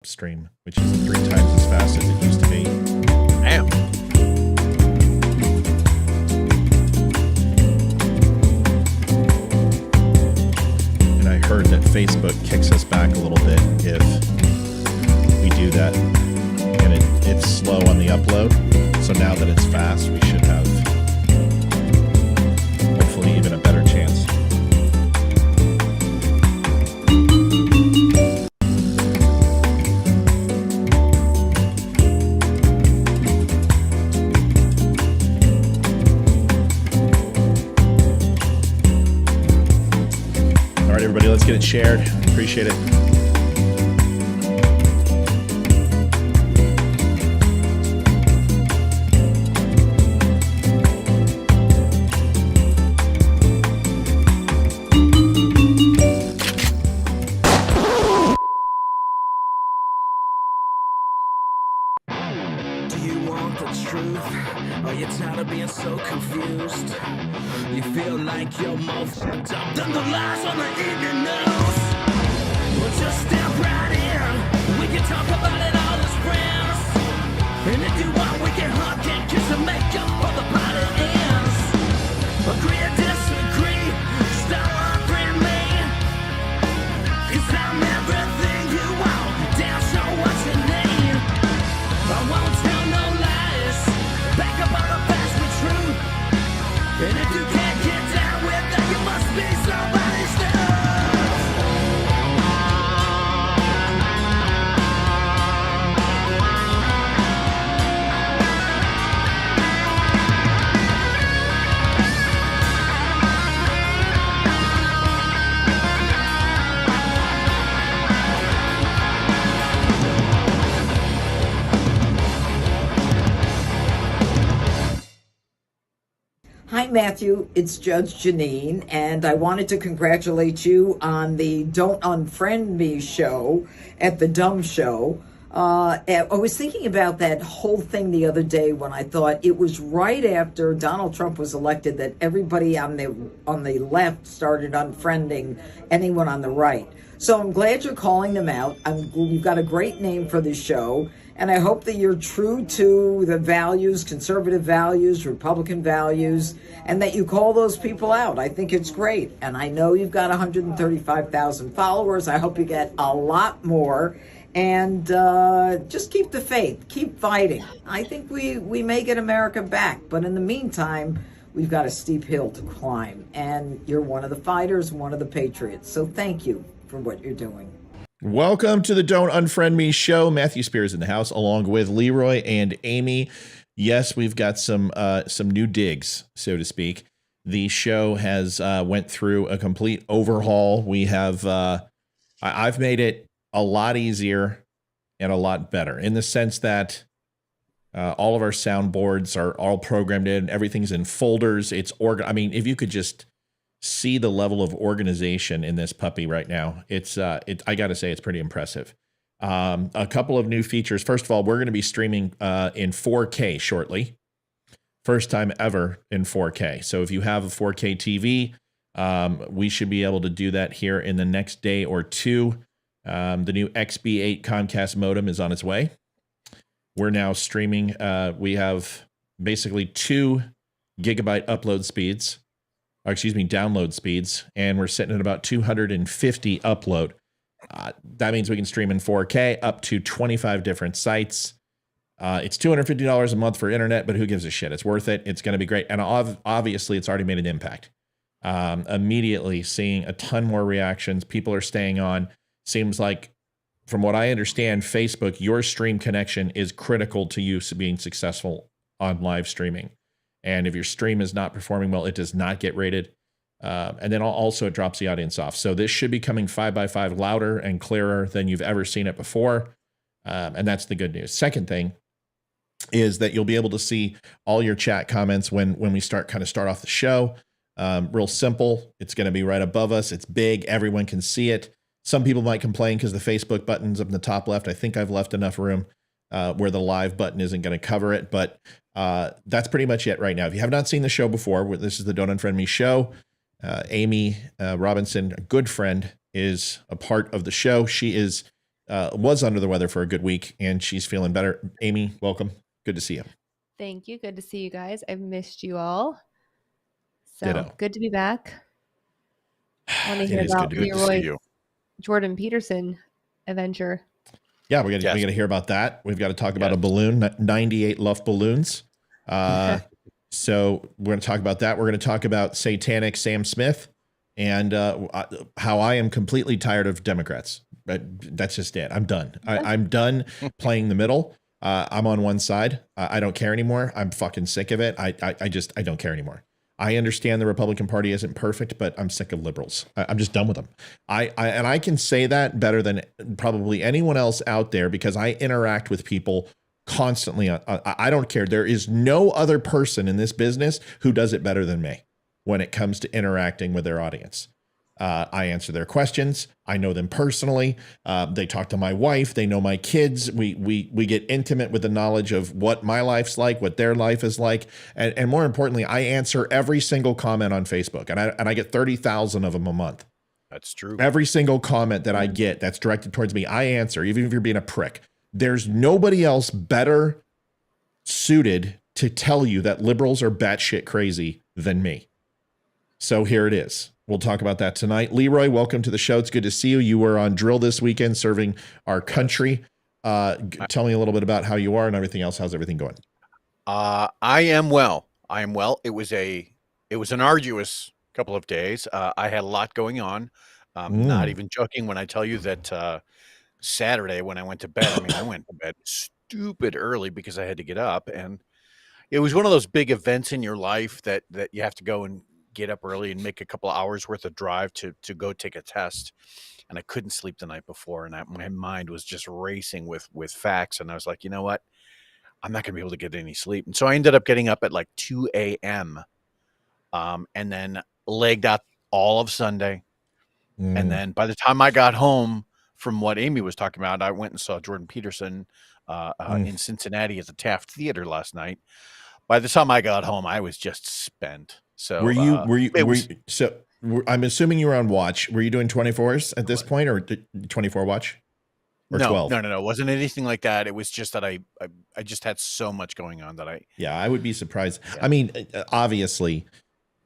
stream, which is 3 times as fast as it used to be. Damn. And I heard that Facebook kicks us back a little bit if we do that. And it's slow on the upload. So now that it's fast, we should have hopefully even a better chance. All right, everybody, let's get it shared. Appreciate it. Do you want the truth? Are you tired of being so confused? You feel like you're more fucked up than the lies on the evening news. Well, just step right in. We can talk about it all as friends. And if you want, we can hug and kiss and make up for the party ends. Agree or disagree, stop offering me. 'Cause I'm everything you want, damn sure what you need. I won't tell no lies, back up on the facts with truth. And if you can't get down with that, you must be somebody's stuff. Hi, Matthew. It's Judge Janine, and I wanted to congratulate you on the Don't Unfriend Me show at the Dumb Show. I was thinking about that whole thing the other day when I thought it was right after Donald Trump was elected that everybody on the left started unfriending anyone on the right. So I'm glad you're calling them out. You've got a great name for the show. And I hope that you're true to the values, conservative values, Republican values, and that you call those people out. I think it's great. And I know you've got 135,000 followers. I hope you get a lot more. And just keep the faith. Keep fighting. I think we may get America back. But in the meantime, we've got a steep hill to climb. And you're one of the fighters, one of the patriots. So thank you for what you're doing. Welcome to the Don't Unfriend Me show. Matthew Spears in the house, along with Leroy and Amy. Yes, we've got some new digs, so to speak. The show has went through a complete overhaul. We have I've made it a lot easier and a lot better in the sense that all of our soundboards are all programmed in. Everything's in folders. It's I mean, if you could just see the level of organization in this puppy right now. I got to say, it's pretty impressive. A couple of new features. First of all, we're going to be streaming in 4K shortly. First time ever in 4K. So if you have a 4K TV, we should be able to do that here in the next day or two. The new XB8 Comcast modem is on its way. We're now streaming. We have basically 2 gigabyte upload speeds. Download speeds, and we're sitting at about 250 upload. That means we can stream in 4K up to 25 different sites. It's $250 a month for internet, but who gives a shit? It's worth it. It's going to be great. And obviously, it's already made an impact. Immediately seeing a ton more reactions. People are staying on. Seems like, from what I understand, Facebook, your stream connection is critical to you being successful on live streaming. And if your stream is not performing well, it does not get rated. And then also it drops the audience off. So this should be coming 5x5 louder and clearer than you've ever seen it before. And that's the good news. Second thing is that you'll be able to see all your chat comments when we start off the show. Real simple. It's going to be right above us. It's big. Everyone can see it. Some people might complain because the Facebook button's up in the top left. I think I've left enough room where the live button isn't going to cover it. But that's pretty much it right now. If you have not seen the show before, this is the Don't Unfriend Me show. Amy Robinson, a good friend, is a part of the show. She is was under the weather for a good week, and she's feeling better. Amy, welcome. Good to see you. Thank you. Good to see you guys. I've missed you all. So Ditto. good to be back. I want to It hear is about good to be- Good to see Leroy's you. Jordan Peterson adventure. Yeah, we're Yes. gonna hear about that. We've got to talk about Yes. a balloon, 98 Luftballoons. So we're going to talk about that. We're going to talk about satanic Sam Smith and how I am completely tired of Democrats. But that's just it. I'm done. I'm done playing the middle. I'm on one side. I don't care anymore. I'm fucking sick of it. I don't care anymore. I understand the Republican Party isn't perfect, but I'm sick of liberals. I'm just done with them. And I can say that better than probably anyone else out there because I interact with people constantly. I don't care. There is no other person in this business who does it better than me when it comes to interacting with their audience. I answer their questions. I know them personally. They talk to my wife. They know my kids. We get intimate with the knowledge of what my life's like, what their life is like. And more importantly, I answer every single comment on Facebook and I get 30,000 of them a month. That's true. Every single comment that I get that's directed towards me, I answer, even if you're being a prick. There's nobody else better suited to tell you that liberals are batshit crazy than me. So here it is. We'll talk about that tonight. Leroy, welcome to the show. It's good to see you. You were on drill this weekend serving our country. Tell me a little bit about how you are and everything else. How's everything going? I am well. I am well. It was an arduous couple of days. I had a lot going on. Not even joking when I tell you that Saturday when I went to bed, I went to bed stupid early because I had to get up, and it was one of those big events in your life that you have to go and get up early and make a couple of hours worth of drive to go take a test. And I couldn't sleep the night before, and my mind was just racing with facts. And I was like, you know what? I'm not going to be able to get any sleep. And so I ended up getting up at like 2 a.m. And then legged out all of Sunday. And then by the time I got home from what Amy was talking about, I went and saw Jordan Peterson in Cincinnati at the Taft Theater last night. By the time I got home, I was just spent. So I'm assuming you were on watch. Were you doing 24s at this point or 24 watch? Or 12? No. It wasn't anything like that. It was just that I just had so much going on that I would be surprised. Yeah. I mean, obviously,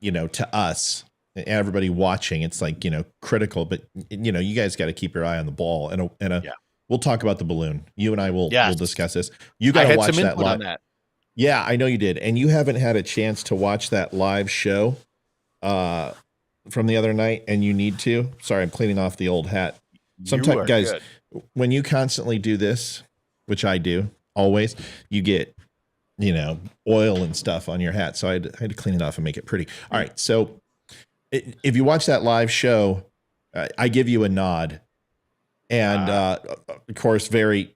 to us, everybody watching, it's like, critical, but you guys got to keep your eye on the ball we'll talk about the balloon. You and I will we'll discuss this. You got to watch that live. Yeah, I know you did. And you haven't had a chance to watch that live show from the other night, and you need to. Sorry, I'm cleaning off the old hat. Sometimes, guys, good. When you constantly do this, which I do always, you get, oil and stuff on your hat. So I had to clean it off and make it pretty. All right. So if you watch that live show, I give you a nod. And of course, very,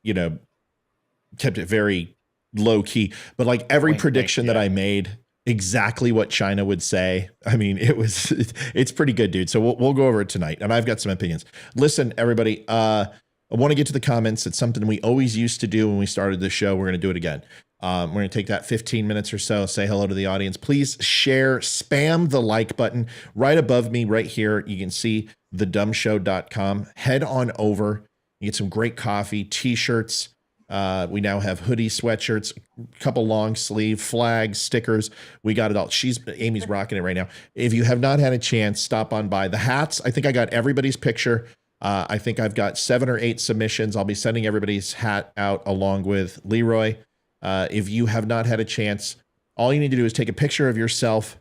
kept it very low key, but like every prediction that I made, exactly what China would say. I mean, it's pretty good, dude. So we'll go over it tonight, and I've got some opinions. Listen, everybody, I want to get to the comments. It's something we always used to do when we started the show. We're going to do it again. We're going to take that 15 minutes or so, say hello to the audience. Please share, spam the like button right above me right here. You can see thedumbshow.com. Head on over. You get some great coffee, t-shirts. We now have hoodie, sweatshirts, a couple long sleeve flags, stickers. We got it all. Amy's rocking it right now. If you have not had a chance, stop on by. The hats, I think I got everybody's picture. I think I've got 7 or 8 submissions. I'll be sending everybody's hat out along with Leroy. If you have not had a chance, all you need to do is take a picture of yourself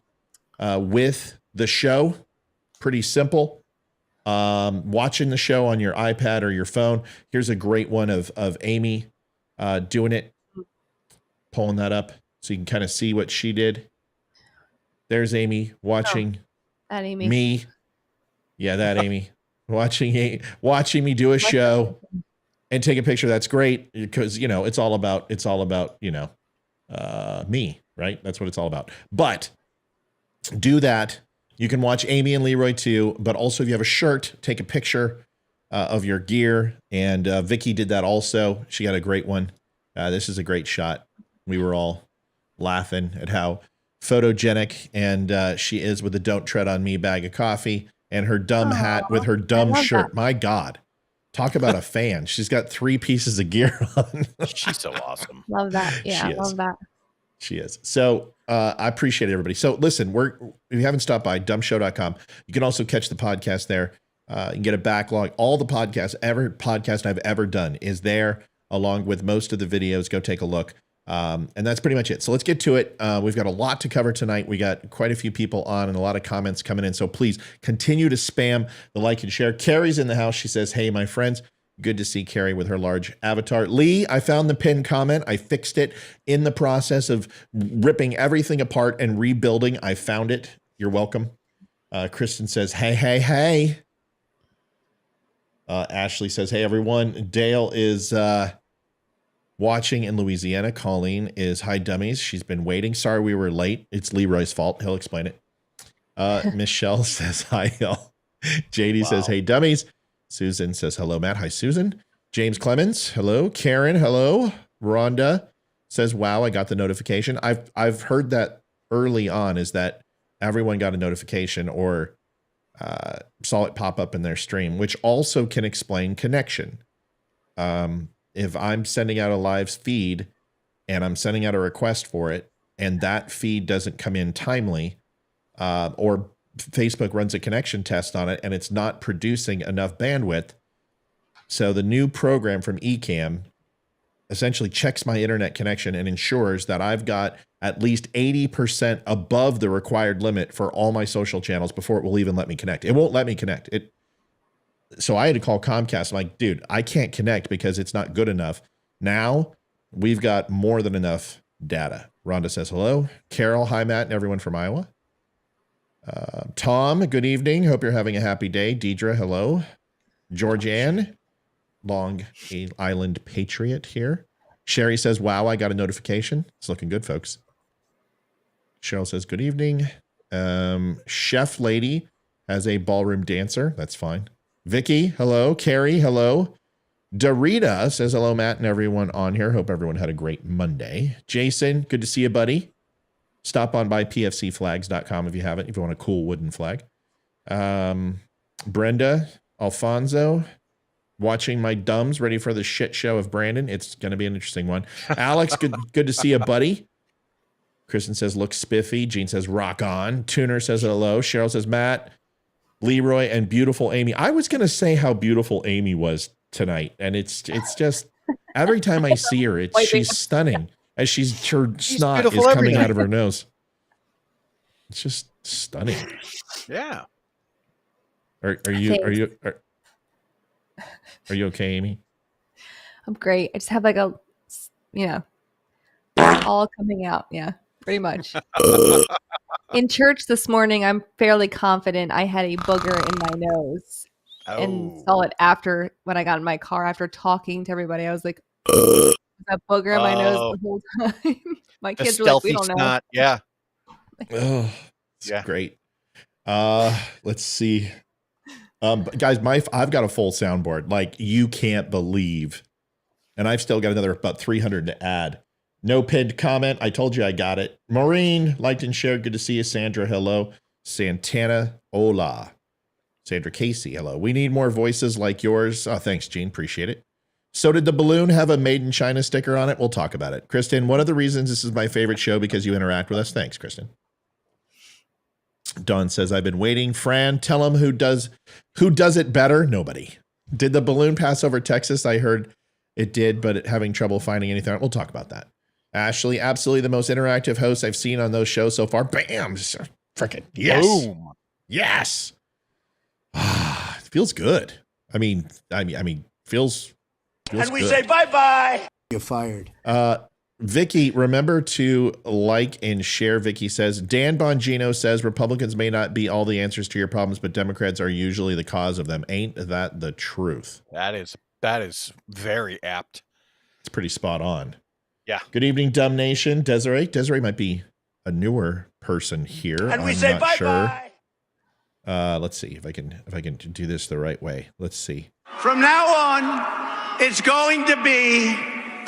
with the show. Pretty simple. Watching the show on your iPad or your phone. Here's a great one of Amy doing it, pulling that up so you can kind of see what she did. There's Amy watching That Amy. me. Yeah, that Amy watching me do a show and take a picture. That's great because it's all about me, right? That's what it's all about. But do that. You can watch Amy and Leroy too, but also if you have a shirt, take a picture of your gear. And Vicky did that also. She got a great one. This is a great shot. We were all laughing at how photogenic and she is with the "Don't Tread on Me" bag of coffee and her dumb hat with her dumb shirt. That. My God, Talk about a fan. She's got 3 pieces of gear on. She's so awesome. Love that. Yeah, love that. She is. So I appreciate it, everybody. So listen, if you haven't stopped by, dumbshow.com. You can also catch the podcast there. You can get a backlog. All the podcasts, every podcast I've ever done is there, along with most of the videos. Go take a look. And that's pretty much it. So let's get to it. We've got a lot to cover tonight. We got quite a few people on and a lot of comments coming in. So please continue to spam the like and share. Carrie's in the house. She says, hey, my friends. Good to see Carrie with her large avatar. Lee, I found the pinned comment. I fixed it in the process of ripping everything apart and rebuilding. I found it. You're welcome. Kristen says, hey, hey, hey. Ashley says, hey, everyone. Dale is watching in Louisiana. Colleen is, hi, dummies. She's been waiting. Sorry we were late. It's Leroy's fault. He'll explain it. Michelle says, hi, y'all. JD says, hey, dummies. Susan says, hello, Matt. Hi, Susan. James Clemens. Hello. Karen. Hello. Rhonda says, wow, I got the notification. I've heard that early on is that everyone got a notification or saw it pop up in their stream, which also can explain connection. If I'm sending out a live feed and I'm sending out a request for it and that feed doesn't come in timely, or Facebook runs a connection test on it and it's not producing enough bandwidth. So the new program from Ecamm essentially checks my internet connection and ensures that I've got at least 80% above the required limit for all my social channels before it will even let me connect. It won't let me connect. So I had to call Comcast. I'm like, dude, I can't connect because it's not good enough. Now we've got more than enough data. Rhonda says hello. Carol, hi, Matt, and everyone from Iowa. Tom, good evening. Hope you're having a happy day. Deidre, hello. Georgianne, Long Island Patriot here. Sherry says, wow, I got a notification. It's looking good, folks. Cheryl says, good evening. Chef Lady has a ballroom dancer. That's fine. Vicky, hello. Carrie, hello. Dorita says, hello, Matt, and everyone on here. Hope everyone had a great Monday. Jason, good to see you, buddy. Stop on by pfcflags.com if you haven't, if you want a cool wooden flag. Brenda, Alfonso, watching my dumbs, ready for the shit show of Brandon. It's going to be an interesting one. Alex, good to see you, buddy. Kristen says, look spiffy. Gene says, rock on. Tuner says hello. Cheryl says, Matt, Leroy, and beautiful Amy. I was going to say how beautiful Amy was tonight, and it's just every time I see her, she's stunning. As her snot is coming out of her nose. It's just stunning. Yeah. Are you okay, Amy? I'm great. I just have like all coming out. Yeah, pretty much. In church this morning, I'm fairly confident I had a booger in my nose and saw it after when I got in my car after talking to everybody. I was like, that booger in my nose the whole time. My kids were like, we don't know. Snot. Yeah. Oh, it's great. Let's see. Guys, I've got a full soundboard. Like, you can't believe. And I've still got another about 300 to add. No pinned comment. I told you I got it. Maureen, liked and shared. Good to see you. Sandra, hello. Santana, hola. Sandra Casey, hello. We need more voices like yours. Oh, thanks, Gene. Appreciate it. So did the balloon have a Made in China sticker on it? We'll talk about it. Kristen, one of the reasons this is my favorite show because you interact with us. Thanks, Kristen. Dawn says, I've been waiting. Fran, tell him who does it better. Nobody. Did the balloon pass over Texas? I heard it did, but having trouble finding anything. We'll talk about that. Ashley, absolutely the most interactive host I've seen on those shows so far. Bam! Frickin' yes. Boom. Yes. It feels good. I mean, feels and we good. Say bye-bye. You're fired. Vicky, remember to like and share. Vicky says, Dan Bongino says Republicans may not be all the answers to your problems, but Democrats are usually the cause of them. Ain't that the truth? That is very apt. It's pretty spot on. Yeah. Good evening, Dumb Nation. Desiree might be a newer person here. And we say bye-bye. Let's see if I can do this the right way. Let's see. From now on, it's going to be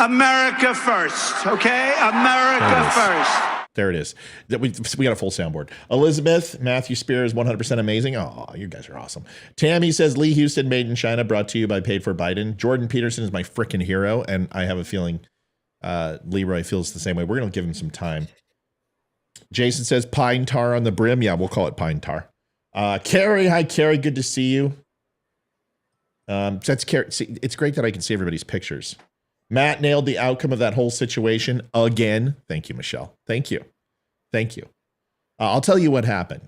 America first, okay? America first. There it is. That we got a full soundboard. Elizabeth, Matthew Spears, 100% amazing. Oh, you guys are awesome. Tammy says Lee Houston, made in China, brought to you by Paid for Biden. Jordan Peterson is my freaking hero, and I have a feeling Leroy feels the same way. We're going to give him some time. Jason says pine tar on the brim. Yeah, we'll call it pine tar. Carrie, hi Carrie, good to see you. That's Carrie. See, it's great that I can see everybody's pictures. Matt nailed the outcome of that whole situation again. Thank you, Michelle. Thank you. I'll tell you what happened.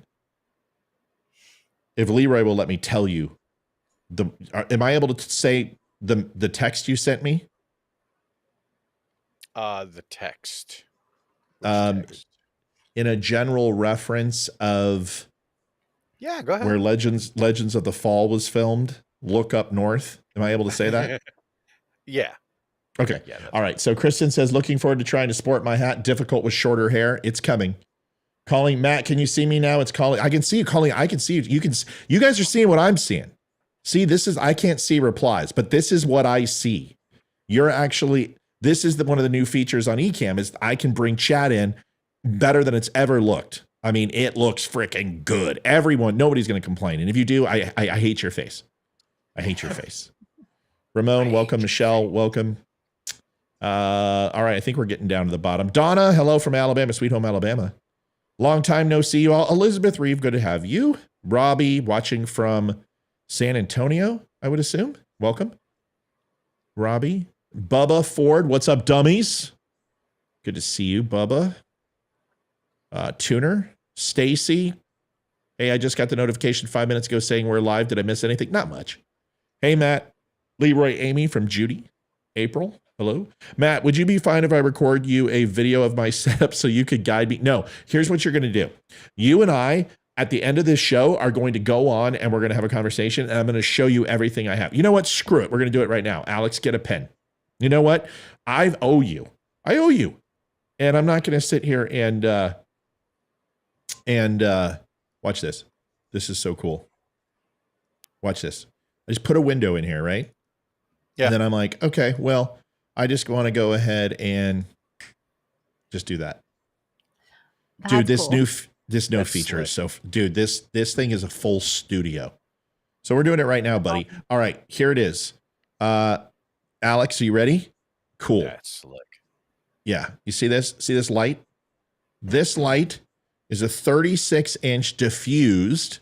If Leroy will let me tell you, am I able to say the text you sent me? The text. Text. In a general reference of go ahead. Where Legends of the Fall was filmed. Look up north. Am I able to say that? Yeah. Okay. Yeah, all right. So Kristen says, looking forward to trying to sport my hat. Difficult with shorter hair. It's coming. Calling Matt. Can you see me now? It's calling. I can see you calling. I can see you. You guys are seeing what I'm seeing. See, I can't see replies, but this is what I see. This is one of the new features on Ecamm is I can bring chat in better than it's ever looked. I mean, it looks freaking good. Nobody's going to complain. And if you do, I hate your face. I hate your face. Ramon, welcome. Michelle, welcome. All right, I think we're getting down to the bottom. Donna, hello from Alabama, Sweet Home Alabama. Long time no see you all. Elizabeth Reeve, good to have you. Robbie, watching from San Antonio, I would assume. Welcome. Robbie. Bubba Ford, what's up, dummies? Good to see you, Bubba. Tuner. Stacy. Hey, I just got the notification 5 minutes ago saying we're live. Did I miss anything? Not much. Hey, Matt. Leroy Amy from Judy. April. Hello. Matt, would you be fine if I record you a video of my setup so you could guide me? No, here's what you're going to do. You and I, at the end of this show, are going to go on and we're going to have a conversation and I'm going to show you everything I have. You know what? Screw it. We're going to do it right now. Alex, get a pen. You know what? I owe you. And I'm not going to sit here and watch this. This is so cool. Watch this. I just put a window in here, right? Yeah. And then I'm like, okay, well, I just want to go ahead and just do that. That's dude, this cool. new feature is so, dude, this thing is a full studio. So we're doing it right now, buddy. All right, here it is. Alex, are you ready? Cool. That's slick. Yeah. You see this? See this light? This light is a 36-inch diffused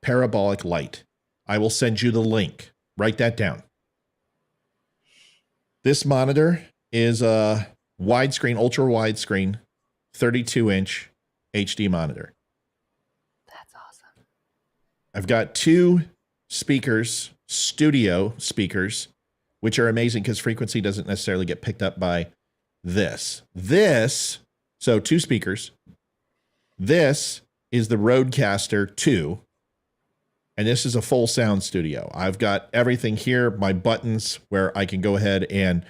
parabolic light. I will send you the link. Write that down. This monitor is a widescreen, ultra widescreen, 32-inch HD monitor. That's awesome. I've got two speakers, studio speakers, which are amazing because frequency doesn't necessarily get picked up by this. So two speakers. This is the Rodecaster 2. And this is a full sound studio. I've got everything here, my buttons where I can go ahead and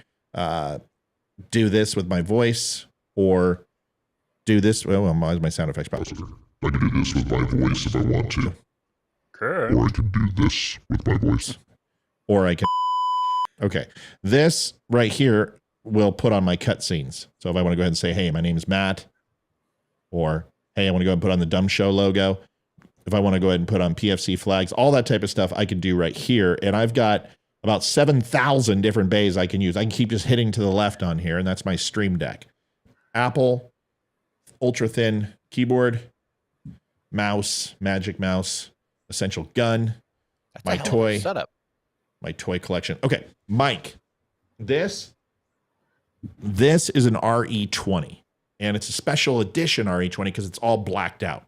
do this with my voice or do this. Well, my sound effects button. I can do this with my voice if I want to. Okay. Or I can do this with my voice. Or I can. Okay. This right here will put on my cutscenes. So if I want to go ahead and say, hey, my name is Matt, or hey, I want to go ahead and put on the Dumb Show logo. If I want to go ahead and put on PFC flags, all that type of stuff I can do right here. And I've got about 7,000 different bays I can use. I can keep just hitting to the left on here, and that's my Stream Deck. Apple, ultra thin keyboard, mouse, Magic Mouse, Essential Gun, That's my a hell of a toy setup. My toy collection. Okay, Mike, this is an RE20, and it's a special edition RE20 because it's all blacked out.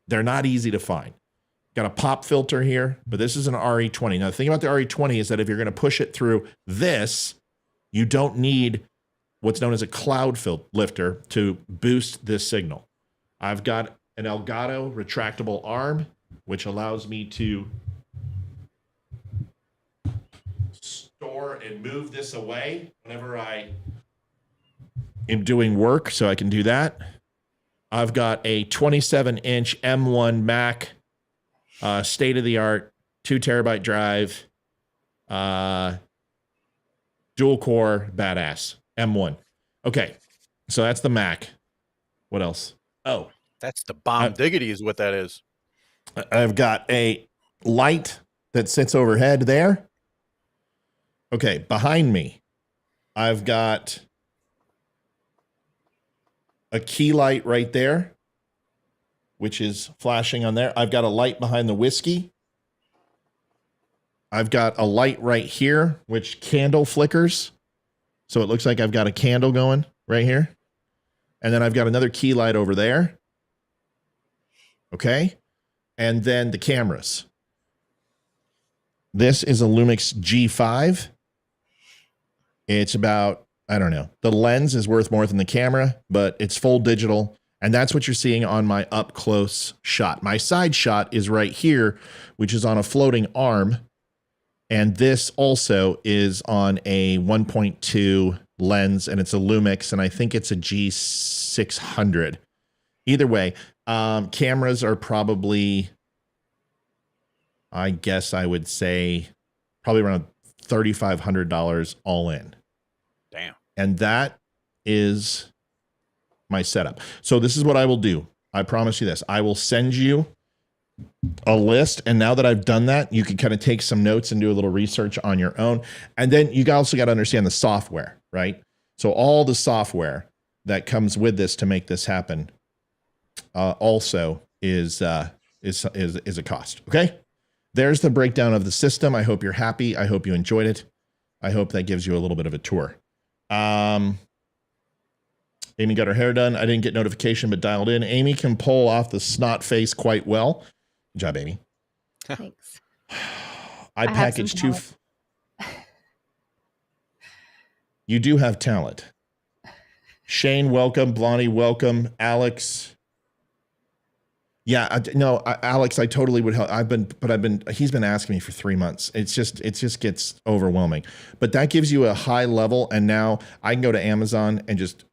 They're not easy to find. Got a pop filter here, but this is an RE20. Now, the thing about the RE20 is that if you're going to push it through this, you don't need what's known as a cloud lifter to boost this signal. I've got an Elgato retractable arm, which allows me to store and move this away whenever I am doing work, so I can do that. I've got a 27-inch M1 Mac, state-of-the-art, 2 terabyte drive, dual core, badass, M1. Okay, so that's the Mac. What else? Oh, That's the bomb diggity is what that is. I've got a light that sits overhead there. Okay, behind me, I've got a key light right there, which is flashing on there. I've got a light behind the whiskey. I've got a light right here, which candle flickers. So it looks like I've got a candle going right here. And then I've got another key light over there. Okay. And then the cameras. This is a Lumix G5. It's about, I don't know. The lens is worth more than the camera, but it's full digital. And that's what you're seeing on my up close shot. My side shot is right here, which is on a floating arm. And this also is on a 1.2 lens, and it's a Lumix, and I think it's a G600. Either way, cameras are probably, I guess I would say, probably around $3,500 all in. Damn. And that is my setup. So this is what I will do. I promise you this. I will send you a list, and now that I've done that, you can kind of take some notes and do a little research on your own. And then you also got to understand the software, right? So all the software that comes with this to make this happen also is a cost. Okay, there's the breakdown of the system. I hope you're happy. I hope you enjoyed it. I hope that gives you a little bit of a tour. Amy got her hair done. I didn't get notification, but dialed in. Amy can pull off the snot face quite well. Good job, Amy. Thanks. I packaged two. You do have talent. Shane, welcome. Blondie, welcome. Alex. Yeah, Alex, I totally would help. He's been asking me for 3 months. It just gets overwhelming. But that gives you a high level, and now I can go to Amazon and just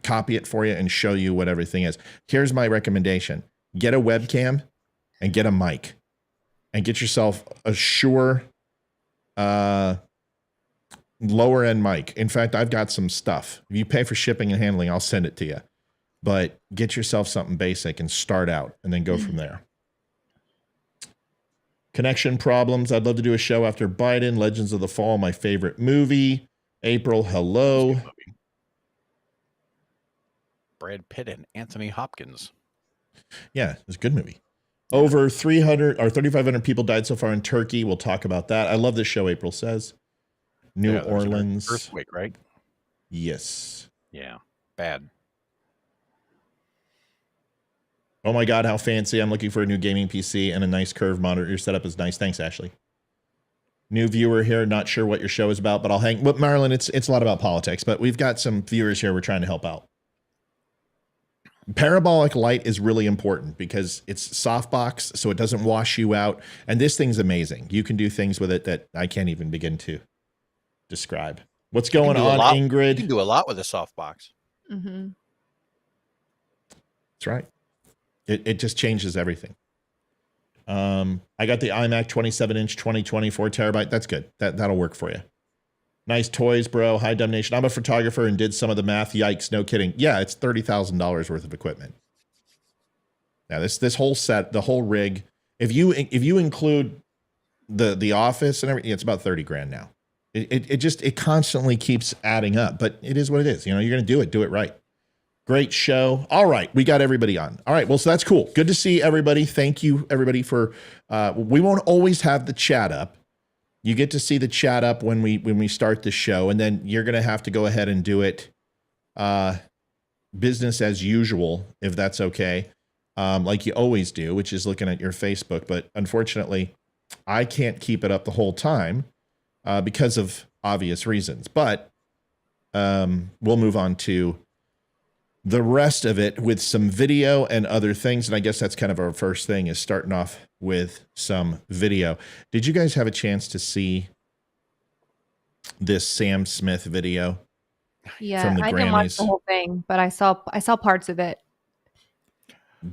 copy it for you and show you what everything is. Here's my recommendation. Get a webcam and get a mic and get yourself a Shure lower end mic. In fact, I've got some stuff. If you pay for shipping and handling, I'll send it to you. But get yourself something basic and start out and then go from there. Connection problems. I'd love to do a show after Biden. Legends of the Fall, my favorite movie. April, hello. Brad Pitt and Anthony Hopkins. Yeah, it's a good movie. Over 300 or 3,500 people died so far in Turkey. We'll talk about that. I love this show, April says. New Orleans. Earthquake, right? Yes. Yeah, bad. Oh my God, how fancy. I'm looking for a new gaming PC and a nice curved monitor. Your setup is nice. Thanks, Ashley. New viewer here. Not sure what your show is about, but I'll hang. But Marilyn, it's a lot about politics, but we've got some viewers here we're trying to help out. Parabolic light is really important because it's softbox, so it doesn't wash you out. And this thing's amazing. You can do things with it that I can't even begin to describe. What's going on, Ingrid? You can do a lot with a softbox. Mm-hmm. That's right. It just changes everything. I got the iMac 27-inch 2024 terabyte. That's good. That'll work for you. Nice toys, bro. High Domination. I'm a photographer and did some of the math. Yikes, no kidding. Yeah, it's $30,000 worth of equipment. Now this whole set, the whole rig, if you include the office and everything, it's about 30 grand now. It constantly keeps adding up, but it is what it is. You know, you're going to do it right. Great show. All right, we got everybody on. All right, well, so that's cool. Good to see everybody. Thank you, everybody, for. We won't always have the chat up. You get to see the chat up when we start the show, and then you're going to have to go ahead and do it business as usual, if that's okay, like you always do, which is looking at your Facebook. But unfortunately, I can't keep it up the whole time because of obvious reasons. But we'll move on to the rest of it with some video and other things. And I guess that's kind of our first thing, is starting off with some video. Did you guys have a chance to see this Sam Smith video? Yeah, from the I didn't watch Grammys? the whole thing, but I saw parts of it.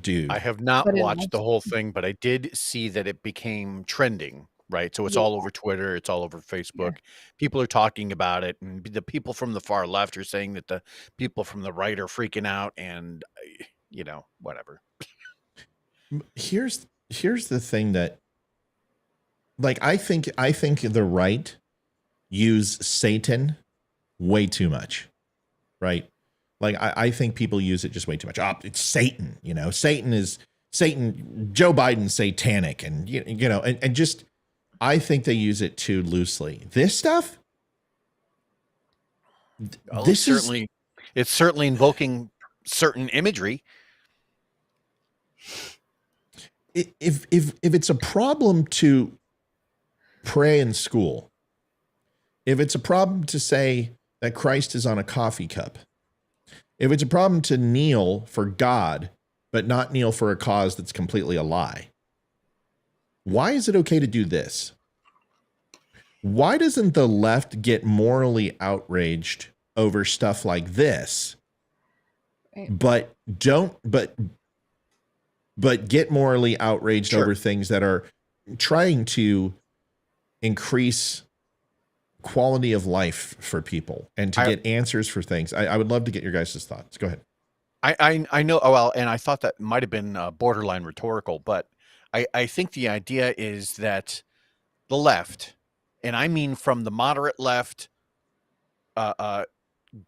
Dude, I have not But it watched was- the whole thing, but I did see that it became trending, right? So it's all over Twitter. It's all over Facebook. People are talking about it. And the people from the far left are saying that the people from the right are freaking out. And whatever. Here's the thing that, like, I think the right use Satan way too much, right? Like, I think people use it just way too much. Oh, it's Satan, Satan, Joe Biden's satanic, and and just, I think they use it too loosely. This stuff, Well, this it's certainly invoking certain imagery. if it's a problem to pray in school, if it's a problem to say that Christ is on a coffee cup, if it's a problem to kneel for God but not kneel for a cause that's completely a lie, why is it okay to do this? Why doesn't the left get morally outraged over stuff like this, but get morally outraged over things that are trying to increase quality of life for people and to get answers for things? I would love to get your guys' thoughts. Go ahead. I know. Well, and I thought that might have been borderline rhetorical, but I think the idea is that the left, and I mean from the moderate left,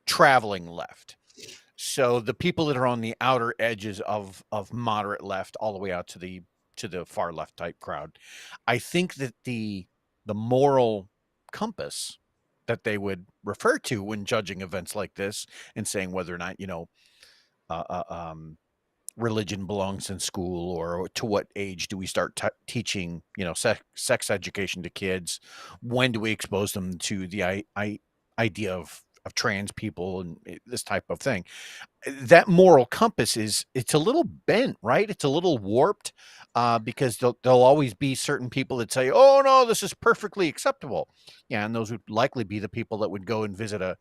traveling left. So the people that are on the outer edges of moderate left, all the way out to the far left type crowd, I think that the moral compass that they would refer to when judging events like this and saying whether or not religion belongs in school, or to what age do we start teaching sex education to kids, when do we expose them to the idea of trans people and this type of thing. That moral compass it's a little bent, right? It's a little warped, because there'll always be certain people that say, oh no, this is perfectly acceptable. Yeah. And those would likely be the people that would go and visit a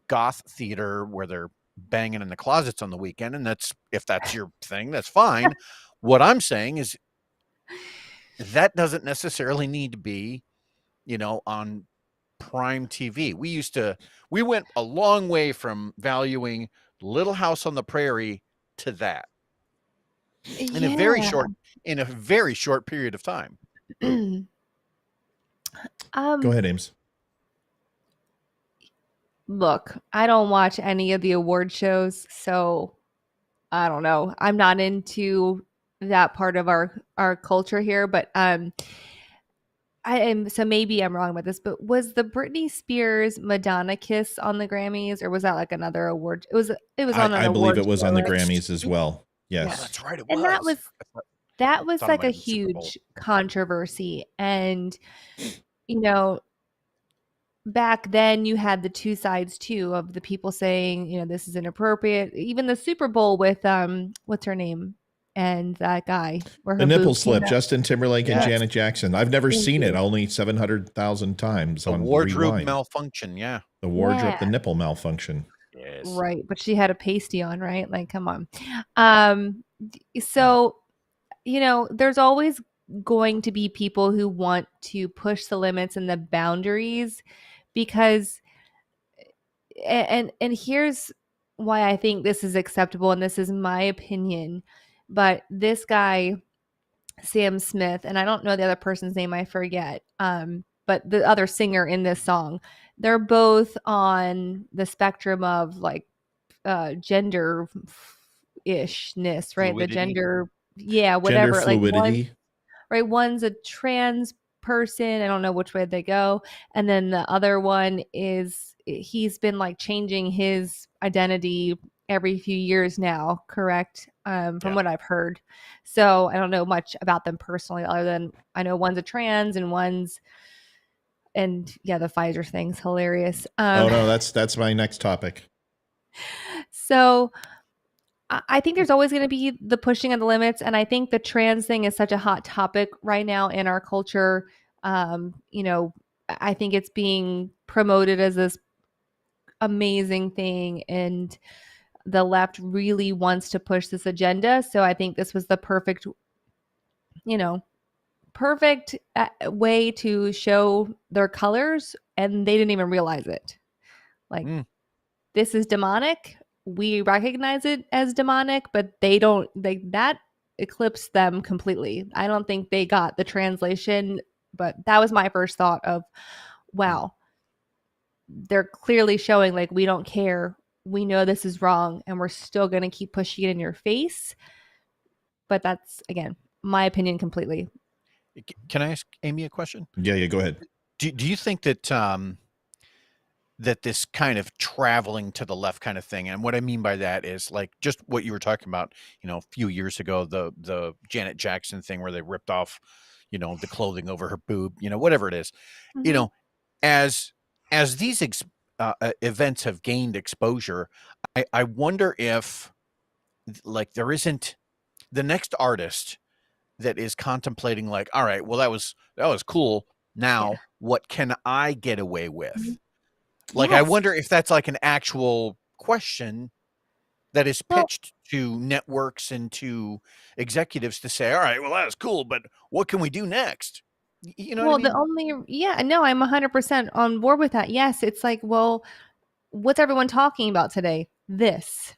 goth theater where they're banging in the closets on the weekend. And if that's your thing, that's fine. What I'm saying is that doesn't necessarily need to be, on prime TV. We went a long way from valuing Little House on the Prairie to that in a very short period of time. Go ahead, Ames. Look, I don't watch any of the award shows, so I don't know. I'm not into that part of our culture here, but so maybe I'm wrong about this, but was the Britney Spears Madonna kiss on the Grammys, or was that like another award? It was on an I award believe it was show, on the right? Grammys as well. Yes. Yeah, that's right. It And was. that was Thought it like might a have been Super Bowl. huge controversy. And back then you had the two sides too, of the people saying, this is inappropriate. Even the Super Bowl with what's her name? And that guy, where her The nipple boobs came slip, out. Justin Timberlake and Yes. Janet Jackson. I've never Thank seen you. it, only 700,000 times The on wardrobe Rewind. malfunction. Yeah. The wardrobe, Yeah. the nipple malfunction. Yes. Right, but she had a pasty on, right? Like, come on. So, there's always going to be people who want to push the limits and the boundaries, because and here's why I think this is acceptable, and this is my opinion, but this guy, Sam Smith, and I don't know the other person's name, I forget, but the other singer in this song, they're both on the spectrum of like gender ishness, right? Fluidity. The gender, whatever. Gender fluidity. One's a trans person. I don't know which way they go. And then the other one he's been like changing his identity every few years now, correct? From what I've heard. So I don't know much about them personally, other than I know one's a trans and the Pfizer thing's hilarious. Oh no, that's my next topic. So I think there's always going to be the pushing of the limits. And I think the trans thing is such a hot topic right now in our culture. I think it's being promoted as this amazing thing, and the left really wants to push this agenda. So I think this was the perfect way to show their colors, and they didn't even realize it. Like, this is demonic. we recognize it as demonic, but they don't. That eclipsed them completely. I don't think they got the translation, but that was my first thought of, wow, they're clearly showing like we don't care. We know this is wrong, and we're still going to keep pushing it in your face. But that's, again, my opinion completely. Can I ask Amy a question? Yeah, go ahead. Do you think that that this kind of traveling to the left kind of thing, and what I mean by that is like just what you were talking about, a few years ago, the Janet Jackson thing where they ripped off, the clothing over her boob, whatever it is, Mm-hmm. As these events have gained exposure, I wonder if like there isn't the next artist that is contemplating like, all right, well that was cool. Now what can I get away with? Like, I wonder if that's like an actual question that is pitched to networks and to executives to say, all right, well that was cool, but what can we do next? You know what I mean? I'm 100% on board with that. Yes, it's like, well, what's everyone talking about today? This.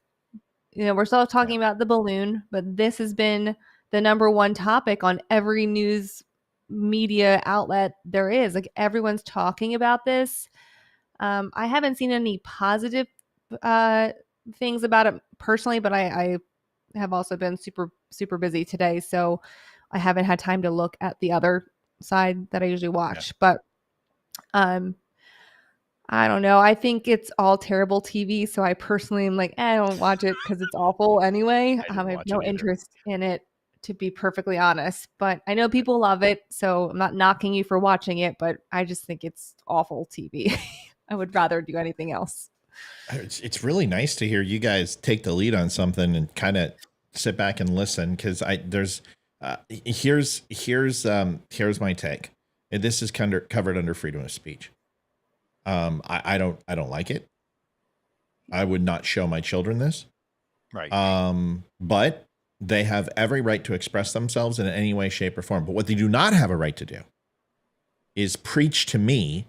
We're still talking about the balloon, but this has been the number one topic on every news media outlet there is. Like, everyone's talking about this. I haven't seen any positive things about it personally, but I have also been super, super busy today, so I haven't had time to look at the other side that I usually watch. But I don't know. I think it's all terrible TV, so I personally am like, I don't watch it because it's awful anyway. I have no interest in it, to be perfectly honest. But I know people love it, so I'm not knocking you for watching it, but I just think it's awful TV. I would rather do anything else. It's really nice to hear you guys take the lead on something and kind of sit back and listen, because here's my take. And this is covered under freedom of speech. I don't like it. I would not show my children this. Right. But they have every right to express themselves in any way, shape, or form. But what they do not have a right to do is preach to me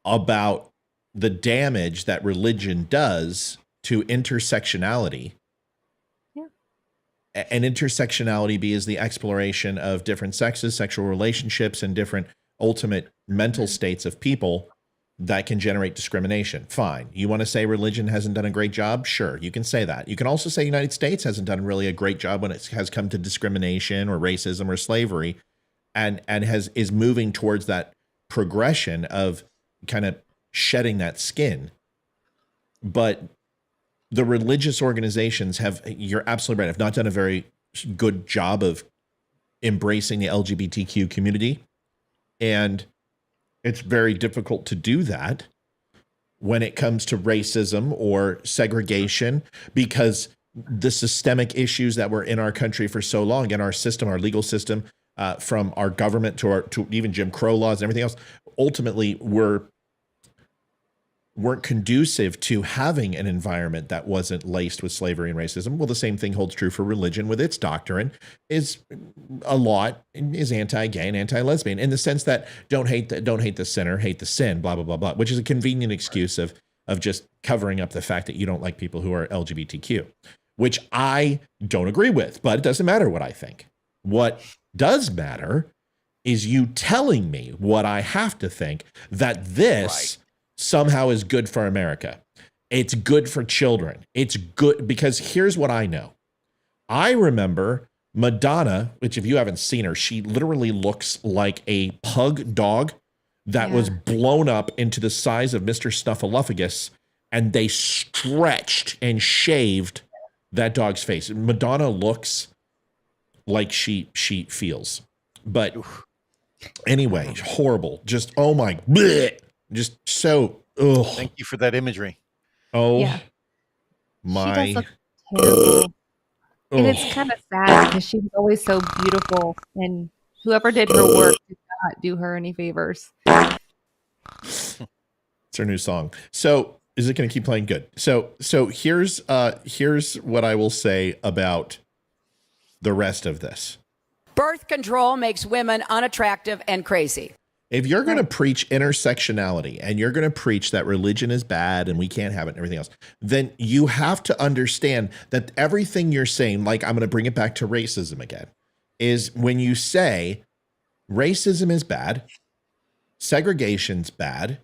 about the damage that religion does to intersectionality. Yeah. And intersectionality is the exploration of different sexes, sexual relationships, and different ultimate mental states of people that can generate discrimination. Fine. You want to say religion hasn't done a great job? Sure, you can say that. You can also say United States hasn't done really a great job when it has come to discrimination or racism or slavery, and is moving towards that progression of kind of shedding that skin. But the religious organizations you're absolutely right, have not done a very good job of embracing the LGBTQ community. And it's very difficult to do that when it comes to racism or segregation, because the systemic issues that were in our country for so long, in our system, our legal system, from our government to even Jim Crow laws and everything else, ultimately weren't conducive to having an environment that wasn't laced with slavery and racism. Well, the same thing holds true for religion, with its doctrine is anti-gay and anti-lesbian, in the sense that don't hate the sinner, hate the sin, blah, blah, blah, blah, which is a convenient excuse of just covering up the fact that you don't like people who are LGBTQ, which I don't agree with, but it doesn't matter what I think. What does matter is you telling me what I have to think, that this somehow is good for America. It's good for children. It's good because here's what I know. I remember Madonna, which if you haven't seen her, she literally looks like a pug dog that was blown up into the size of Mr. Snuffleupagus, and they stretched and shaved that dog's face. Madonna looks like she feels. But anyway, horrible. Just, oh my, bleh. Just so, ugh. Thank you for that imagery. Oh, yeah. my. She does look terrible. And it's kind of sad because she was always so beautiful, and whoever did her work did not do her any favors. It's her new song. So is it going to keep playing? Good. So here's what I will say about the rest of this. Birth control makes women unattractive and crazy. If you're going to preach intersectionality and you're going to preach that religion is bad and we can't have it and everything else, then you have to understand that everything you're saying, like I'm going to bring it back to racism again, is when you say racism is bad, segregation's bad,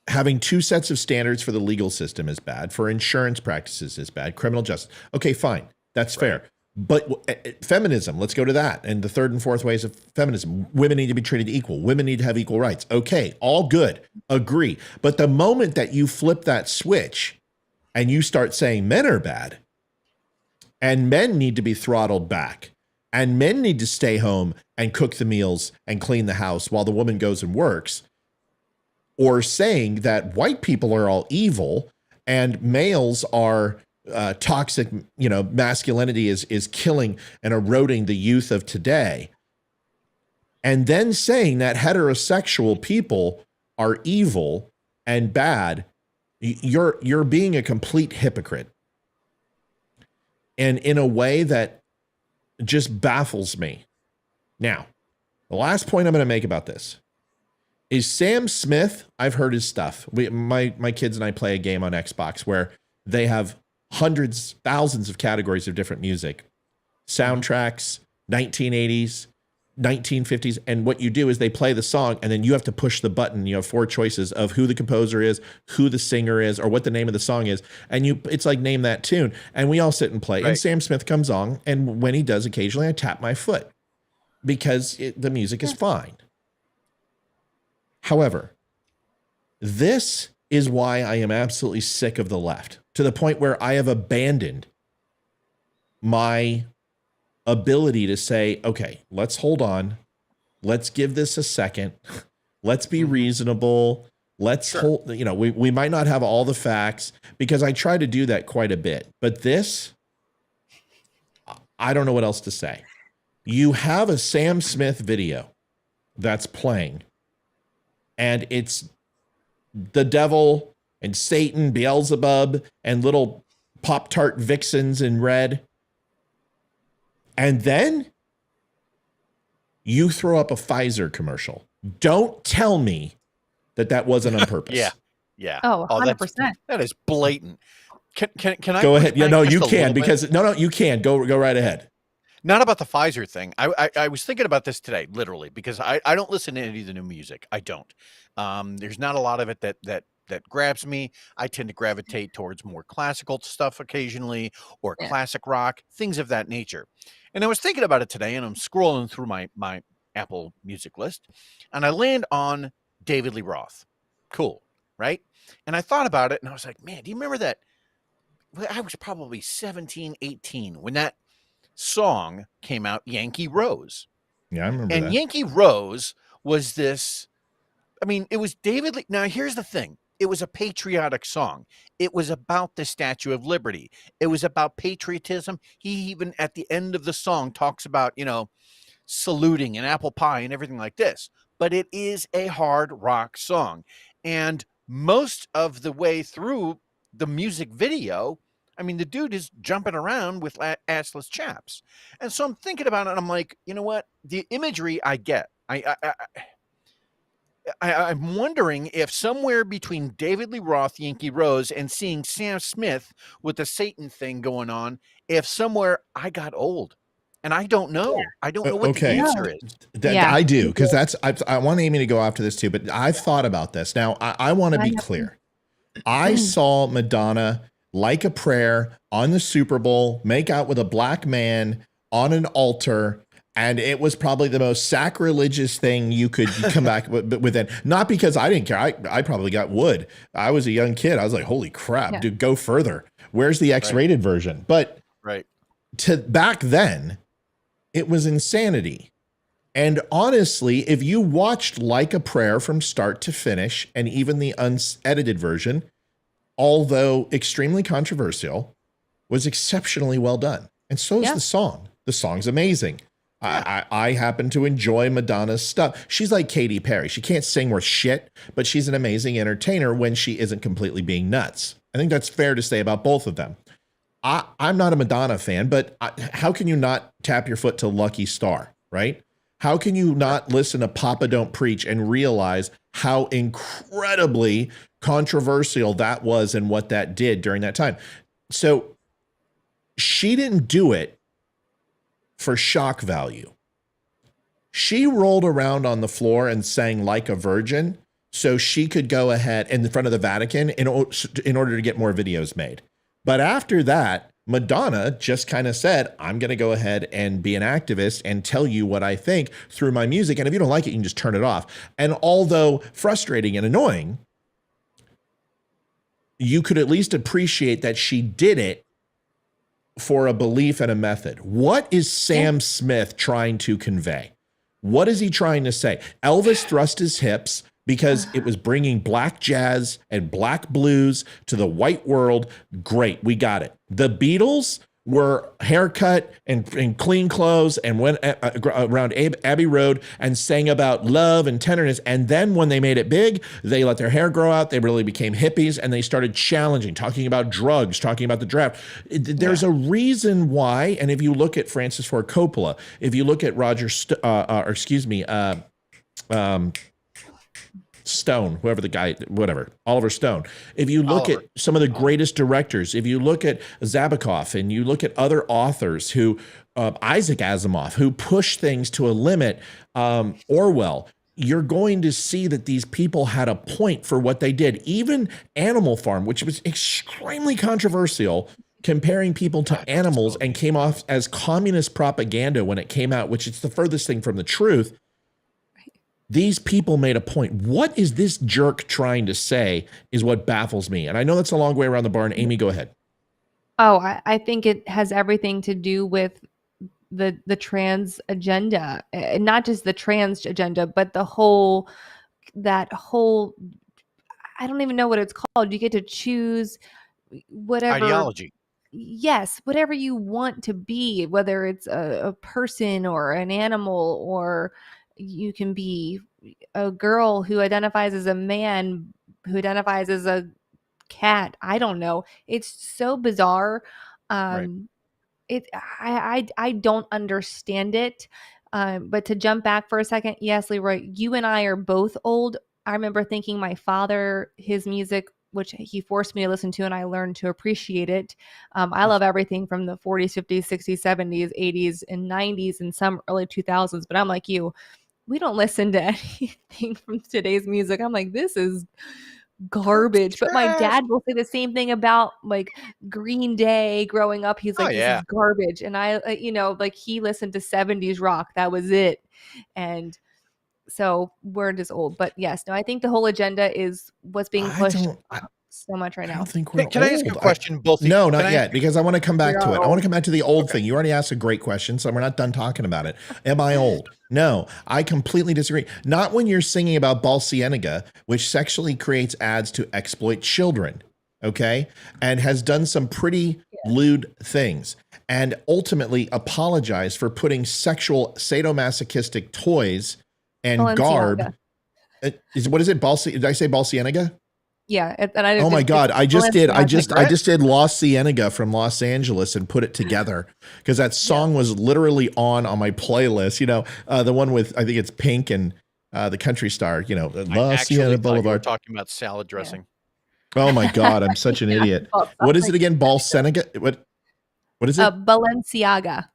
having two sets of standards for the legal system is bad, for insurance practices is bad, criminal justice. Okay, fine. That's fair. But feminism, let's go to that. And the third and fourth ways of feminism, women need to be treated equal. Women need to have equal rights. Okay, all good. Agree. But the moment that you flip that switch and you start saying men are bad and men need to be throttled back and men need to stay home and cook the meals and clean the house while the woman goes and works, or saying that white people are all evil and males are toxic, masculinity is killing and eroding the youth of today. And then saying that heterosexual people are evil and bad, you're being a complete hypocrite. And in a way that just baffles me. Now, the last point I'm going to make about this is Sam Smith. I've heard his stuff. My kids and I play a game on Xbox where they have hundreds, thousands of categories of different music, soundtracks, 1980s, 1950s. And what you do is they play the song and then you have to push the button. You have 4 choices of who the composer is, who the singer is, or what the name of the song is. And it's like, name that tune. And we all sit and play. Right. And Sam Smith comes on. And when he does, occasionally I tap my foot because the music is fine. However, this is why I am absolutely sick of the left, to the point where I have abandoned my ability to say, okay, let's hold on. Let's give this a second. Let's be reasonable. Let's hold, we might not have all the facts, because I try to do that quite a bit. But this, I don't know what else to say. You have a Sam Smith video that's playing, and it's the devil and Satan, Beelzebub, and little Pop-Tart vixens in red. And then you throw up a Pfizer commercial. Don't tell me that wasn't on purpose. Yeah. Oh, 100%. That is blatant. Can I go ahead? Yeah, no, you can, because you can go right ahead. Not about the Pfizer thing. I was thinking about this today, literally, because I don't listen to any of the new music. I don't. There's not a lot of it that grabs me. I tend to gravitate towards more classical stuff occasionally, or classic rock, things of that nature. And I was thinking about it today, and I'm scrolling through my Apple Music list, and I land on David Lee Roth. Cool, right? And I thought about it, and I was like, man, do you remember that? I was probably 17, 18 when that song came out, Yankee Rose. Yeah, I remember that. And Yankee Rose was this, it was David Lee. Now, here's the thing. It was a patriotic song. It was about the Statue of Liberty. It was about patriotism. He even at the end of the song talks about, saluting and apple pie and everything like this. But it is a hard rock song. And most of the way through the music video, the dude is jumping around with assless chaps. And so I'm thinking about it, and I'm like, you know what? The imagery I get. I'm wondering if somewhere between David Lee Roth, Yankee Rose, and seeing Sam Smith with the Satan thing going on, if somewhere I got old. And I don't know. Yeah. I don't know what the answer is. I do, because I want Amy to go after this too, but I've thought about this. Now, I want to be clear. I saw Madonna, Like a Prayer, on the Super Bowl, make out with a black man on an altar, and it was probably the most sacrilegious thing you could come back with it. Not because I didn't care. I probably got wood. I was a young kid. I was like, holy crap, dude, go further. Where's the X-rated version? But to back then, it was insanity. And honestly, if you watched Like a Prayer from start to finish, and even the unedited version, although extremely controversial, was exceptionally well done. And so is the song. The song's amazing. I happen to enjoy Madonna's stuff. She's like Katy Perry. She can't sing worth shit, but she's an amazing entertainer when she isn't completely being nuts. I think that's fair to say about both of them. I'm not a Madonna fan, but how can you not tap your foot to Lucky Star, right? How can you not listen to Papa Don't Preach and realize how incredibly controversial that was and what that did during that time? So she didn't do it for shock value. She rolled around on the floor and sang Like a Virgin so she could go ahead in front of the Vatican in order to get more videos made. But after that, Madonna just kind of said, I'm going to go ahead and be an activist and tell you what I think through my music. And if you don't like it, you can just turn it off. And although frustrating and annoying, you could at least appreciate that she did it for a belief and a method. What is Sam Smith trying to convey? What is he trying to say? Elvis thrust his hips because it was bringing black jazz and black blues to the white world. Great, we got it. The Beatles were haircut and clean clothes and went around Abbey Road and sang about love and tenderness. And then when they made it big, they let their hair grow out. They really became hippies and they started challenging, talking about drugs, talking about the draft. There's a reason why. And if you look at Francis Ford Coppola, if you look at Stone, whoever the guy, whatever, Oliver Stone. If you look at some of the greatest directors, if you look at Zabikoff and you look at other authors who, Isaac Asimov, who push things to a limit, Orwell, you're going to see that these people had a point for what they did. Even Animal Farm, which was extremely controversial, comparing people to animals and came off as communist propaganda when it came out, which is the furthest thing from the truth. These people made a point. What is this jerk trying to say is what baffles me. And I know that's a long way around the barn. Amy, go ahead. Oh, I think it has everything to do with the trans agenda, and not just the trans agenda, but that whole, I don't even know what it's called. You get to choose whatever ideology. Yes, whatever you want to be, whether it's a person or an animal, or you can be a girl who identifies as a man, who identifies as a cat. I don't know. It's so bizarre. Right. I don't understand it. But to jump back for a second, yes, Leroy, you and I are both old. I remember thinking my father, his music, which he forced me to listen to, and I learned to appreciate it. I love everything from the 40s, 50s, 60s, 70s, 80s, and 90s, and some early 2000s. But I'm like you, we don't listen to anything from today's music. I'm like, this is garbage. But my dad will say the same thing about like Green Day growing up. He's like, this is garbage. And I, like he listened to 70s rock. That was it. And so we're just old. But yes, no, I think the whole agenda is what's being pushed so much right now. I don't think we're Can I ask a question? No, not yet, because I want to come back to it. I want to come back to the old thing. You already asked a great question, so we're not done talking about it. Am I old? No, I completely disagree. Not when you're singing about Ball Cienega, which sexually creates ads to exploit children, okay? And has done some pretty lewd things. And ultimately apologized for putting sexual sadomasochistic toys and garb. What is it? Did I say Ball Cienega? Yeah. And I oh my God. I just did Lost Cienega from Los Angeles and put it together because that song was literally on my playlist, the one with, I think it's Pink and the country star, Lost Cienega Boulevard. You were talking about salad dressing. Yeah. Oh my God. I'm such an idiot. What is it again? Ball Cienega? What is it? Balenciaga.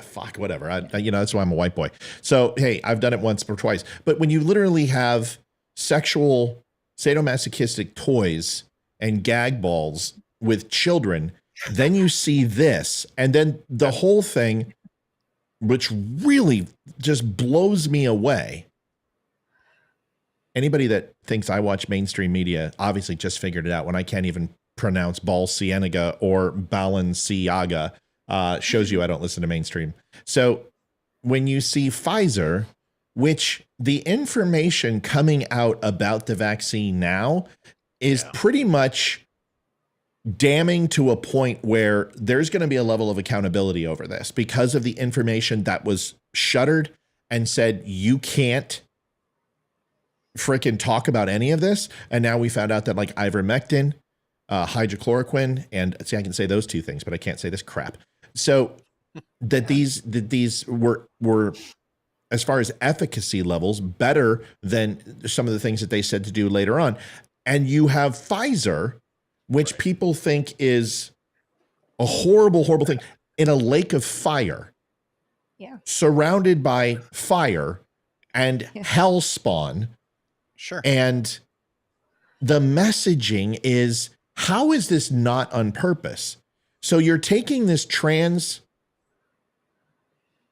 Fuck, whatever. That's why I'm a white boy. So, hey, I've done it once or twice. But when you literally have sexual sadomasochistic toys and gag balls with children, then you see this. And then the whole thing, which really just blows me away. Anybody that thinks I watch mainstream media obviously just figured it out when I can't even pronounce Ball Cienega or Balenciaga. Shows you I don't listen to mainstream. So when you see Pfizer, which the information coming out about the vaccine now is pretty much damning to a point where there's going to be a level of accountability over this because of the information that was shuttered and said, you can't freaking talk about any of this. And now we found out that like ivermectin, hydrochloroquine, and see, I can say those two things, but I can't say this crap. So that these were as far as efficacy levels, better than some of the things that they said to do later on. And you have Pfizer, which people think is a horrible, horrible thing, in a lake of fire. Yeah. Surrounded by fire and hell spawn. Sure. And the messaging is, how is this not on purpose? So you're taking this trans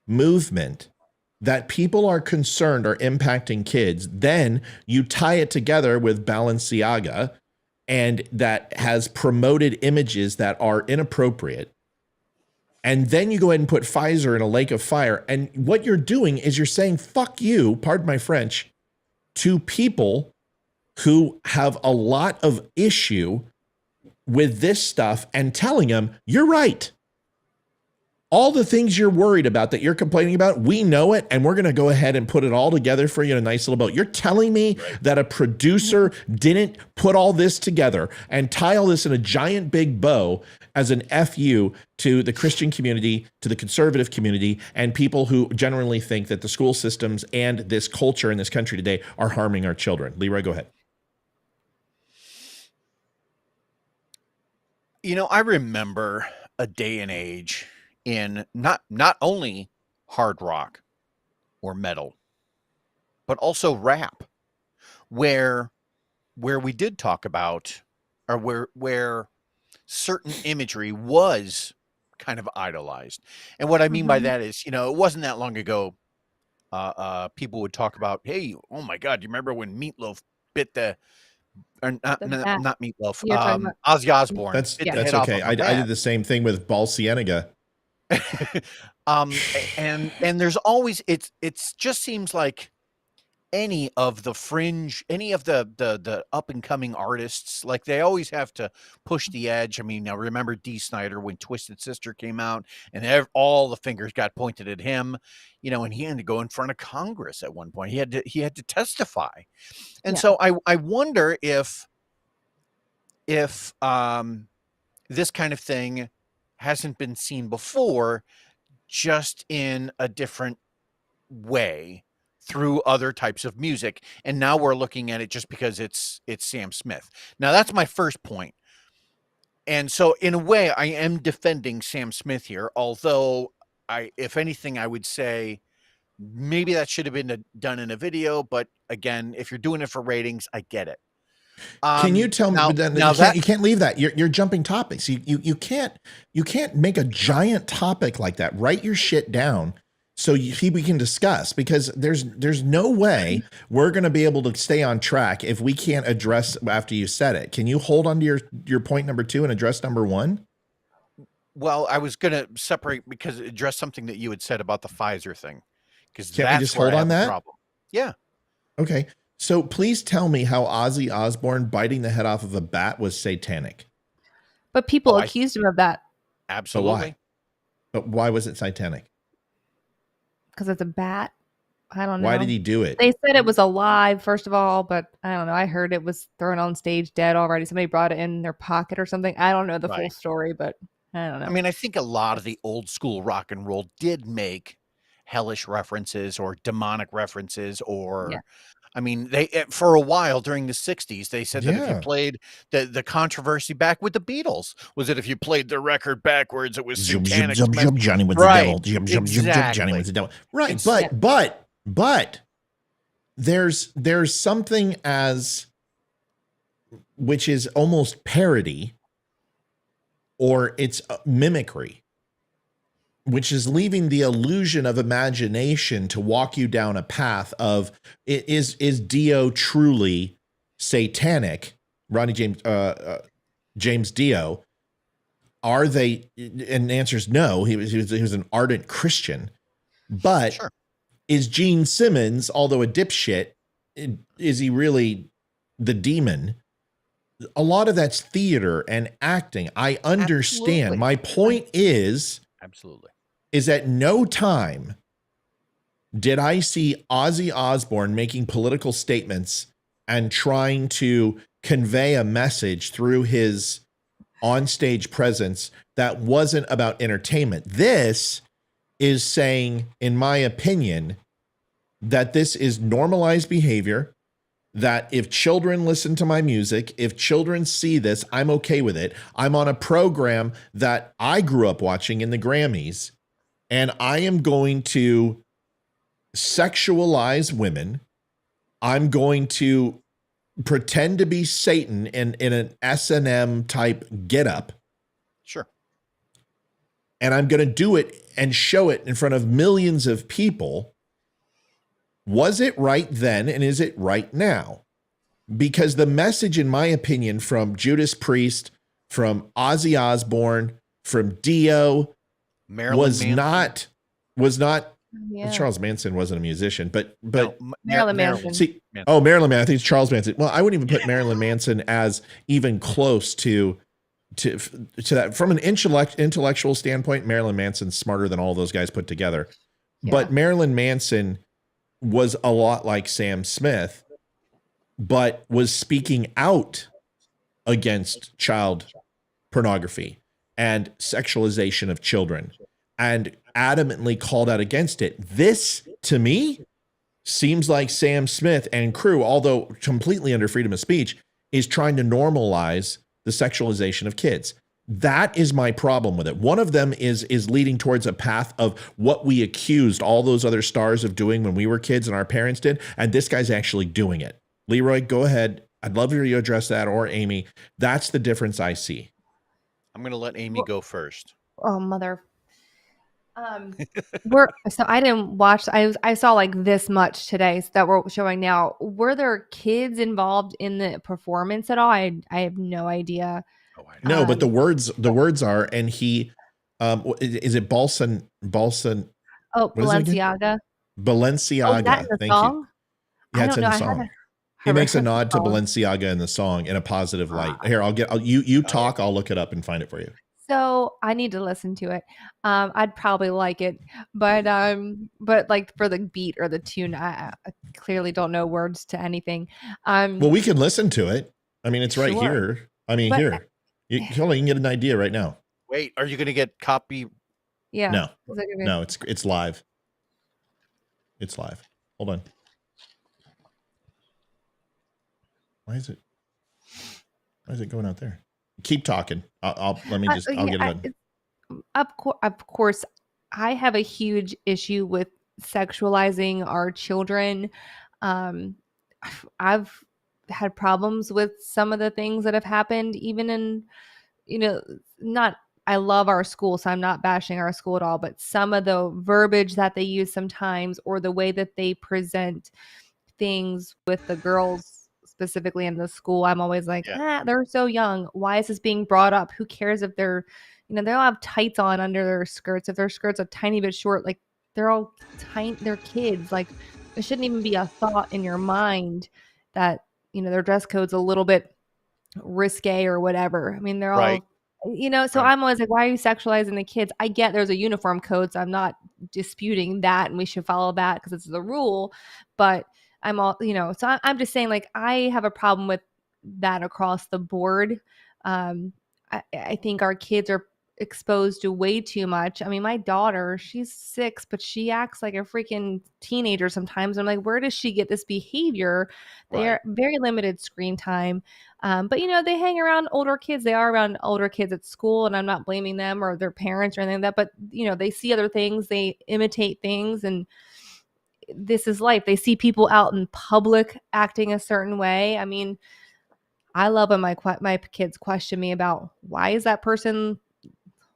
movement that people are concerned are impacting kids. Then you tie it together with Balenciaga, and that has promoted images that are inappropriate. And then you go ahead and put Pfizer in a lake of fire. And what you're doing is you're saying, fuck you, pardon my French, to people who have a lot of issue with this stuff and telling them, you're right. All the things you're worried about that you're complaining about, we know it, and we're going to go ahead and put it all together for you in a nice little boat. You're telling me that a producer didn't put all this together and tie all this in a giant big bow as an FU to the Christian community, to the conservative community, and people who generally think that the school systems and this culture in this country today are harming our children. Leroy, go ahead. You know, I remember a day and age in not only hard rock or metal, but also rap, where we did talk about, or where certain imagery was kind of idolized. And what I mean by that is, you know, it wasn't that long ago, people would talk about, hey, oh my God, do you remember when Meatloaf bit or not Meatloaf, Ozzy Osbourne? That's bit the head off okay. of I a bat. did the same thing with Ball Cienega. And there's always, it's just seems like any of the fringe, any of the up and coming artists, like they always have to push the edge. I mean, now remember Dee Snider when Twisted Sister came out, and all the fingers got pointed at him, you know, and he had to go in front of Congress at one point. He had to testify, and so I wonder if this kind of thing hasn't been seen before, just in a different way through other types of music. And now we're looking at it just because it's Sam Smith. Now that's my first point. And so in a way I am defending Sam Smith here, although if anything, I would say maybe that should have been done in a video, but again, if you're doing it for ratings, I get it. Can you tell me? But then you can't leave that. You're jumping topics. You can't make a giant topic like that. Write your shit down so we can discuss, because there's no way we're going to be able to stay on track if we can't address after you said it. Can you hold on to your point number 2 and address number 1? Well, I was going to separate because address something that you had said about the Pfizer thing, because can't we just hold on that? Problem. Yeah. Okay. So please tell me how Ozzy Osbourne biting the head off of a bat was satanic. But people accused him of that. Absolutely. But why was it satanic? Because it's a bat. I don't know. Why did he do it? They said it was alive, first of all, but I don't know. I heard it was thrown on stage dead already. Somebody brought it in their pocket or something. I don't know the full story, but I don't know. I mean, I think a lot of the old school rock and roll did make hellish references or demonic references or... I mean, they for a while during the 60s, they said that if you played the controversy back with the Beatles, was that if you played the record backwards, it was satanic. Johnny was the devil. Johnny was the devil. Right. But there's something which is almost parody, or it's mimicry, which is leaving the illusion of imagination to walk you down a path of, is Dio truly satanic? Ronnie James Dio. Are they? And the answer is no. He was an ardent Christian. But is Gene Simmons, although a dipshit, is he really the demon? A lot of that's theater and acting. I understand. Absolutely. My point is... Absolutely. Is at no time did I see Ozzy Osbourne making political statements and trying to convey a message through his onstage presence that wasn't about entertainment. This is saying, in my opinion, that this is normalized behavior, that if children listen to my music, if children see this, I'm okay with it. I'm on a program that I grew up watching in the Grammys, and I am going to sexualize women. I'm going to pretend to be Satan in an S&M type getup. Sure. And I'm going to do it and show it in front of millions of people. Was it right then, and is it right now? Because the message, in my opinion, from Judas Priest, from Ozzy Osbourne, from Dio, was not. Yeah. Charles Manson wasn't a musician, but Marilyn Manson. See, Marilyn Manson. I think it's Charles Manson. Well, I wouldn't even put Marilyn Manson as even close to that. From an intellectual standpoint, Marilyn Manson's smarter than all those guys put together. Yeah. But Marilyn Manson was a lot like Sam Smith, but was speaking out against child pornography and sexualization of children, and adamantly called out against it. This, to me, seems like Sam Smith and crew, although completely under freedom of speech, is trying to normalize the sexualization of kids. That is my problem with it. One of them is leading towards a path of what we accused all those other stars of doing when we were kids and our parents did, and this guy's actually doing it. Leroy, go ahead. I'd love to hear you address that, or Amy. That's the difference I see. I'm going to let Amy go first. Oh, mother. So I didn't watch. I saw like this much today that we're showing now. Were there kids involved in the performance at all? I have no idea. No, but the words are, and he, is it Balsan? Oh, Balenciaga. Balenciaga. Oh, is that in the Thank song? you. Yeah, it's in the I song. He makes a nod to Balenciaga in the song in a positive light. Here, you talk. I'll look it up and find it for you. So I need to listen to it. I'd probably like it, but like for the beat or the tune, I clearly don't know words to anything. Well, we can listen to it. I mean, it's right Sure. here. I mean, here. You can get an idea right now. Wait, are you going to get copy? Yeah. No, it's live. It's live. Hold on. Why is it going out there? Keep talking. I'll get it. Of course, I have a huge issue with sexualizing our children. I've had problems with some of the things that have happened, even in, I love our school, so I'm not bashing our school at all, but some of the verbiage that they use sometimes, or the way that they present things with the girls specifically in the school, I'm always like, they're so young. Why is this being brought up? Who cares if they're, they all have tights on under their skirts. If their skirts are a tiny bit short, like they're all tiny, they're kids. Like it shouldn't even be a thought in your mind that, their dress code's a little bit risque or whatever. I mean, they're all, so I'm always like, why are you sexualizing the kids? I get there's a uniform code, so I'm not disputing that, and we should follow that because it's the rule. But I'm all, so I'm just saying, like, I have a problem with that across the board. I think our kids are exposed to way too much. I mean, my daughter, she's 6, but she acts like a freaking teenager sometimes. I'm like, where does she get this behavior? They're very limited screen time. But they hang around older kids. They are around older kids at school, and I'm not blaming them or their parents or anything like that. But, they see other things, they imitate things, and this is life. They see people out in public acting a certain way. I mean, I love when my kids question me about why is that person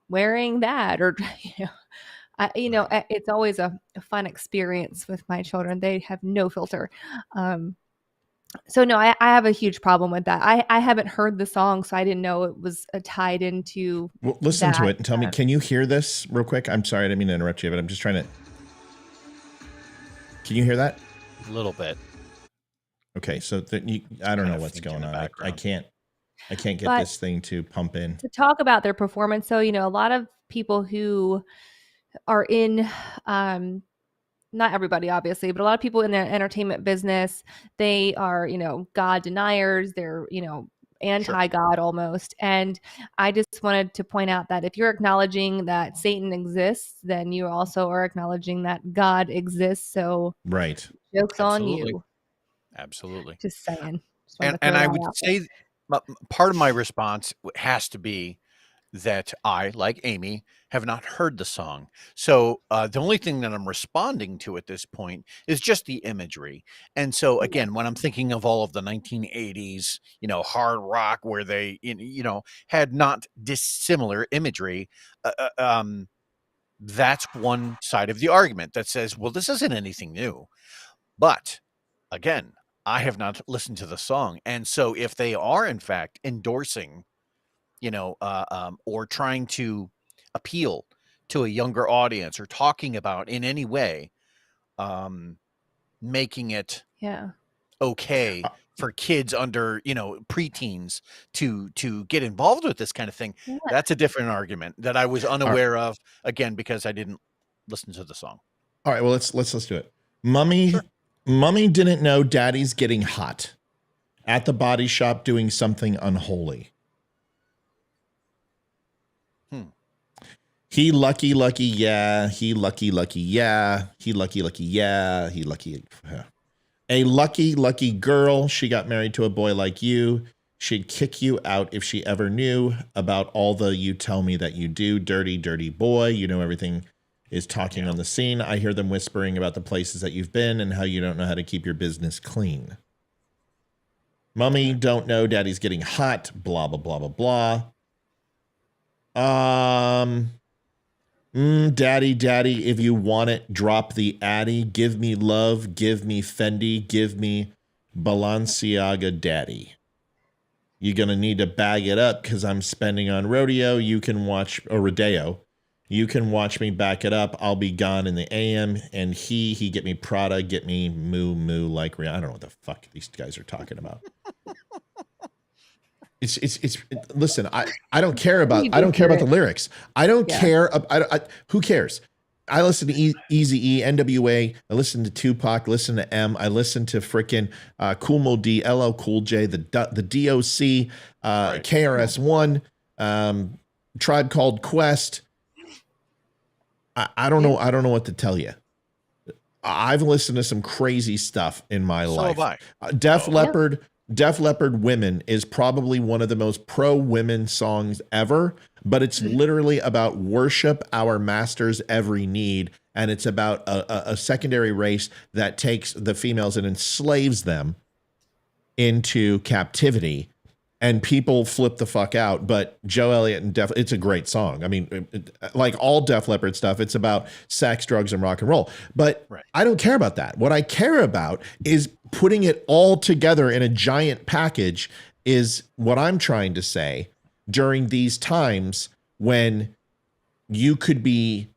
wearing that, or it's always a fun experience with my children. They have no filter. So no, I have a huge problem with that. I haven't heard the song, so I didn't know it was tied into. Well, listen to it and tell me. Can you hear this real quick? I'm sorry, I didn't mean to interrupt you, but I'm just trying to. Can you hear that? A little bit. Okay, so I don't know what's going on. I can't get this thing to pump in. To talk about their performance, so a lot of people who are in, not everybody obviously, but a lot of people in the entertainment business, they are God deniers. They're anti-God almost. And I just wanted to point out that if you're acknowledging that Satan exists, then you also are acknowledging that God exists. So Right. joke's on you. Absolutely. Just saying. Just wanted to And throw I that would out say part of my response has to be that I, like Amy, have not heard the song. So the only thing that I'm responding to at this point is just the imagery. And so again, when I'm thinking of all of the 1980s, hard rock where they, had not dissimilar imagery, that's one side of the argument that says, well, this isn't anything new. But again, I have not listened to the song. And so if they are in fact endorsing or trying to appeal to a younger audience or talking about in any way, making it Yeah. okay for kids under, preteens to get involved with this kind of thing. Yeah. That's a different argument that I was unaware of, again, because I didn't listen to the song. All right, well let's do it. Mummy didn't know Daddy's getting hot at the body shop doing something unholy. He lucky, yeah. He lucky, yeah. He lucky, yeah. He lucky. A lucky girl. She got married to a boy like you. She'd kick you out if she ever knew about all the you tell me that you do. Dirty boy. You know everything is talking on the scene. I hear them whispering about the places that you've been and how you don't know how to keep your business clean. Mummy don't know Daddy's getting hot. Blah, blah, blah, blah, blah. Daddy, if you want it, drop the Addy. Give me love, give me Fendi, give me Balenciaga Daddy. You're going to need to bag it up because I'm spending on rodeo. You can watch, or rodeo. You can watch me back it up. I'll be gone in the AM. And he get me Prada, get me moo like I don't know what the fuck these guys are talking about. It's listen, I don't care about the lyrics. I don't care. Who cares? I listen to Eazy-E, NWA. I listen to Tupac. Listen to M. I listen to frickin' Kool Mo D, LL Cool J, the DOC, KRS-One, Tribe Called Quest. I don't know. I don't know what to tell you. I've listened to some crazy stuff in my life. Have I. Def Leppard Women is probably one of the most pro-women songs ever, but it's literally about worship our master's every need, and it's about a secondary race that takes the females and enslaves them into captivity, and people flip the fuck out. But Joe Elliott and it's a great song. I mean, like all Def Leppard stuff, it's about sex, drugs, and rock and roll. But I don't care about that. What I care about is putting it all together in a giant package is what I'm trying to say during these times when you could be,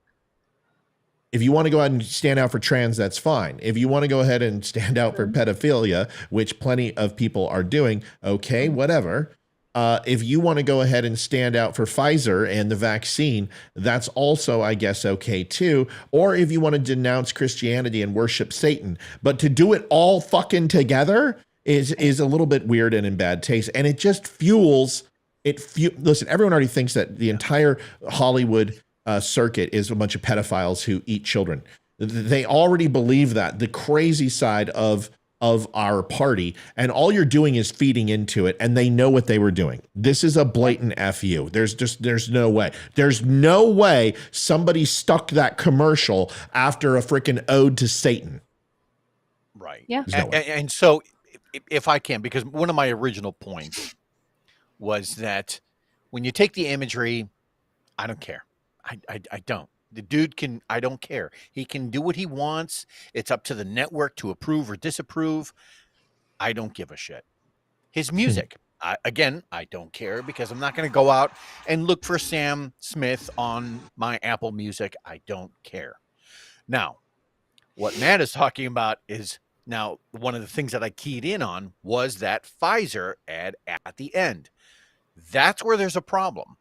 if you want to go ahead and stand out for trans, that's fine. If you want to go ahead and stand out for pedophilia, which plenty of people are doing, okay, whatever. If you want to go ahead and stand out for Pfizer and the vaccine, that's also, I guess, okay too. Or if you want to denounce Christianity and worship Satan, but to do it all fucking together is a little bit weird and in bad taste. And it just fuels it. Listen, everyone already thinks that the entire Hollywood circuit is a bunch of pedophiles who eat children. They already believe that, the crazy side of our party, and all you're doing is feeding into it, and they know what they were doing. This is a blatant FU. There's no way. There's no way somebody stuck that commercial after a freaking ode to Satan. Right. Yeah. And so if I can, because one of my original points was that when you take the imagery, I don't care. I don't. The dude can, I don't care. He can do what he wants. It's up to the network to approve or disapprove. I don't give a shit. His music, I don't care because I'm not going to go out and look for Sam Smith on my Apple Music. I don't care. Now, what Matt is talking about is, now one of the things that I keyed in on was that Pfizer ad at the end. That's where there's a problem.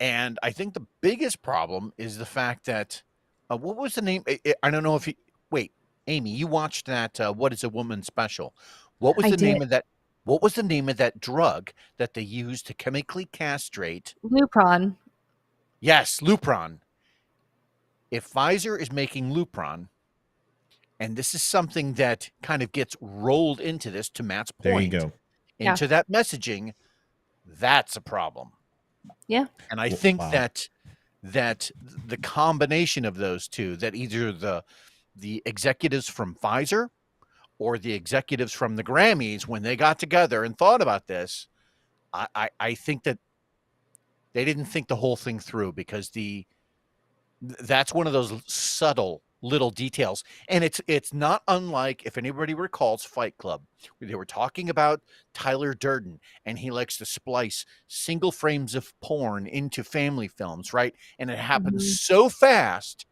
And I think the biggest problem is the fact that, what was the name? I don't know if you, wait, Amy, you watched that, What is a Woman special. What was the name of that? What was the name of that drug that they used to chemically castrate? Lupron. Yes, Lupron. If Pfizer is making Lupron, and this is something that kind of gets rolled into this, to Matt's There you point, go. into that messaging, that's a problem. Yeah. And I think Wow. that the combination of those two, that either the executives from Pfizer or the executives from the Grammys, when they got together and thought about this, I think that they didn't think the whole thing through, because that's one of those subtle little details. And it's not unlike, if anybody recalls Fight Club, where they were talking about Tyler Durden, and he likes to splice single frames of porn into family films, right? And it happens so fast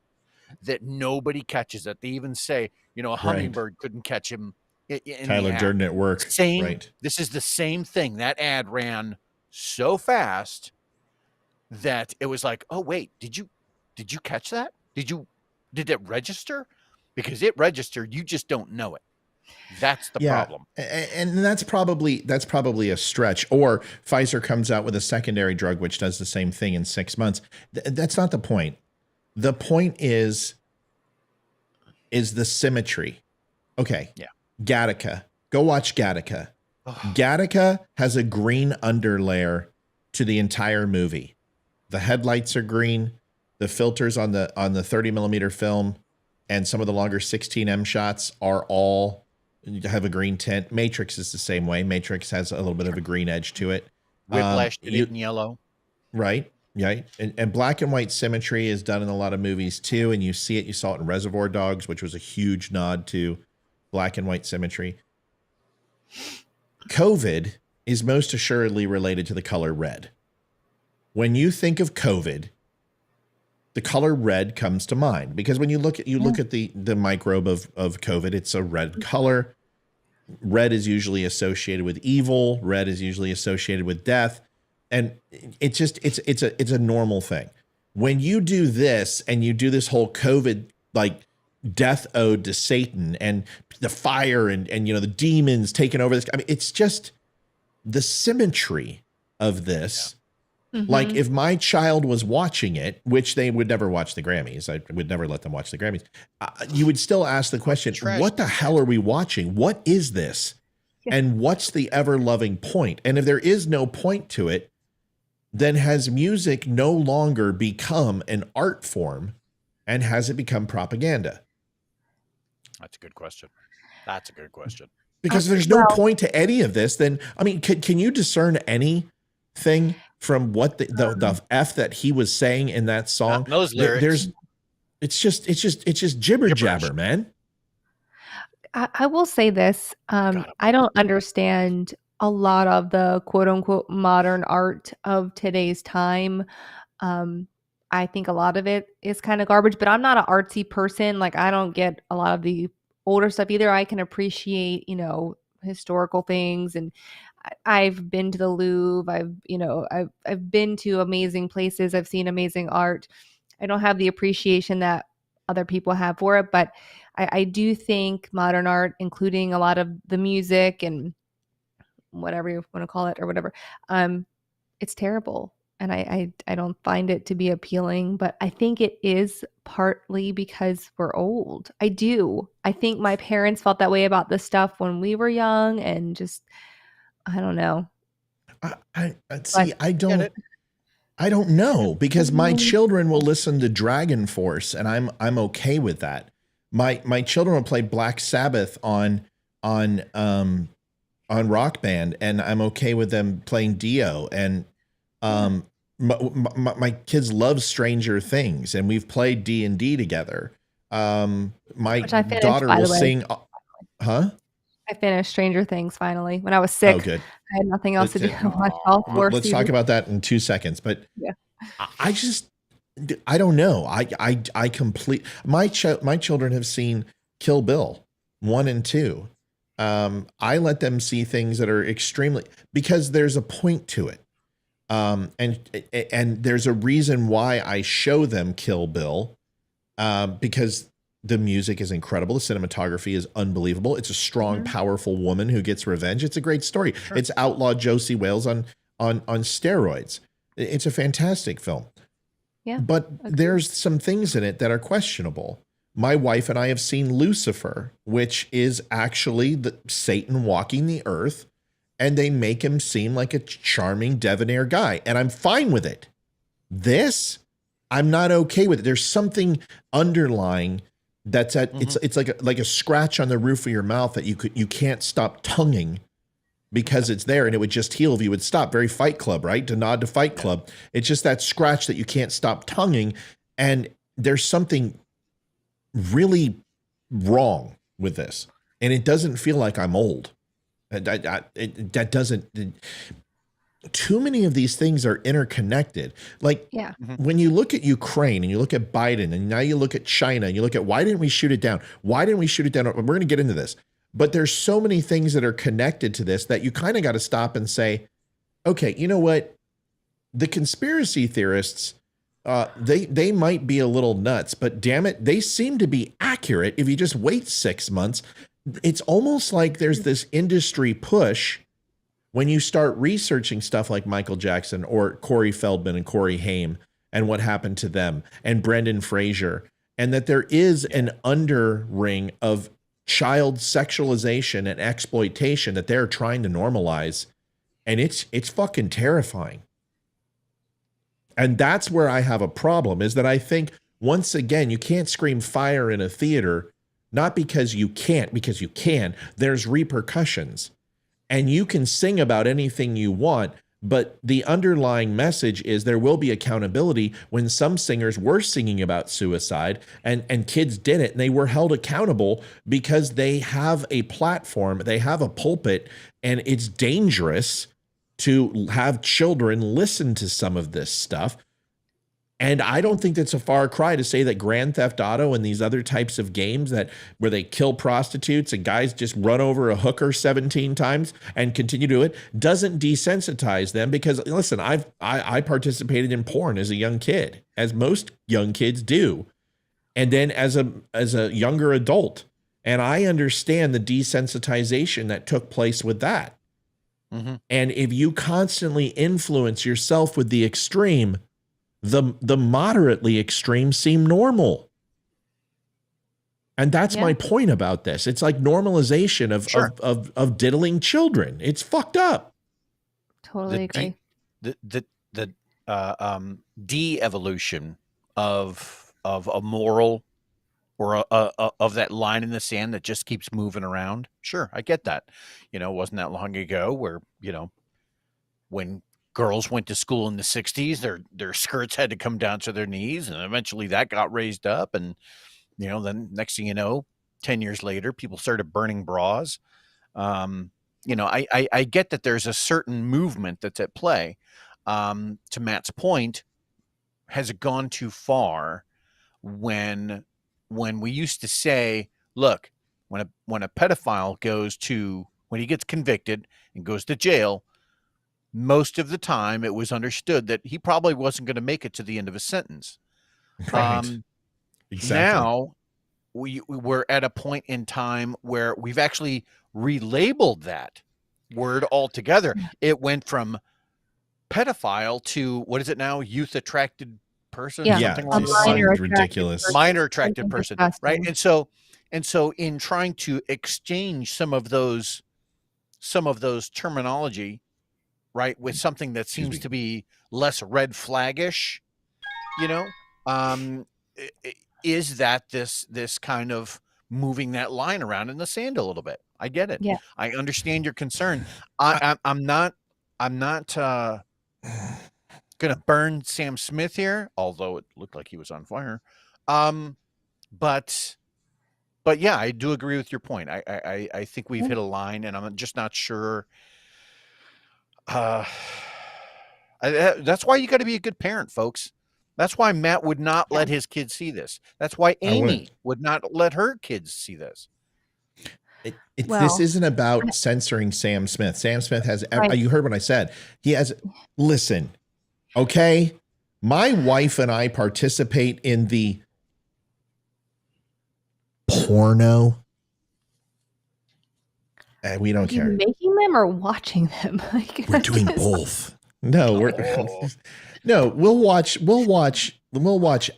that nobody catches it. They even say, a hummingbird couldn't catch him in Tyler the ad. Durden at work. Right. This is the same thing. That ad ran so fast that it was like, oh wait, did you catch that? Did it register? Because it registered, you just don't know it. That's the problem. And that's probably a stretch. Or Pfizer comes out with a secondary drug which does the same thing in 6 months. That's not the point. The point is the symmetry. Okay. Yeah. Gattaca. Go watch Gattaca. Gattaca has a green underlayer to the entire movie. The headlights are green. The filters on the 30 millimeter film and some of the longer 16M shots are all have a green tint. Matrix is the same way. Matrix has a little bit of a green edge to it. Whiplash did it in yellow. Right. Yeah. And black and white symmetry is done in a lot of movies too. And you see it. You saw it in Reservoir Dogs, which was a huge nod to black and white symmetry. COVID is most assuredly related to the color red. When you think of COVID, the color red comes to mind, because when you look at the microbe of COVID, it's a red color. Red is usually associated with evil. Red is usually associated with death. And it's a normal thing. When you do this and you do this whole COVID, like death ode to Satan and the fire and the demons taking over this. I mean, it's just the symmetry of this. Mm-hmm. Like if my child was watching it, which they would never watch the Grammys, I would never let them watch the Grammys. You would still ask the question, what the hell are we watching? What is this? Yeah. And what's the ever loving point? And if there is no point to it, then has music no longer become an art form, and has it become propaganda? That's a good question. Because there's no point to any of this. Then, I mean, can you discern anything from what the F that he was saying in that song? Those lyrics. It's just jibber jabber, man. I will say this. I don't understand a lot of the quote unquote modern art of today's time. I think a lot of it is kind of garbage, but I'm not an artsy person. Like, I don't get a lot of the older stuff either. I can appreciate, historical things, and I've been to the Louvre. I've been to amazing places. I've seen amazing art. I don't have the appreciation that other people have for it, but I do think modern art, including a lot of the music and whatever you want to call it or whatever, it's terrible. And I don't find it to be appealing, but I think it is partly because we're old. I do. I think my parents felt that way about this stuff when we were young, and just, I don't know. I don't know, because my children will listen to Dragon Force, and I'm okay with that. My children will play Black Sabbath on Rock Band, and I'm okay with them playing Dio. And my kids love Stranger Things, and we've played D&D together. My daughter will sing. Huh? I finished Stranger Things finally when I was sick. Oh, good. I had nothing else to do. Watch all 4 Let's seasons. talk about that in 2 seconds. But yeah. I don't know. My children have seen Kill Bill 1 and 2. I let them see things that are extremely, because there's a point to it. And there's a reason why I show them Kill Bill, because The music is incredible. The cinematography is unbelievable. It's a strong, powerful woman who gets revenge. It's a great story. Sure. It's outlaw Josie Wales on steroids. It's a fantastic film. Yeah. But there's some things in it that are questionable. My wife and I have seen Lucifer, which is actually Satan walking the earth, and they make him seem like a charming, debonair guy. And I'm fine with it. This, I'm not okay with it. There's something underlying that's it's like a scratch on the roof of your mouth that you can't stop tonguing because it's there, and it would just heal if you would stop. Very Fight Club, right? To nod to Fight Club. It's just that scratch that you can't stop tonguing, and there's something really wrong with this, and it doesn't feel like I'm old. That doesn't. Too many of these things are interconnected. Like when you look at Ukraine and you look at Biden and now you look at China and you look at why didn't we shoot it down? Why didn't we shoot it down? We're going to get into this, but there's so many things that are connected to this that you kind of got to stop and say, okay, you know what? The conspiracy theorists, they might be a little nuts, but damn it, they seem to be accurate. If you just wait 6 months, it's almost like there's this industry push when you start researching stuff like Michael Jackson or Corey Feldman and Corey Haim and what happened to them and Brendan Fraser, and that there is an underring of child sexualization and exploitation that they're trying to normalize. And it's fucking terrifying. And that's where I have a problem, is that I think, once again, you can't scream fire in a theater, not because you can't, because you can. There's repercussions. And you can sing about anything you want, but the underlying message is there will be accountability. When some singers were singing about suicide and kids did it, and they were held accountable because they have a platform, they have a pulpit, and it's dangerous to have children listen to some of this stuff. And I don't think that's a far cry to say that Grand Theft Auto and these other types of games where they kill prostitutes and guys just run over a hooker 17 times and continue to do it doesn't desensitize them. Because listen, I participated in porn as a young kid, as most young kids do, and then as a younger adult, and I understand the desensitization that took place with that. And if you constantly influence yourself with the extreme, the moderately extreme seem normal. And that's my point about this. It's like normalization of diddling children. It's fucked up. Totally agree. The de-evolution of a moral or of that line in the sand that just keeps moving around. Sure, I get that. It wasn't that long ago where, when girls went to school in the 60s, their skirts had to come down to their knees, and eventually that got raised up. And, then next thing you know, 10 years later, people started burning bras. I get that there's a certain movement that's at play. To Matt's point, has it gone too far when we used to say, look, when a pedophile when he gets convicted and goes to jail, most of the time it was understood that he probably wasn't going to make it to the end of his sentence. Right. Exactly. Now we're at a point in time where we've actually relabeled that word altogether. It went from pedophile to, what is it now? Youth attracted person? Yeah. Something like that. Minor Ridiculous. Minor attracted person. Right. And so in trying to exchange some of those terminology, right, with something that seems to be less red flaggish, is that this kind of moving that line around in the sand a little bit? I get it. Yeah. I understand your concern. I'm not gonna burn Sam Smith here, although it looked like he was on fire. But yeah, I do agree with your point. I think we've hit a line, and I'm just not sure. That's why you got to be a good parent, folks. That's why Matt would not let his kids see this. That's why Amy would not let her kids see this. This isn't about censoring Sam Smith. Sam Smith has, you heard what I said. He has, listen, okay? My wife and I participate in the porno. And we don't Are you care. making them or watching them? Like, We're doing both. No, we'll watch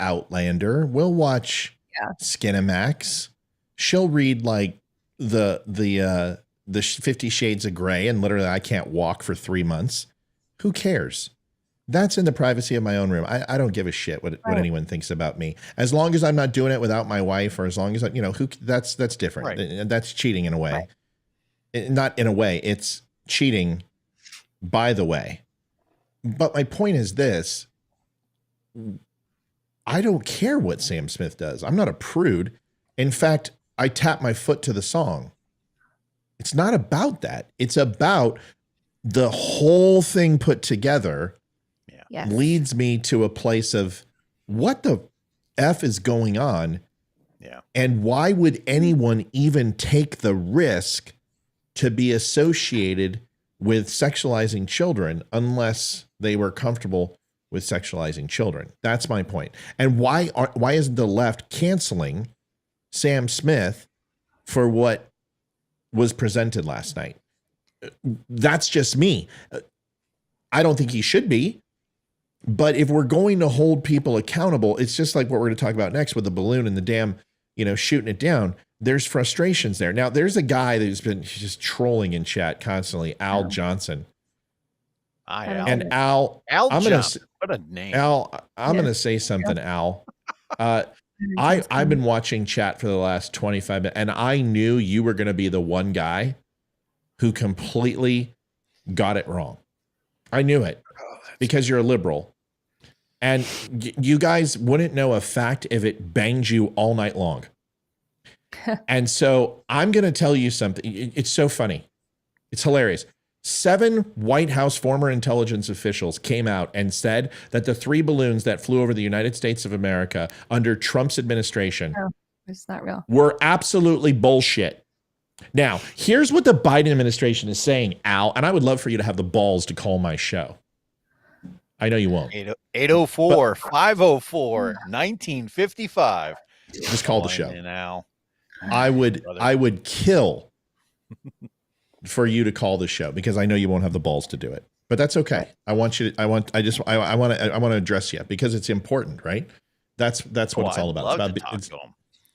Outlander. We'll watch Skinamax. She'll read like the 50 Shades of Grey, and literally I can't walk for 3 months. Who cares? That's in the privacy of my own room. I don't give a shit what anyone thinks about me. As long as I'm not doing it without my wife, or as long as that's different. Right. That's cheating in a way. Right. Not in a way, it's cheating by the way. But my point is this. I don't care what Sam Smith does. I'm not a prude. In fact, I tap my foot to the song. It's not about that. It's about the whole thing put together. Yes. Leads me to a place of what the F is going on? Yeah. And why would anyone even take the risk to be associated with sexualizing children unless they were comfortable with sexualizing children? That's my point. And why isn't the left canceling Sam Smith for what was presented last night? That's just me. I don't think he should be. But if we're going to hold people accountable, it's just like what we're going to talk about next with the balloon and the damn, shooting it down. There's frustrations there. Now, there's a guy who's been just trolling in chat constantly, Al Johnson. And Al Johnson. What a name. Al, I'm going to say something, Al. I've been watching chat for the last 25 minutes, and I knew you were going to be the one guy who completely got it wrong. I knew it because you're a liberal. And you guys wouldn't know a fact if it banged you all night long. And so I'm going to tell you something. It's so funny. It's hilarious. 7 White House former intelligence officials came out and said that the 3 balloons that flew over the United States of America under Trump's administration it's not real. Were absolutely bullshit. Now, here's what the Biden administration is saying, Al, and I would love for you to have the balls to call my show. I know you won't. 804 504 1955. Just call the show. Al. I would kill for you to call the show because I know you won't have the balls to do it. But that's okay. I want to address you because it's important, right? That's what it's all about.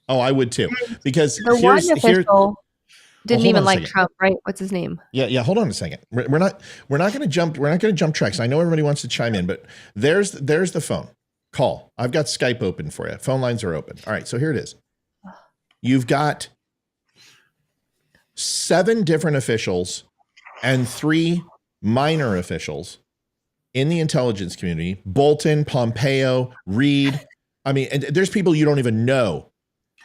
I would too. Because the one official didn't even like Trump, right? What's his name? Yeah. Hold on a second. We're not going to jump tracks. I know everybody wants to chime in, but there's the phone. Call. I've got Skype open for you. Phone lines are open. All right. So here it is. You've got 7 different officials and 3 minor officials in the intelligence community. Bolton, Pompeo, Reid. I mean, and there's people you don't even know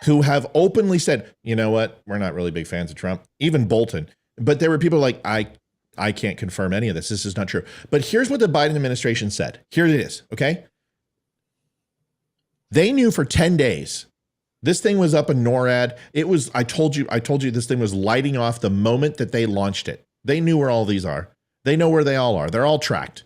who have openly said, you know what, we're not really big fans of Trump, even Bolton. But there were people like, I can't confirm any of this. This is not true. But here's what the Biden administration said. Here it is, okay? They knew for 10 days. This thing was up in NORAD. It was, I told you this thing was lighting off the moment that they launched it. They knew where all these are. They know where they all are. They're all tracked.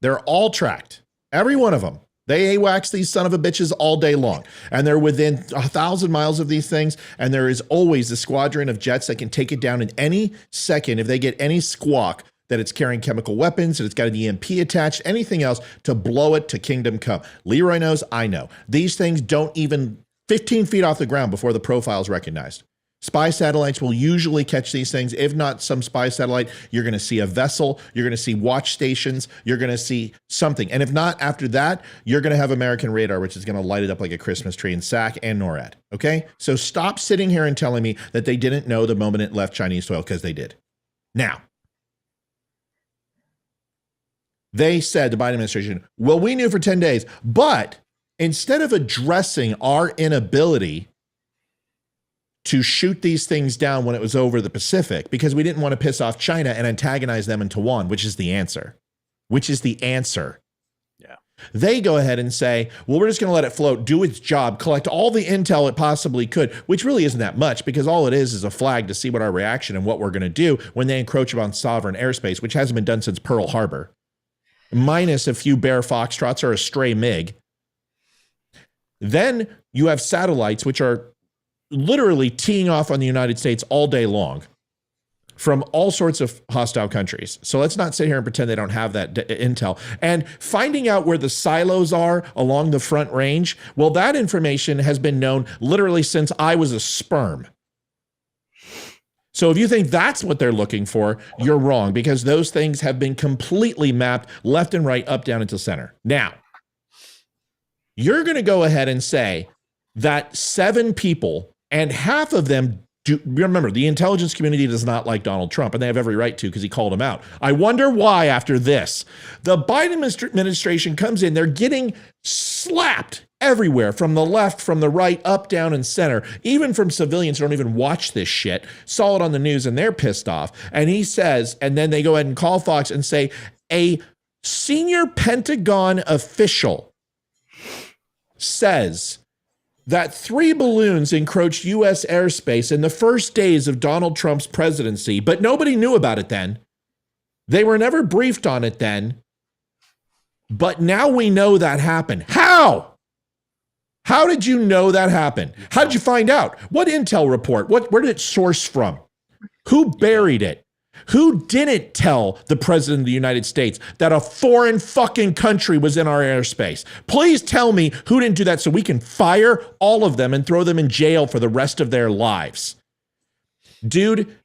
They're all tracked. Every one of them. They AWACS these son of a bitches all day long. And they're within 1,000 miles of these things. And there is always a squadron of jets that can take it down in any second if they get any squawk that it's carrying chemical weapons, that it's got an EMP attached, anything else to blow it to kingdom come. Leroy knows, I know. These things don't even 15 feet off the ground before the profile is recognized. Spy satellites will usually catch these things. If not some spy satellite, you're going to see a vessel. You're going to see watch stations. You're going to see something. And if not, after that, you're going to have American radar, which is going to light it up like a Christmas tree in SAC and NORAD. Okay? So stop sitting here and telling me that they didn't know the moment it left Chinese soil, because they did. Now, they said, the Biden administration, well, we knew for 10 days, but instead of addressing our inability to shoot these things down when it was over the Pacific, because we didn't want to piss off China and antagonize them in Taiwan, which is the answer. Yeah. They go ahead and say, well, we're just going to let it float, do its job, collect all the intel it possibly could, which really isn't that much, because all it is a flag to see what our reaction and what we're going to do when they encroach upon sovereign airspace, which hasn't been done since Pearl Harbor, minus a few Bear Foxtrots or a stray MiG. Then you have satellites, which are literally teeing off on the United States all day long from all sorts of hostile countries. So let's not sit here and pretend they don't have that intel. And finding out where the silos are along the front range, well, that information has been known literally since I was a sperm. So if you think that's what they're looking for, you're wrong, because those things have been completely mapped left and right, up, down, into center. Now, you're going to go ahead and say that 7 people, and half of them do. Remember, the intelligence community does not like Donald Trump, and they have every right to, because he called him out. I wonder why after this. The Biden administration comes in, they're getting slapped everywhere, from the left, from the right, up, down, and center, even from civilians who don't even watch this shit, saw it on the news and they're pissed off. And he says, and then they go ahead and call Fox and say, a senior Pentagon official says that 3 balloons encroached U.S. airspace in the first days of Donald Trump's presidency, but nobody knew about it then. They were never briefed on it then. But now we know that happened. How? How did you know that happened? How did you find out? What intel report? Where did it source from? Who buried it? Who didn't tell the president of the United States that a foreign fucking country was in our airspace? Please tell me who didn't do that so we can fire all of them and throw them in jail for the rest of their lives. Dude,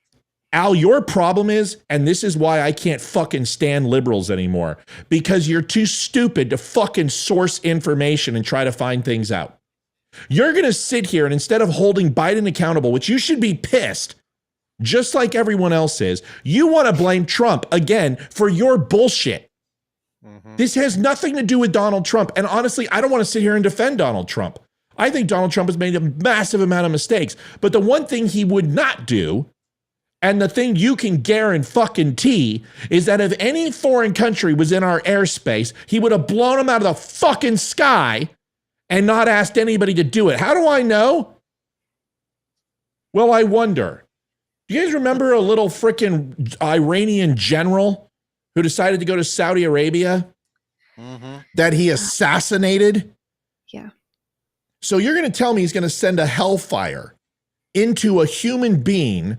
Al, your problem is, and this is why I can't fucking stand liberals anymore, because you're too stupid to fucking source information and try to find things out. You're going to sit here and instead of holding Biden accountable, which you should be pissed, just like everyone else is, you want to blame Trump again for your bullshit. This has nothing to do with Donald Trump. And honestly, I don't want to sit here and defend Donald Trump. I think Donald Trump has made a massive amount of mistakes. But the one thing he would not do, and the thing you can guarantee, is that if any foreign country was in our airspace, he would have blown them out of the fucking sky and not asked anybody to do it. How do I know? Well, I wonder. Do you guys remember a little freaking Iranian general who decided to go to Saudi Arabia that he assassinated? Yeah. So you're going to tell me he's going to send a hellfire into a human being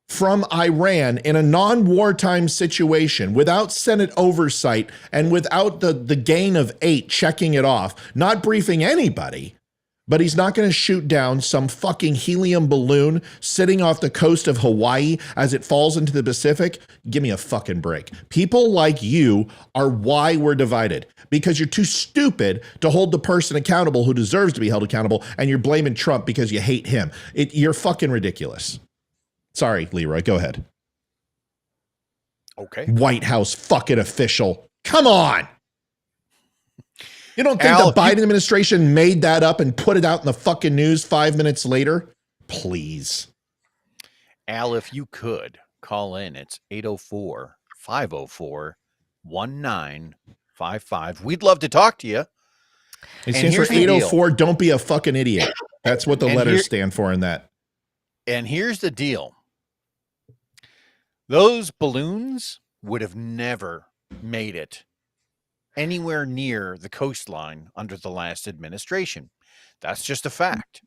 from Iran in a non-wartime situation without Senate oversight and without the gain of 8 checking it off, not briefing anybody? But he's not going to shoot down some fucking helium balloon sitting off the coast of Hawaii as it falls into the Pacific? Give me a fucking break. People like you are why we're divided, because you're too stupid to hold the person accountable who deserves to be held accountable, and you're blaming Trump because you hate him. You're fucking ridiculous. Sorry, Leroy, go ahead. Okay. White House fucking official. Come on. You don't think Al, the Biden administration made that up and put it out in the fucking news 5 minutes later? Please. Al, if you could call in, it's 804-504-1955. We'd love to talk to you. It stands for 804, don't be a fucking idiot. That's what the letters stand for in that. And here's the deal. Those balloons would have never made it anywhere near the coastline under the last administration. That's just a fact.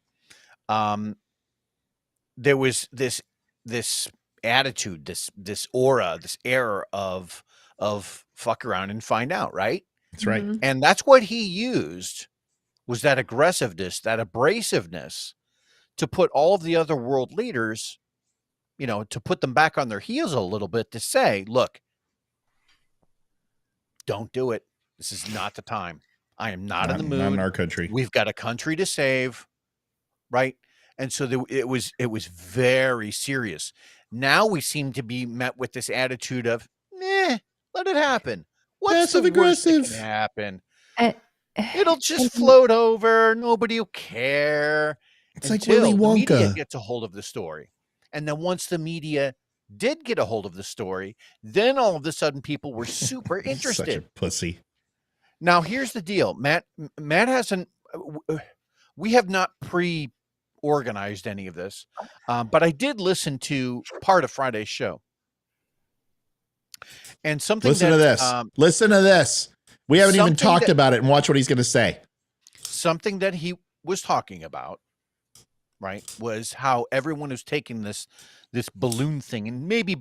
There was this attitude, this aura, this air of fuck around and find out, right? That's right. And that's what he used, was that aggressiveness, that abrasiveness, to put all of the other world leaders, to put them back on their heels a little bit, to say, look, don't do it. This is not the time. I am not in the mood. Not in our country. We've got a country to save, right? And so it was very serious. Now we seem to be met with this attitude of, let it happen. What's the worst that can happen? It'll just float over. Nobody will care. It's like Willy Wonka. The media gets a hold of the story. And then once the media did get a hold of the story, then all of a sudden people were super interested. Such a pussy. Now, here's the deal. Matt hasn't, we have not pre-organized any of this, but I did listen to part of Friday's show. And something Listen to this. Listen to this. We haven't even talked about it, and watch what he's going to say. Something that he was talking about right, was how everyone was taking this balloon thing and maybe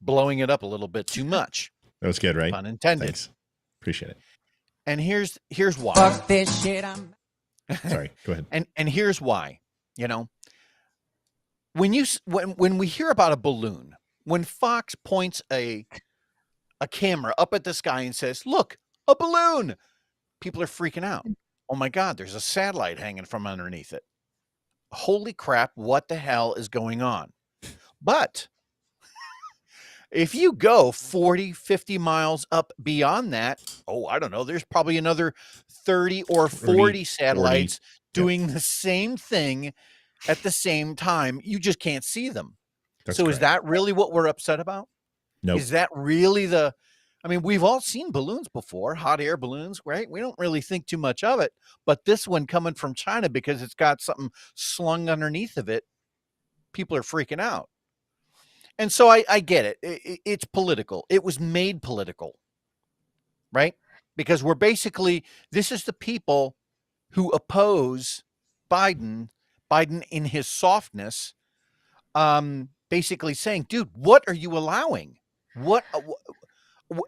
blowing it up a little bit too much. That was good, right? Pun intended. Thanks. Appreciate it. And here's why. Fuck this shit. Sorry, go ahead. And here's why. You know, when we hear about a balloon, when Fox points a camera up at the sky and says, "Look, a balloon," people are freaking out. Oh my God, there's a satellite hanging from underneath it. Holy crap, what the hell is going on? But if you go 40, 50 miles up beyond that, I don't know, there's probably another 30 or 40 satellites doing the same thing at the same time. You just can't see them. That's so correct. Is that really what we're upset about? No. Is that really I mean, we've all seen balloons before, hot air balloons, right? We don't really think too much of it. But this one coming from China because it's got something slung underneath of it, people are freaking out. And so I get it. It's political. It was made political, right? Because this is the people who oppose Biden in his softness, basically saying, dude, what are you allowing?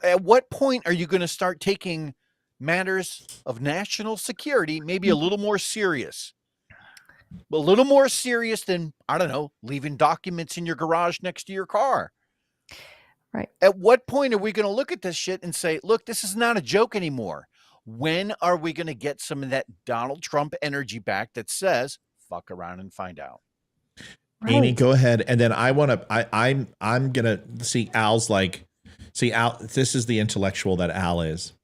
At what point are you going to start taking matters of national security maybe a little more serious? A little more serious than, I don't know, leaving documents in your garage next to your car. Right. At what point are we going to look at this shit and say, look, this is not a joke anymore? When are we going to get some of that Donald Trump energy back that says, fuck around and find out? Right. Amy, go ahead. And then I'm going to see Al's Al, this is the intellectual that Al is.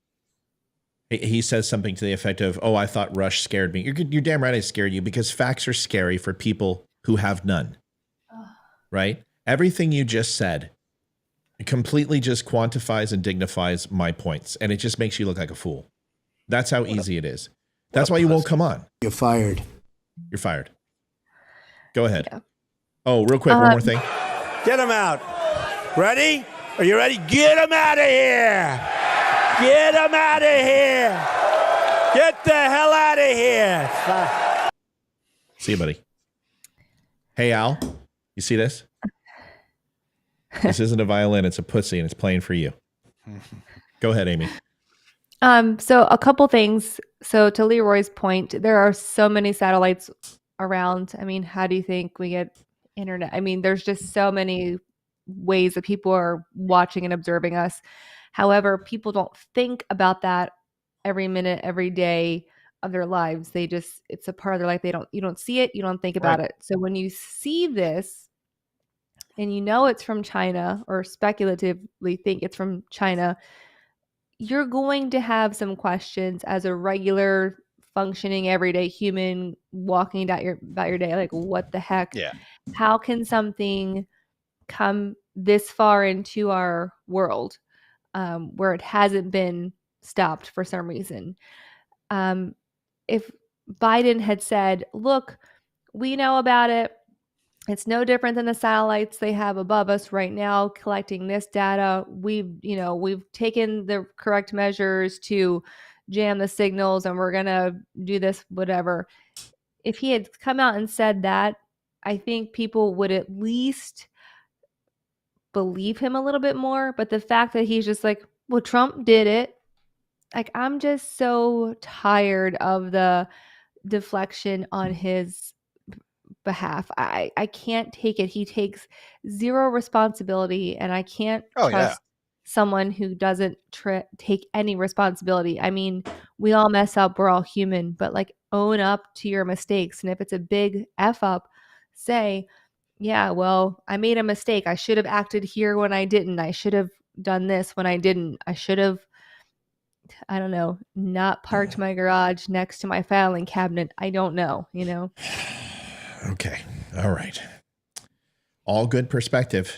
He says something to the effect of, I thought Rush scared me. You're damn right I scared you, because facts are scary for people who have none. Right? Everything you just said completely just quantifies and dignifies my points, and it just makes you look like a fool. That's how easy it is. That's why you won't come on. You're fired. You're fired. Go ahead. Yeah. Oh, real quick, one more thing. Get him out. Ready? Are you ready? Get him out of here. Get him out of here. Get the hell out of here. See you, buddy. Hey, Al, you see this? This isn't a violin. It's a pussy, and it's playing for you. Go ahead, Amy. So a couple things. So to Leroy's point, there are so many satellites around. I mean, how do you think we get internet? I mean, there's just so many ways that people are watching and observing us. However, people don't think about that every minute, every day of their lives. It's a part of their life. You don't see it. You don't think about it. So when you see this and you know it's from China, or speculatively think it's from China, you're going to have some questions as a regular functioning everyday human walking about your day. Like, what the heck? Yeah. How can something come this far into our world where it hasn't been stopped for some reason? If Biden had said, look, we know about it. It's no different than the satellites they have above us right now collecting this data. We've taken the correct measures to jam the signals, and we're going to do this, whatever. If he had come out and said that, I think people would at least believe him a little bit more. But the fact that he's just like, well, Trump did it. Like, I'm just so tired of the deflection on his behalf. I can't take it. He takes zero responsibility, and I can't trust someone who doesn't take any responsibility. I mean, we all mess up. We're all human, but like, own up to your mistakes. And if it's a big F up, say, yeah, well, I made a mistake. I should have acted here when I didn't. I should have done this when I didn't. I should have, I don't know, not parked my garage next to my filing cabinet. I don't know, Okay. All right. All good perspective,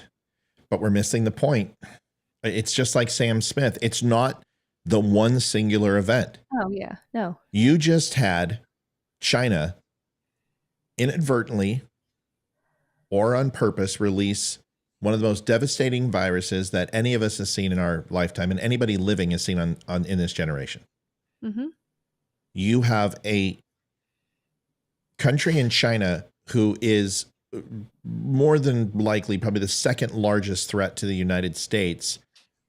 but we're missing the point. It's just like Sam Smith. It's not the one singular event. Oh, yeah. No. You just had China inadvertently or on purpose release one of the most devastating viruses that any of us has seen in our lifetime, and anybody living has seen in this generation. Mm-hmm. You have a country in China who is more than likely probably the second largest threat to the United States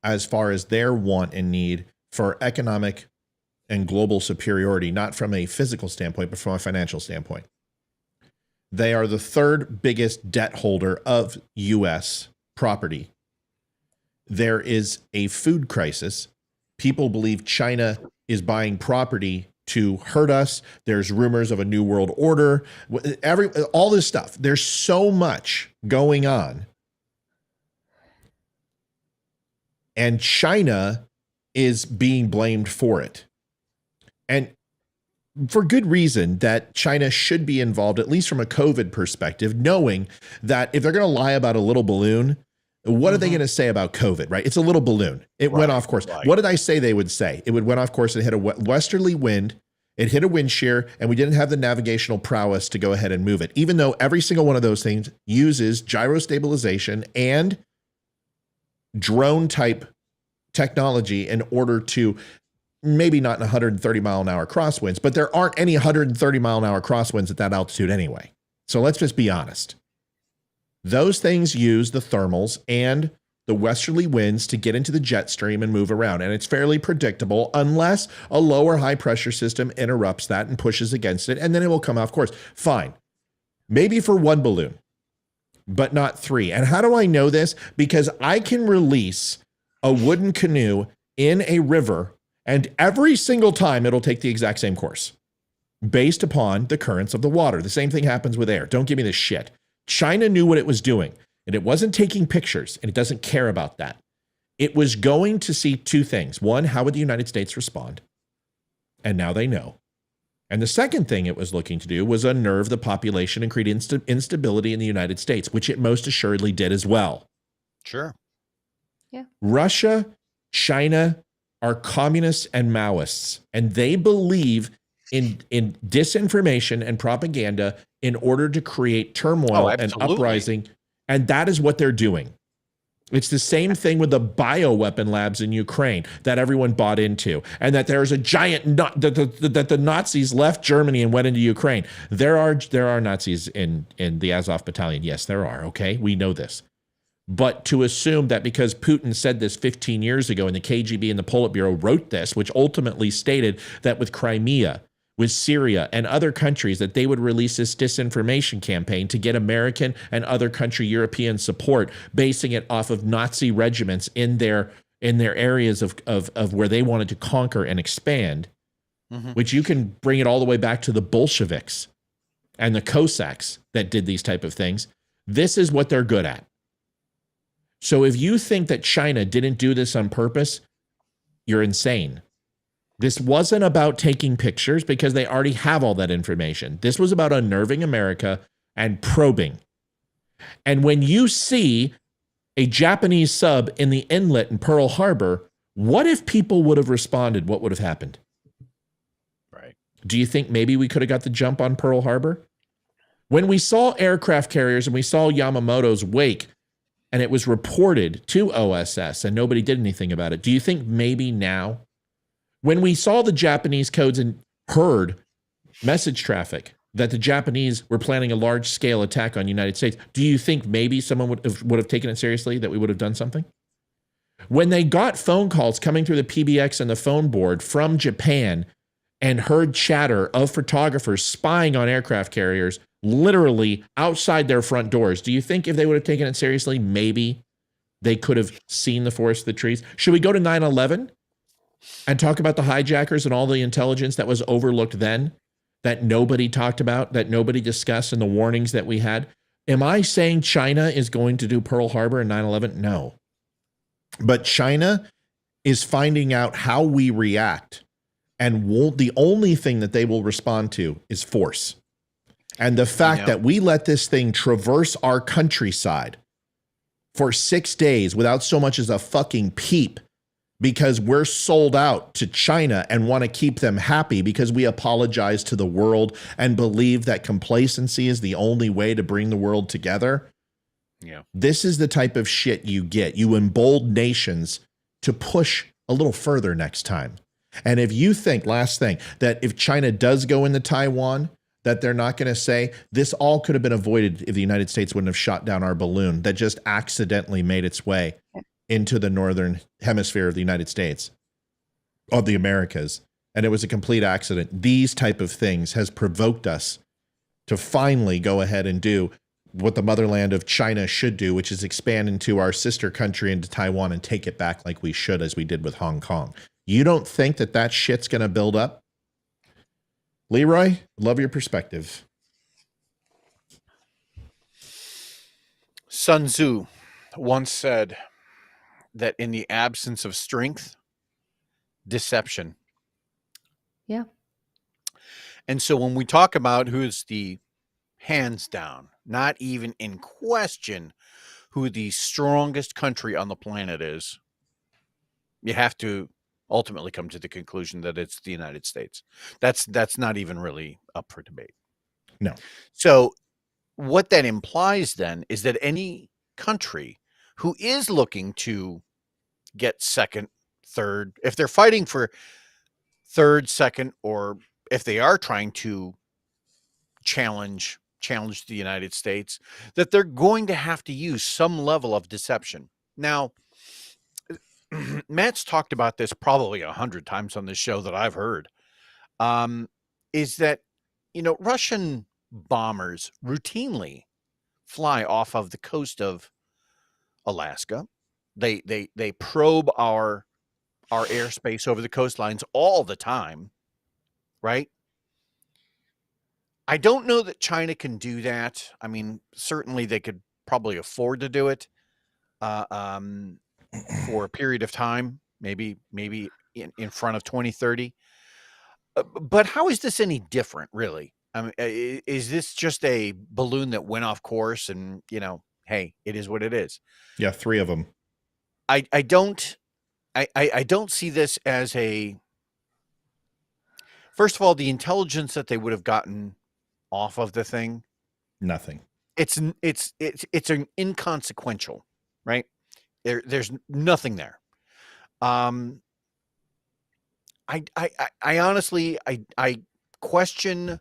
as far as their want and need for economic and global superiority, not from a physical standpoint, but from a financial standpoint. They are the third biggest debt holder of U.S. property. There is a food crisis. People believe China is buying property to hurt us. There's rumors of a new world order. All this stuff. There's so much going on. And China is being blamed for it. And for good reason that China should be involved, at least from a COVID perspective, knowing that if they're going to lie about a little balloon, what are they going to say about COVID, right? It's a little balloon. It went off course. Right. What did I say they would say? It would went off course and hit a westerly wind. It hit a wind shear, and we didn't have the navigational prowess to go ahead and move it, even though every single one of those things uses gyro stabilization and drone type technology in order to maybe not in 130 mile an hour crosswinds, but there aren't any 130 mile an hour crosswinds at that altitude anyway. So let's just be honest. Those things use the thermals and the westerly winds to get into the jet stream and move around. And it's fairly predictable unless a lower high pressure system interrupts that and pushes against it. And then it will come off course. Fine. Maybe for one balloon, but not three. And how do I know this? Because I can release a wooden canoe in a river, and every single time it'll take the exact same course based upon the currents of the water. The same thing happens with air. Don't give me this shit. China knew what it was doing, and it wasn't taking pictures, and it doesn't care about that. It was going to see two things. One, how would the United States respond? And now they know. And the second thing it was looking to do was unnerve the population and create instability in the United States, which it most assuredly did as well. Sure. Yeah. Russia, China are communists and Maoists, and they believe in disinformation and propaganda in order to create turmoil and uprising. And that is what they're doing. It's the same thing with the bioweapon labs in Ukraine that everyone bought into, and that there's a giant that the Nazis left Germany and went into Ukraine. There are Nazis in the Azov battalion. Yes, there are. Okay, we know this. But to assume that because Putin said this 15 years ago and the KGB and the Politburo wrote this, which ultimately stated that with Crimea, with Syria and other countries, that they would release this disinformation campaign to get American and other country European support, basing it off of Nazi regiments in their areas of where they wanted to conquer and expand, which you can bring it all the way back to the Bolsheviks and the Cossacks that did these type of things. This is what they're good at. So if you think that China didn't do this on purpose, you're insane. This wasn't about taking pictures because they already have all that information. This was about unnerving America and probing. And when you see a Japanese sub in the inlet in Pearl Harbor, what if people would have responded? What would have happened? Right. Do you think maybe we could have got the jump on Pearl Harbor? When we saw aircraft carriers and we saw Yamamoto's wake, and it was reported to OSS and nobody did anything about it, do you think maybe now, when we saw the Japanese codes and heard message traffic that the Japanese were planning a large-scale attack on the United States, do you think maybe someone would have taken it seriously, that we would have done something? When they got phone calls coming through the PBX and the phone board from Japan and heard chatter of photographers spying on aircraft carriers literally outside their front doors, do you think if they would have taken it seriously, maybe they could have seen the forest of the trees? Should we go to 9/11 and talk about the hijackers and all the intelligence that was overlooked then, that nobody talked about, that nobody discussed, and the warnings that we had? Am I saying China is going to do Pearl Harbor and 9/11? No. But China is finding out how we react, and the only thing that they will respond to is force. And the fact that we let this thing traverse our countryside for 6 days without so much as a fucking peep, because we're sold out to China and want to keep them happy because we apologize to the world and believe that complacency is the only way to bring the world together. Yeah. This is the type of shit you get. You embolden nations to push a little further next time. And if you think, last thing, that if China does go into Taiwan, that they're not going to say this all could have been avoided if the United States wouldn't have shot down our balloon that just accidentally made its way into the northern hemisphere of the United States, of the Americas, and it was a complete accident. These type of things has provoked us to finally go ahead and do what the motherland of China should do, which is expand into our sister country into Taiwan and take it back like we should, as we did with Hong Kong. You don't think that that shit's going to build up? Leroy, love your perspective. Sun Tzu once said that in the absence of strength, deception. Yeah. And so when we talk about who's the hands down, not even in question, who the strongest country on the planet is, you have to ultimately come to the conclusion that it's the United States. That's not even really up for debate. No. So what that implies then is that any country who is looking to get second, third, if they're fighting for third, second, or if they are trying to challenge the United States, that they're going to have to use some level of deception. Now, Matt's talked about this probably 100 times on this show that I've heard, is that, Russian bombers routinely fly off of the coast of Alaska. They probe our airspace over the coastlines all the time, right? I don't know that China can do that. I mean, certainly they could probably afford to do it for a period of time, maybe in front of 2030. But how is this any different, really? I mean, is this just a balloon that went off course and, hey, it is what it is? Yeah, 3 of them. I don't see this as a, first of all, the intelligence that they would have gotten off of the thing. Nothing. It's an inconsequential, right? There's nothing there. I honestly, I question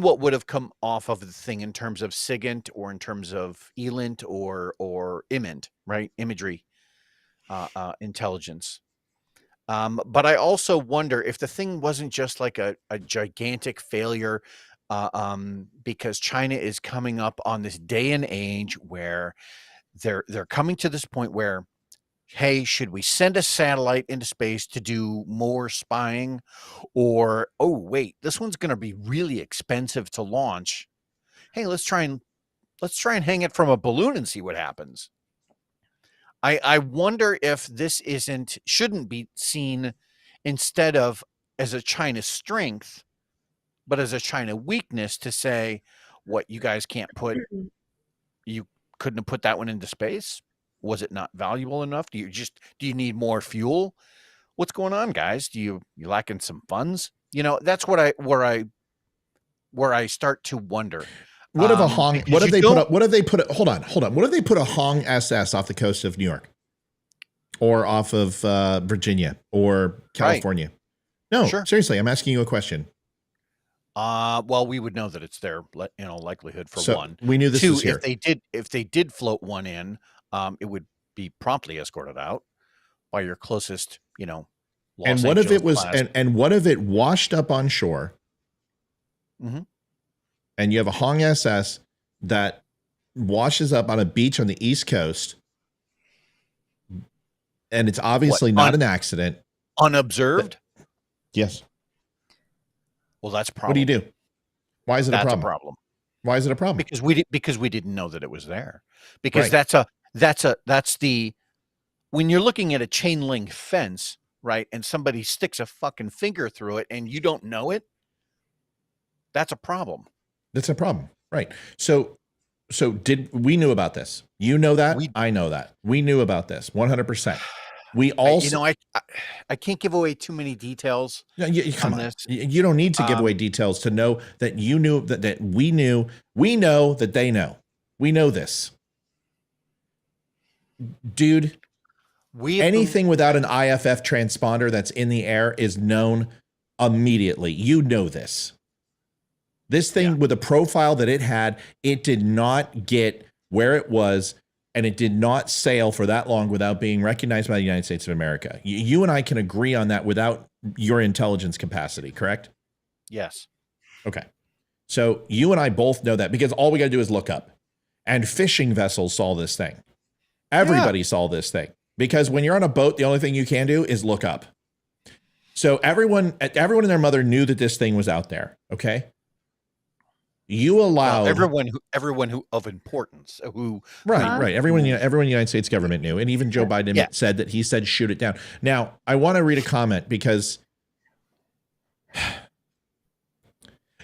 what would have come off of the thing in terms of SIGINT or in terms of ELINT or IMINT, right? Imagery, intelligence. But I also wonder if the thing wasn't just like a gigantic failure, because China is coming up on this day and age where they're coming to this point where, hey, should we send a satellite into space to do more spying? Or, oh, wait, this one's going to be really expensive to launch. Hey, let's try and hang it from a balloon and see what happens. I wonder if this shouldn't be seen instead of as a China strength, but as a China weakness to say, what, you guys you couldn't have put that one into space? Was it not valuable enough? Do you need more fuel? What's going on, guys? You lacking some funds? That's where I start to wonder. What if a Hong? What have they put up? What have they put? Hold on. What if they put a Hong SS off the coast of New York, or off of Virginia or California? Right. No, sure. Seriously, I'm asking you a question. Well, we would know that it's there. Likelihood for one. We knew this Two, was here. If they did float one in, it would be promptly escorted out by your closest, Los and what Angeles if it was? class. And what if it washed up on shore? Mm-hmm. And you have a Hong SS that washes up on a beach on the East Coast, and it's obviously not an accident. Unobserved? Yes. Well, that's a problem. What do you do? Why is it That's a problem? Why is it a problem? Because we didn't know that it was there. Because Right. that's the when you're looking at a chain link fence, right, and somebody sticks a fucking finger through it and you don't know it, that's a problem. That's a problem. Right. So we knew about this. You know that? I know that. We knew about this 100%. We also, I can't give away too many details. Come on. This. You don't need to give away details to know that you knew that we knew. We know that they know. We know this. Dude, Anything without an IFF transponder that's in the air is known immediately. You know this. This thing with the profile that it had, it did not get where it was, and it did not sail for that long without being recognized by the United States of America. You and I can agree on that without your intelligence capacity, correct? Yes. Okay. So you and I both know that because all we got to do is look up. And fishing vessels saw this thing. Everybody saw this thing. Because when you're on a boat, the only thing you can do is look up. So everyone and their mother knew that this thing was out there, okay? You allowed everyone who of importance who right. Everyone in the United States government knew, and even Joe Biden said that he said shoot it down. Now I want to read a comment because,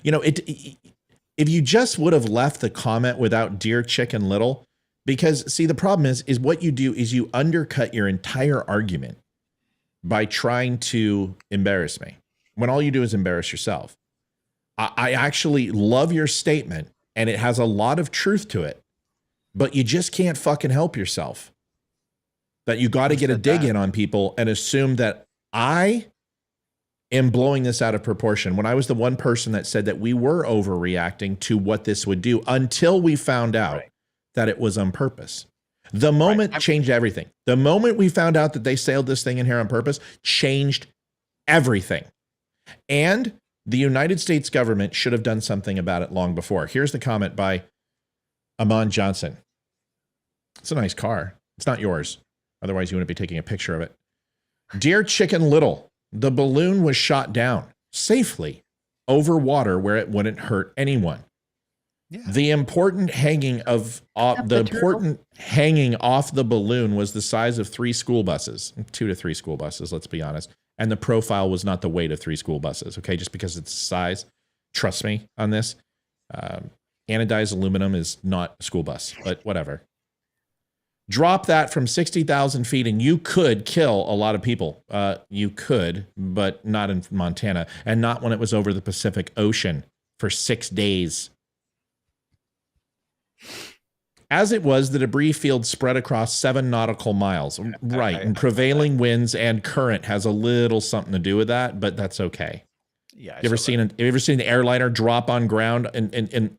if you just would have left the comment without "Dear Chicken Little," because see the problem is what you do is you undercut your entire argument by trying to embarrass me when all you do is embarrass yourself. I actually love your statement, and it has a lot of truth to it, but you just can't fucking help yourself. That you got to get a dig in on people and assume that I am blowing this out of proportion when I was the one person that said that we were overreacting to what this would do until we found out that it was on purpose. The moment changed everything. The moment we found out that they sailed this thing in here on purpose changed everything. And the United States government should have done something about it long before. Here's the comment by Amon Johnson. It's a nice car. It's not yours. Otherwise, you wouldn't be taking a picture of it. Dear Chicken Little, the balloon was shot down safely over water where it wouldn't hurt anyone. Yeah. The important hanging off the balloon was the size of 3 school buses, 2 to 3 school buses, let's be honest. And the profile was not the weight of 3 school buses, okay? Just because it's size. Trust me on this. Anodized aluminum is not a school bus, but whatever. Drop that from 60,000 feet and you could kill a lot of people. You could, but not in Montana. And not when it was over the Pacific Ocean for 6 days. As it was, the debris field spread across 7 nautical miles. Right, and prevailing winds and current has a little something to do with that, but that's okay. Yeah. Have you ever seen the airliner drop on ground and hit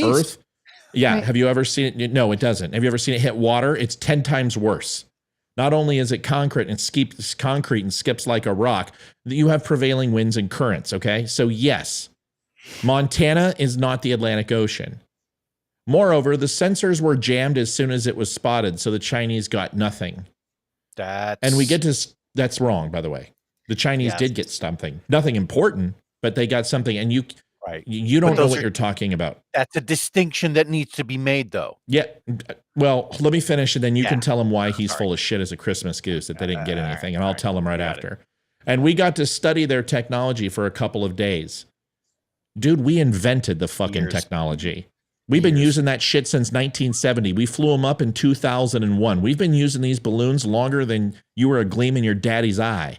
Earth? Yeah. Right. Have you ever seen it? No, it doesn't. Have you ever seen it hit water? It's 10 times worse. Not only is it concrete and skips like a rock, you have prevailing winds and currents. Okay, so yes, Montana is not the Atlantic Ocean. Moreover, the sensors were jammed as soon as it was spotted, so the Chinese got nothing. That's wrong, by the way. The Chinese did get something. Nothing important, but they got something, and you don't know what you're talking about. That's a distinction that needs to be made, though. Yeah. Well, let me finish, and then you can tell him why he's full of shit as a Christmas goose, that they didn't get anything, and I'll tell him right after. And we got to study their technology for a couple of days. Dude, we invented the fucking technology. We've been using that shit since 1970. We flew them up in 2001. We've been using these balloons longer than you were a gleam in your daddy's eye.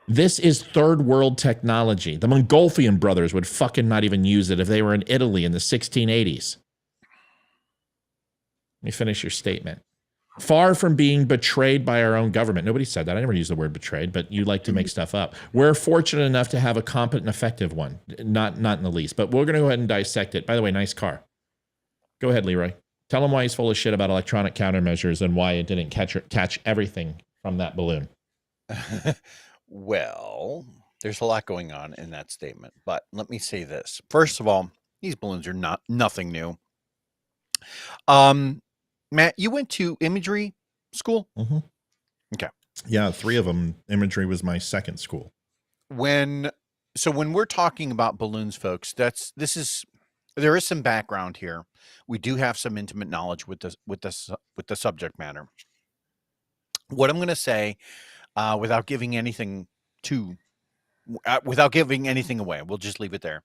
This is third world technology. The Montgolfier brothers would fucking not even use it if they were in Italy in the 1680s. Let me finish your statement. Far from being betrayed by our own government. Nobody said that. I never used the word betrayed, but you like to make stuff up. We're fortunate enough to have a competent, effective one. Not in the least, but we're going to go ahead and dissect it. By the way, nice car. Go ahead, Leroy. Tell him why he's full of shit about electronic countermeasures and why it didn't catch everything from that balloon. Well, there's a lot going on in that statement, but let me say this. First of all, these balloons are nothing new. Matt, you went to imagery school? Mm-hmm. Okay. Yeah, 3 of them. Imagery was my second school. When we're talking about balloons, folks, there is some background here. We do have some intimate knowledge with the subject matter. What I'm going to say, without giving anything away, we'll just leave it there,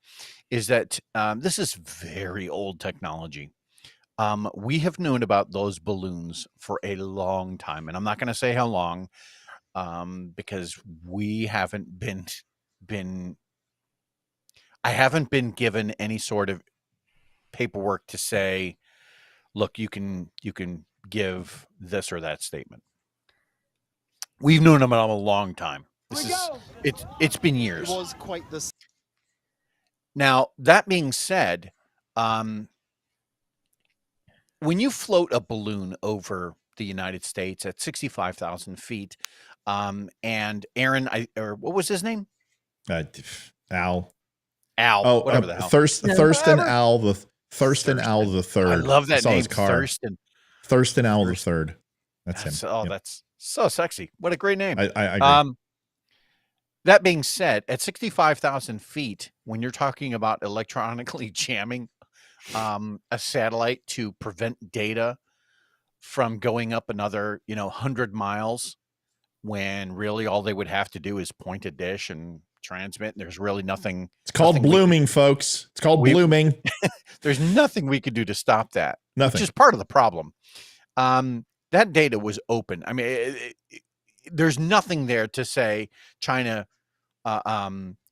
is that this is very old technology. We have known about those balloons for a long time, and I'm not going to say how long, because we haven't been I haven't been given any sort of paperwork to say, look, you can give this or that statement. We've known about a long time. It's been years. It was quite the. Now, that being said, when you float a balloon over the United States at 65,000 feet, and Aaron, what was his name? Al. Al. Whatever the hell. Thurston Al the third. I love that name, his car. Thurston Al the third. That's him. Oh, that's so sexy. What a great name. I agree. That being said, at 65,000 feet, when you're talking about electronically jamming a satellite to prevent data from going up another, 100 miles, when really all they would have to do is point a dish and transmit, and there's really nothing. It's called blooming, folks. It's called blooming. There's nothing we could do to stop that. Nothing. Which is part of the problem. That data was open. I mean, there's nothing there to say China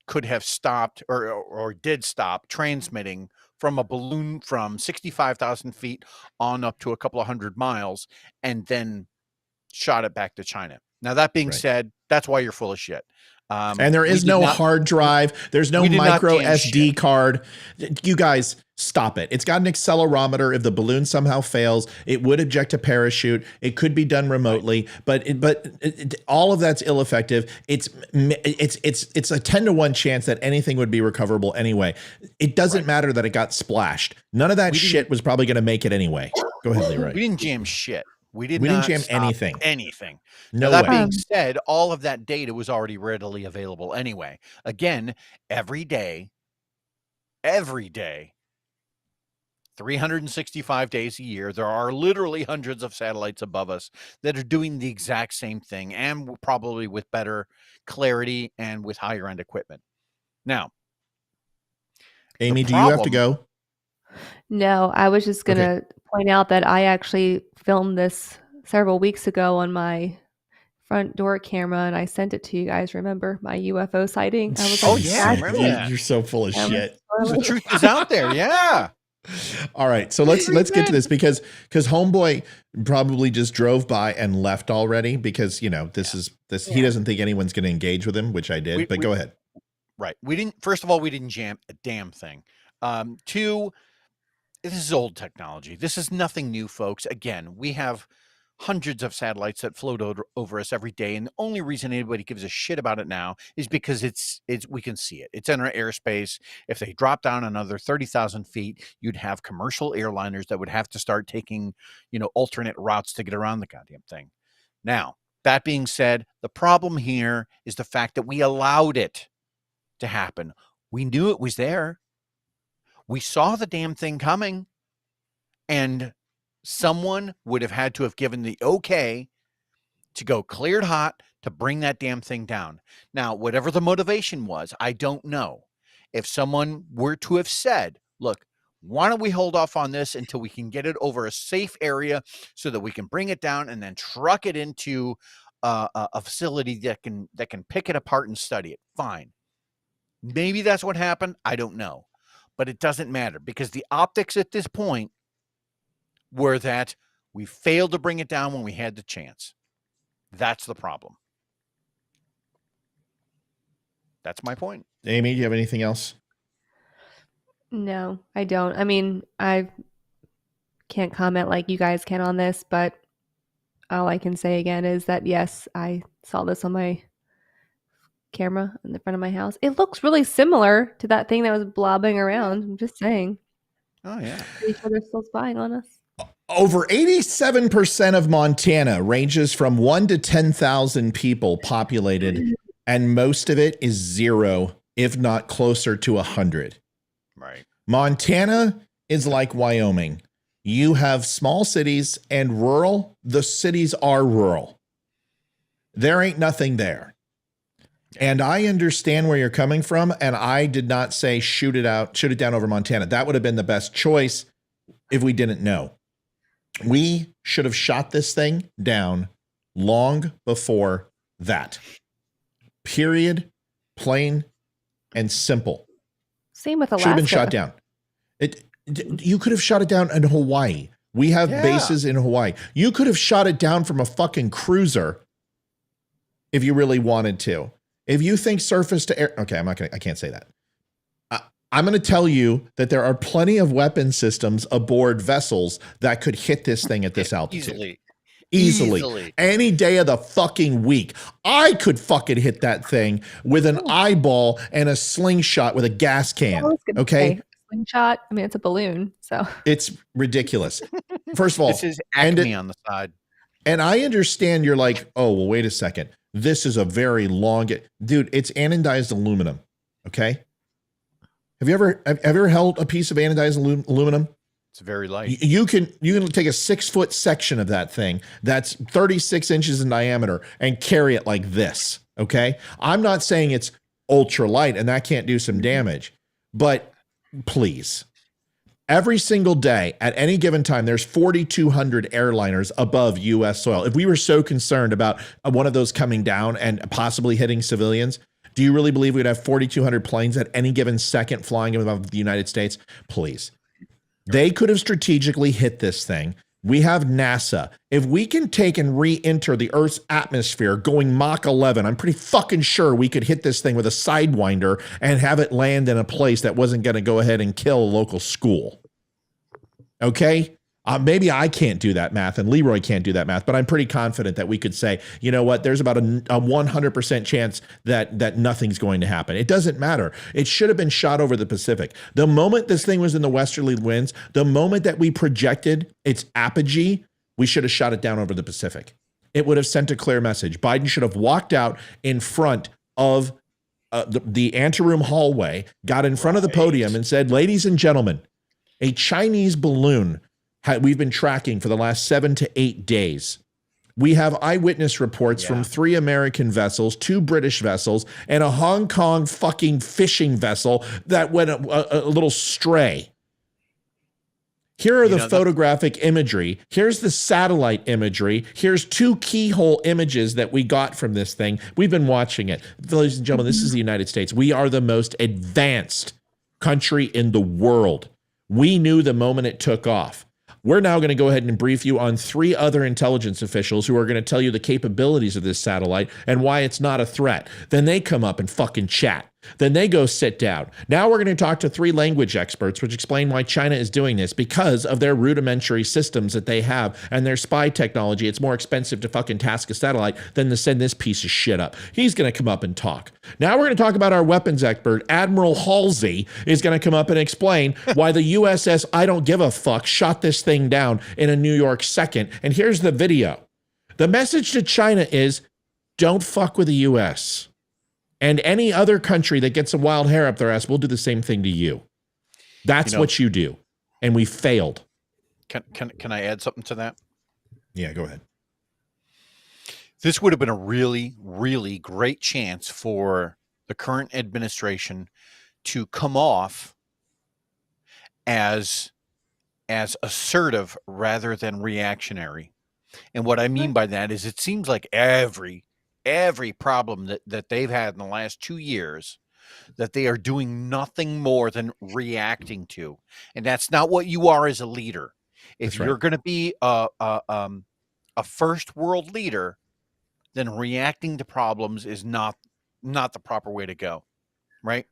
could have stopped or did stop transmitting from a balloon from 65,000 feet on up to a couple of 100 miles and then shot it back to China. Now, that being said, that's why you're full of shit. And there is no hard drive. There's no micro SD card. You guys, stop it. It's got an accelerometer. If the balloon somehow fails, it would eject a parachute. It could be done remotely, but all of that's ineffective. It's a 10-to-1 chance that anything would be recoverable anyway. It doesn't matter that it got splashed. None of that shit was probably going to make it anyway. Go ahead, Leroy. We didn't jam shit. We didn't jam anything. No. That being said, all of that data was already readily available anyway. Again, every day, 365 days a year, there are literally hundreds of satellites above us that are doing the exact same thing, and probably with better clarity and with higher end equipment. Now, Amy, do you have to go? No, I was just going to point out that I actually filmed this several weeks ago on my front door camera, and I sent it to you guys. Remember my UFO sighting? I was you're so full of shit. The truth is out there. Yeah. All right, so let's get to this because Homeboy probably just drove by and left already because he doesn't think anyone's going to engage with him, which I did. But go ahead. Right. First of all, we didn't jam a damn thing. Two, this is old technology. This is nothing new, folks. Again, we have hundreds of satellites that float over us every day, and the only reason anybody gives a shit about it now is because we can see it. It's in our airspace. If they drop down another 30,000 feet, you'd have commercial airliners that would have to start taking, alternate routes to get around the goddamn thing. Now, that being said, the problem here is the fact that we allowed it to happen. We knew it was there. We saw the damn thing coming, and someone would have had to have given the okay to go cleared hot to bring that damn thing down. Now, whatever the motivation was, I don't know. If someone were to have said, look, why don't we hold off on this until we can get it over a safe area so that we can bring it down and then truck it into a facility that can pick it apart and study it. Fine. Maybe that's what happened. I don't know. But it doesn't matter because the optics at this point were that we failed to bring it down when we had the chance. That's the problem. That's my point. Amy, do you have anything else? No, I don't. I mean, I can't comment like you guys can on this, but all I can say again is that, yes, I saw this on my camera in the front of my house. It looks really similar to that thing that was blobbing around. I'm just saying. Oh, yeah. Pretty sure they're still spying on us. Over 87% of Montana ranges from 1 to 10,000 people populated, and most of it is 0, if not closer to 100. Right. Montana is like Wyoming. You have small cities and rural. The cities are rural. There ain't nothing there. And I understand where you're coming from, and I did not say shoot it down over Montana. That would have been the best choice if we didn't know. We should have shot this thing down long before that. Period. Plain and simple. Same with Alaska. Should have been shot down. You could have shot it down in Hawaii. We have bases in Hawaii. You could have shot it down from a fucking cruiser if you really wanted to. If you think surface to air, okay, I can't say that. I'm going to tell you that there are plenty of weapon systems aboard vessels that could hit this thing at this altitude. Easily. Any day of the fucking week. I could fucking hit that thing with an eyeball and a slingshot with a gas can. Okay? Slingshot. I mean, it's a balloon, so it's ridiculous. First of all, this is Acme on the side. And I understand you're like, oh, well, wait a second. This is a very long, dude. It's anodized aluminum. Okay. Have you ever held a piece of anodized aluminum? It's very light. You can take a 6-foot section of that thing that's 36 inches in diameter and carry it like this. Okay. I'm not saying it's ultra light and that can't do some damage, but please, every single day at any given time, there's 4,200 airliners above U.S. soil. If we were so concerned about one of those coming down and possibly hitting civilians, do you really believe we'd have 4,200 planes at any given second flying above the United States? Please. They could have strategically hit this thing. We have NASA. If we can take and re-enter the Earth's atmosphere going Mach 11, I'm pretty fucking sure we could hit this thing with a Sidewinder and have it land in a place that wasn't going to go ahead and kill a local school. Okay? Maybe I can't do that math and Leroy can't do that math, but I'm pretty confident that we could say, you know what, there's about a 100% chance that nothing's going to happen. It doesn't matter. It should have been shot over the Pacific. The moment this thing was in the westerly winds, the moment that we projected its apogee, we should have shot it down over the Pacific. It would have sent a clear message. Biden should have walked out in front of the anteroom hallway, got in front of the podium and said, ladies and gentlemen, a Chinese balloon we've been tracking for the last 7 to 8 days. We have eyewitness reports from 3 American vessels, 2 British vessels, and a Hong Kong fucking fishing vessel that went a little stray. Here are the photographic imagery. Here's the satellite imagery. Here's 2 keyhole images that we got from this thing. We've been watching it. Ladies and gentlemen, this is the United States. We are the most advanced country in the world. We knew the moment it took off. We're now going to go ahead and brief you on 3 other intelligence officials who are going to tell you the capabilities of this satellite and why it's not a threat. Then they come up and fucking chat. Then they go sit down. Now we're going to talk to 3 language experts, which explain why China is doing this because of their rudimentary systems that they have and their spy technology. It's more expensive to fucking task a satellite than to send this piece of shit up. He's going to come up and talk. Now we're going to talk about our weapons expert. Admiral Halsey is going to come up and explain why the USS I don't give a fuck shot this thing down in a New York second. And here's the video. The message to China is don't fuck with the US. And any other country that gets a wild hair up their ass will do the same thing to you. That's what you do. And we failed. Can I add something to that? Yeah, go ahead. This would have been a really, really great chance for the current administration to come off as assertive rather than reactionary. And what I mean by that is it seems like every problem that they've had in the last 2 years that they are doing nothing more than reacting to. And that's not what you are as a leader. If you're going to be a first world leader, then reacting to problems is not the proper way to go. Right.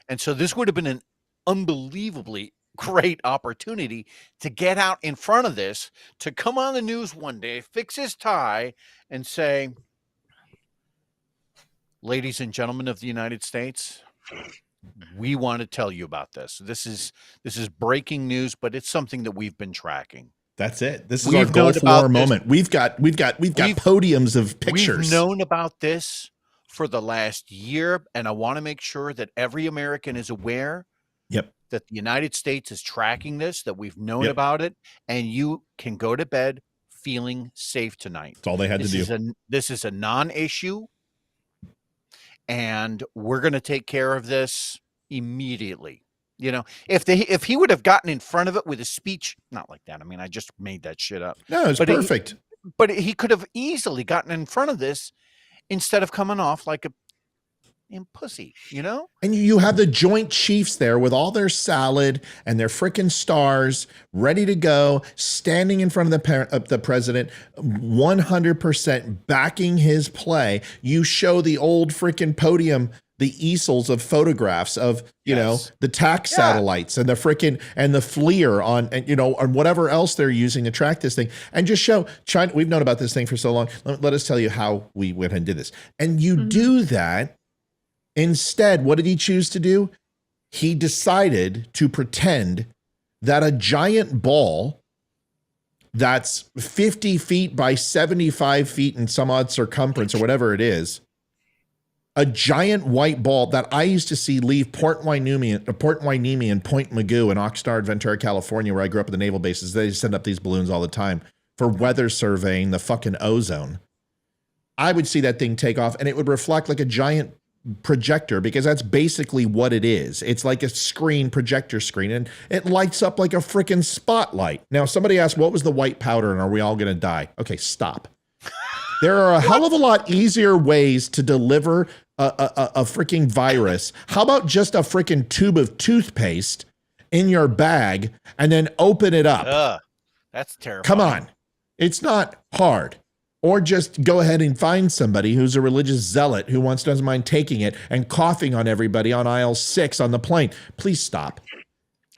And so this would have been an unbelievably great opportunity to get out in front of this, to come on the news one day, fix his tie and say, ladies and gentlemen of the United States, we want to tell you about this. This is breaking news, but it's something that we've been tracking. That's it. This is our Gulf War moment. We've got podiums of pictures. We've known about this for the last year, and I want to make sure that every American is aware that the United States is tracking this, that we've known about it, and you can go to bed feeling safe tonight. That's all they had to do. This is a non-issue. And we're going to take care of this immediately. You know, if he would have gotten in front of it with a speech, not like that. I mean, I just made that shit up. No, it's perfect. But he could have easily gotten in front of this instead of coming off like pussy, you know? And you have the Joint Chiefs there with all their salad and their frickin' stars ready to go, standing in front of the president, 100% backing his play. You show the old frickin' podium, the easels of photographs of, you know, the tax satellites and the frickin' and the FLIR on, and, you know, on whatever else they're using to track this thing, and just show China. We've known about this thing for so long. Let us tell you how we went and did this. And you do that. Instead, what did he choose to do? He decided to pretend that a giant ball that's 50 feet by 75 feet in some odd circumference or whatever it is, a giant white ball that I used to see leave Port Hueneme and Point Magoo in Oxnard, Ventura, California, where I grew up at the naval bases. They send up these balloons all the time for weather surveying the fucking ozone. I would see that thing take off and it would reflect like a giant projector, because that's basically what it is. It's like a screen, projector screen, and it lights up like a freaking spotlight. Now, somebody asked, what was the white powder and are we all going to die? Okay, stop. There are a hell of a lot easier ways to deliver a freaking virus. How about just a freaking tube of toothpaste in your bag and then open it up? That's terrible. Come on. It's not hard. Or just go ahead and find somebody who's a religious zealot who doesn't mind taking it and coughing on everybody on aisle 6 on the plane. Please stop.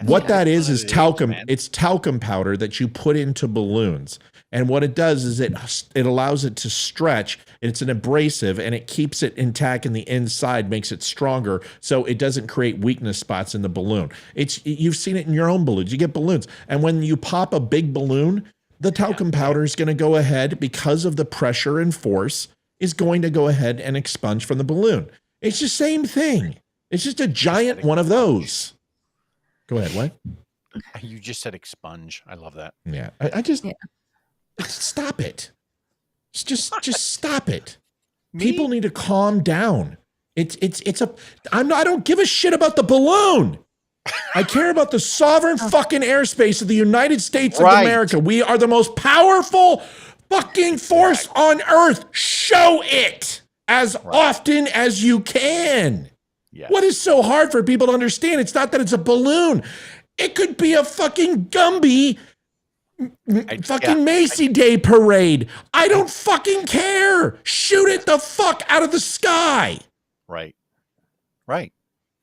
What that is talcum. It's talcum powder that you put into balloons. And what it does is it allows it to stretch. It's an abrasive and it keeps it intact in the inside, makes it stronger so it doesn't create weakness spots in the balloon. You've seen it in your own balloons. You get balloons. And when you pop a big balloon, the talcum powder is going to go ahead, because of the pressure and force, is going to go ahead and expunge from the balloon. It's the same thing. It's just a giant one of those. Go ahead. What? You just said expunge. I love that. Yeah. I just stop it. Just stop it. People need to calm down. I don't give a shit about the balloon. I care about the sovereign fucking airspace of the United States of America. We are the most powerful fucking force on earth. Show it as often as you can. Yes. What is so hard for people to understand? It's not that it's a balloon. It could be a fucking Gumby Macy Day parade. I don't fucking care. Shoot it the fuck out of the sky. Right. Right.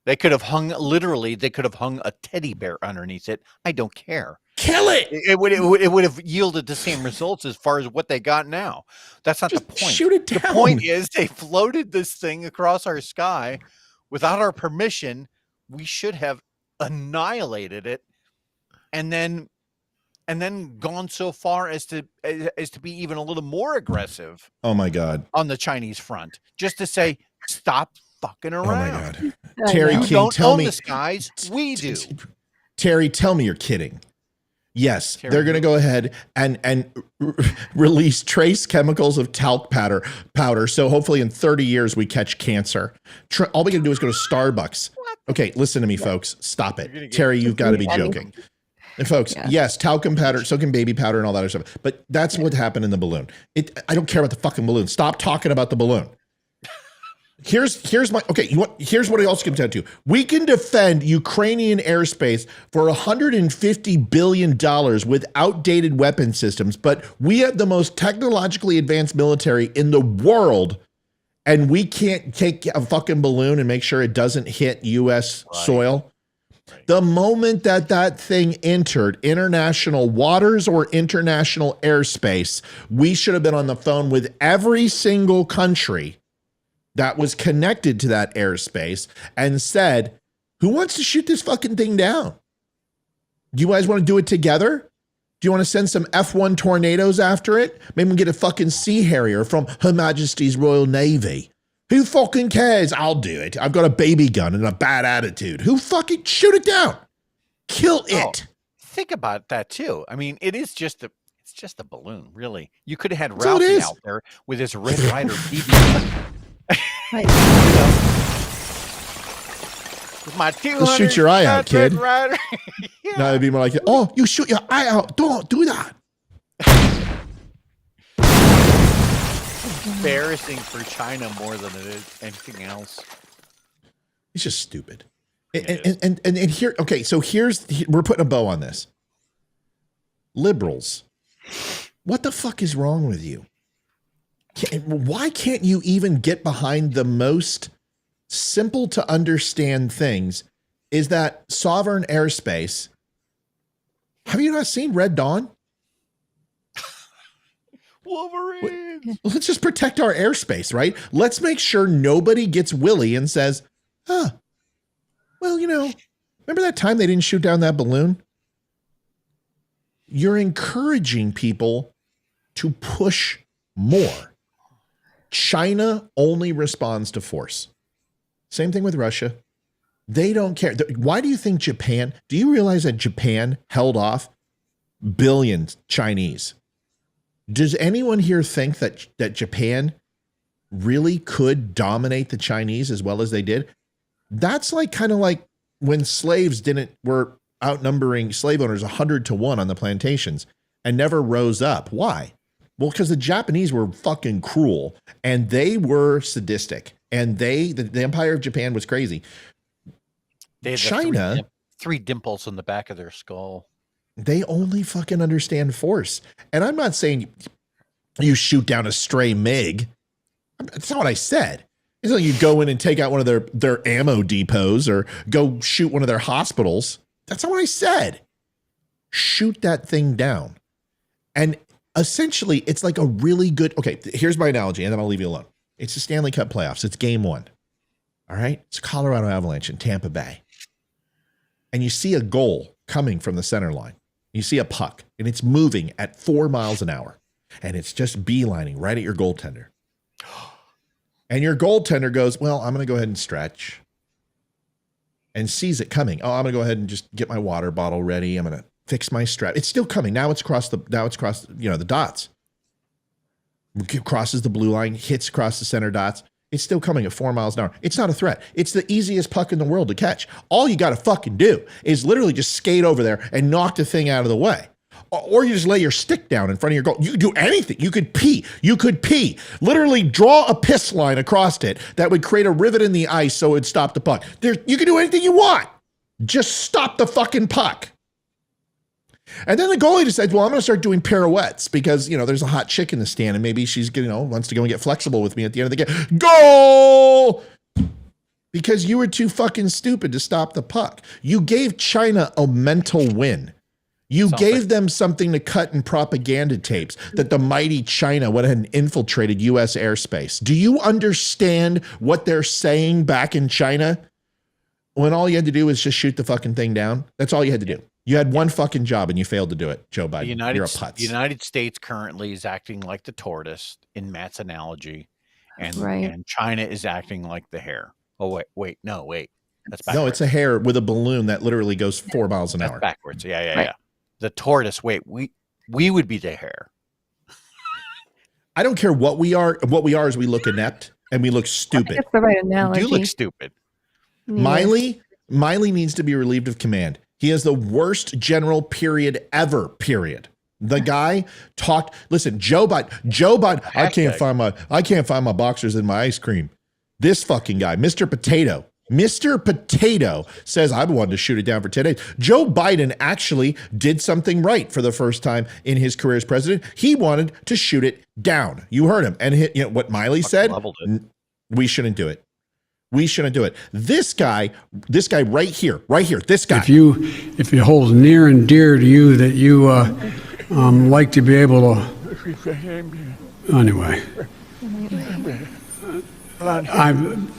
They could have hung a teddy bear underneath it. I don't care. Kill it. It would have yielded the same results as far as what they got now. That's not the point. Shoot it down. The point is they floated this thing across our sky without our permission. We should have annihilated it and then gone so far as to be even a little more aggressive. Oh my God. On the Chinese front, just to say, stop fucking around. Oh my God. Terry you King, don't tell own me the skies. We do. Terry, tell me you're kidding. Yes, Terry, they're going to go ahead and release trace chemicals of talc powder. So hopefully in 30 years we catch cancer. All we got to do is go to Starbucks. Okay, listen to me, folks. Stop it. Terry, you've got to be joking. And folks, yes, talcum powder, so can baby powder and all that other stuff. But that's what happened in the balloon. I don't care about the fucking balloon. Stop talking about the balloon. Here's what it also comes down to. We can defend Ukrainian airspace for $150 billion with outdated weapon systems, but we have the most technologically advanced military in the world, and we can't take a fucking balloon and make sure it doesn't hit U.S. soil. The moment that thing entered international waters or international airspace, we should have been on the phone with every single country that was connected to that airspace and said, who wants to shoot this fucking thing down? Do you guys want to do it together? Do you want to send some F-1 tornadoes after it? Maybe we get a fucking Sea Harrier from Her Majesty's Royal Navy. Who fucking cares? I'll do it. I've got a baby gun and a bad attitude. Who fucking shoot it down? Kill it. Think about that too. I mean, it's just a balloon, really. You could have had Ralphie out there with his Red Ryder BB gun. Right. With my 200 Let's shoot your eye out, kid. Yeah. No, it'd be more like, oh, you shoot your eye out. Don't do that. Embarrassing for China more than it is anything else. He's just stupid. And here, okay, so we're putting a bow on this. Liberals, what the fuck is wrong with you? Why can't you even get behind the most simple to understand things? Is that sovereign airspace? Have you not seen Red Dawn? Wolverine. Let's just protect our airspace, right? Let's make sure nobody gets willy and says, well, remember that time they didn't shoot down that balloon? You're encouraging people to push more. China only responds to force. Same thing with Russia. They don't care. Why do you think Japan, do you realize that Japan held off billions Chinese? Does anyone here think that Japan really could dominate the Chinese as well as they did? That's kind of like when slaves were outnumbering slave owners 100-1 on the plantations and never rose up. Why? Well, because the Japanese were fucking cruel and they were sadistic, and the Empire of Japan was crazy. They had China, three dimples in the back of their skull. They only fucking understand force. And I'm not saying you shoot down a stray MiG. That's not what I said. It's like you go in and take out one of their ammo depots or go shoot one of their hospitals. That's not what I said. Shoot that thing down. And essentially, it's like a really good, okay, here's my analogy, and then I'll leave you alone. It's the Stanley Cup playoffs. It's game 1. All right? It's Colorado Avalanche in Tampa Bay. And you see a goal coming from the center line. You see a puck, and it's moving at 4 miles an hour. And it's just beelining right at your goaltender. And your goaltender goes, well, I'm going to go ahead and stretch. And sees it coming. Oh, I'm going to go ahead and just get my water bottle ready. I'm going to fix my strap. It's still coming. Now it's across the dots. It crosses the blue line, hits across the center dots. It's still coming at 4 miles an hour. It's not a threat. It's the easiest puck in the world to catch. All you got to fucking do is literally just skate over there and knock the thing out of the way. Or you just lay your stick down in front of your goal. You could do anything. You could pee. Literally draw a piss line across it that would create a rivet in the ice so it would stop the puck. You can do anything you want. Just stop the fucking puck. And then the goalie decides, well, I'm going to start doing pirouettes because, there's a hot chick in the stand and maybe she's, wants to go and get flexible with me at the end of the game. Goal! Because you were too fucking stupid to stop the puck. You gave China a mental win. You gave them something to cut in propaganda tapes that the mighty China went ahead and infiltrated U.S. airspace. Do you understand what they're saying back in China? When all you had to do was just shoot the fucking thing down. That's all you had to do. You had one fucking job and you failed to do it, Joe Biden. You're a putz. The United States currently is acting like the tortoise in Matt's analogy, and China is acting like the hare. Oh, wait. That's backwards. No, it's a hare with a balloon that literally goes 4 miles an hour. Backwards. Yeah. The tortoise, we would be the hare. I don't care what we are. What we are is we look inept and we look stupid. That's the right analogy. You do look stupid. Yeah. Miley needs to be relieved of command. He is the worst general period ever, period. The guy talked, listen, Joe Biden, I can't find my boxers in my ice cream. This fucking guy, Mr. Potato says, I wanted to shoot it down for 10 days. Joe Biden actually did something right for the first time in his career as president. He wanted to shoot it down. You heard him. And what Miley said, we shouldn't do it. We shouldn't do it. This guy right here, this guy. If it holds near and dear to you that you like to be able to, anyway,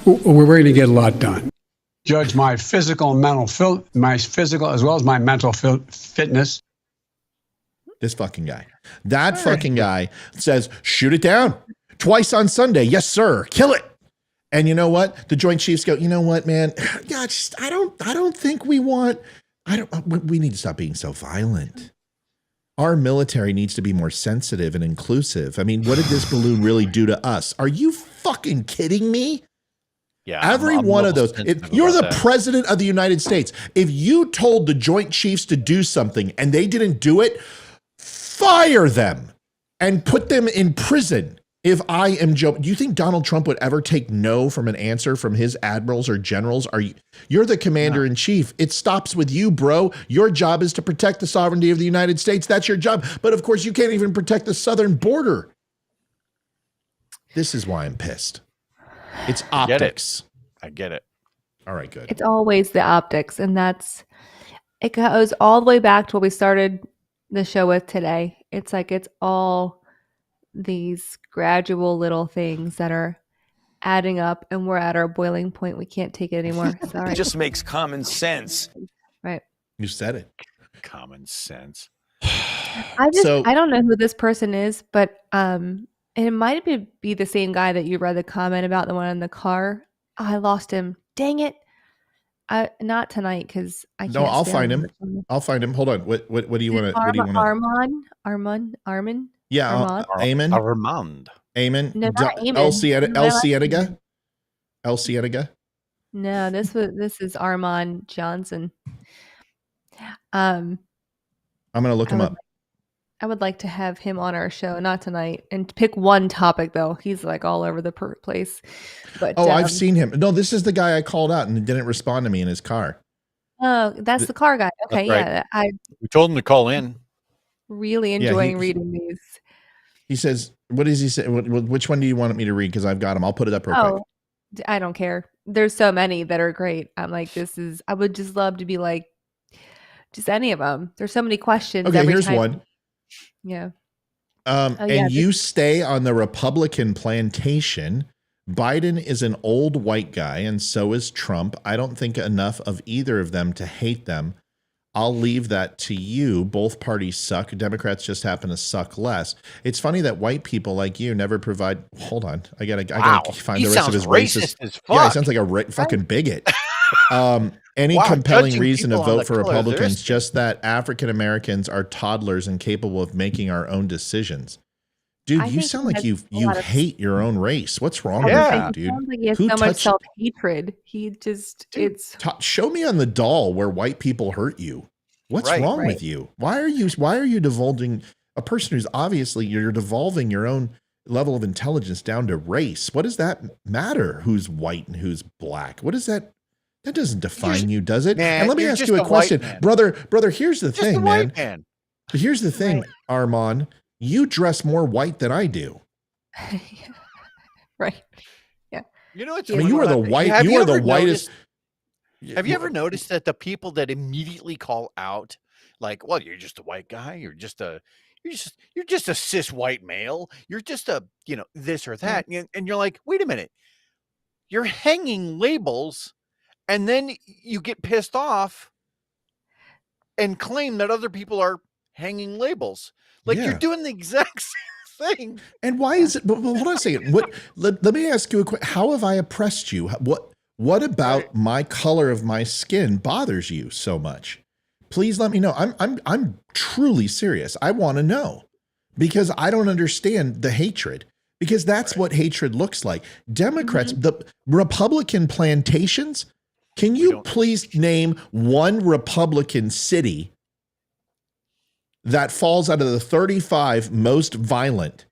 we're going to get a lot done. Judge my physical and mental, my physical as well as my mental fitness. This fucking guy. That fucking guy says, shoot it down twice on Sunday. Yes, sir. Kill it. And you know what? The Joint Chiefs go, you know what, man? Yeah, I don't think we need to stop being so violent. Our military needs to be more sensitive and inclusive. I mean, what did this balloon really do to us? Are you fucking kidding me? Yeah. Every one of those. If you're the president of the United States, if you told the Joint Chiefs to do something and they didn't do it, fire them and put them in prison If I am Joe, do you think Donald Trump would ever take no from an answer from his admirals or generals? You're the commander in chief. It stops with you, bro. Your job is to protect the sovereignty of the United States. That's your job. But of course, you can't even protect the southern border. This is why I'm pissed. It's optics. I get it. All right, good. It's always the optics, and it goes all the way back to what we started the show with today. It's like it's all these gradual little things that are adding up, and we're at our boiling point. We can't take it anymore. Sorry. It just makes common sense. Right. You said it. Common sense. I don't know who this person is, but it might be the same guy that you read the comment about, the one in the car. Oh, I lost him. Dang it. Not tonight because I can't. No, I'll find him. I'll find him. Hold on. What do you want to? Armand. Yeah, Eamon. No, not Eamon. El Cienega. No, this is Armand Johnson. I'm gonna look him up. I would like to have him on our show, not tonight, and pick one topic though. He's like all over the place. But I've seen him. No, this is the guy I called out and didn't respond to me in his car. Oh, that's the car guy. Okay, yeah. Right. We told him to call in. Really enjoying reading these. He says, "What does he say? Which one do you want me to read? Because I've got them. I'll put it up real quick." I don't care. There's so many that are great. I'm like, I would just love to be like, just any of them. There's so many questions. Okay, here's one. Yeah. You stay on the Republican plantation. Biden is an old white guy, and so is Trump. I don't think enough of either of them to hate them. I'll leave that to you. Both parties suck. Democrats just happen to suck less. It's funny that white people like you never provide. Hold on, I gotta find the rest of his racist. Yeah, he sounds like a fucking bigot. Any compelling reason to vote for Republicans, just that African Americans are toddlers and capable of making our own decisions. Dude, you sound like you hate your own race. What's wrong with you, dude? Sounds like he has so much self-hatred. He just show me on the doll where white people hurt you. What's wrong with you? Why are you divulging a person who's obviously you're devolving your own level of intelligence down to race? What does that matter? Who's white and who's black? What is that? That doesn't define you, does it? Man, and let me ask you a question, brother. Here's the thing, man. Here's the thing, Armand. You dress more white than I do. Right. Yeah. You know what's you are the white. You are the whitest. Have you ever noticed that the people that immediately call out, like, well, you're just a white guy. You're just a cis white male. You're just a, this or that. And you're like, wait a minute. You're hanging labels. And then you get pissed off and claim that other people are hanging labels. Like you're doing the exact same thing. And why is it? But hold on a second. Let me ask you a question. How have I oppressed you? What about my color of my skin bothers you so much? Please let me know. I'm truly serious. I want to know because I don't understand the hatred. Because that's what hatred looks like. Democrats, the Republican plantations. Can you please name one Republican city that falls out of the 35 most violent?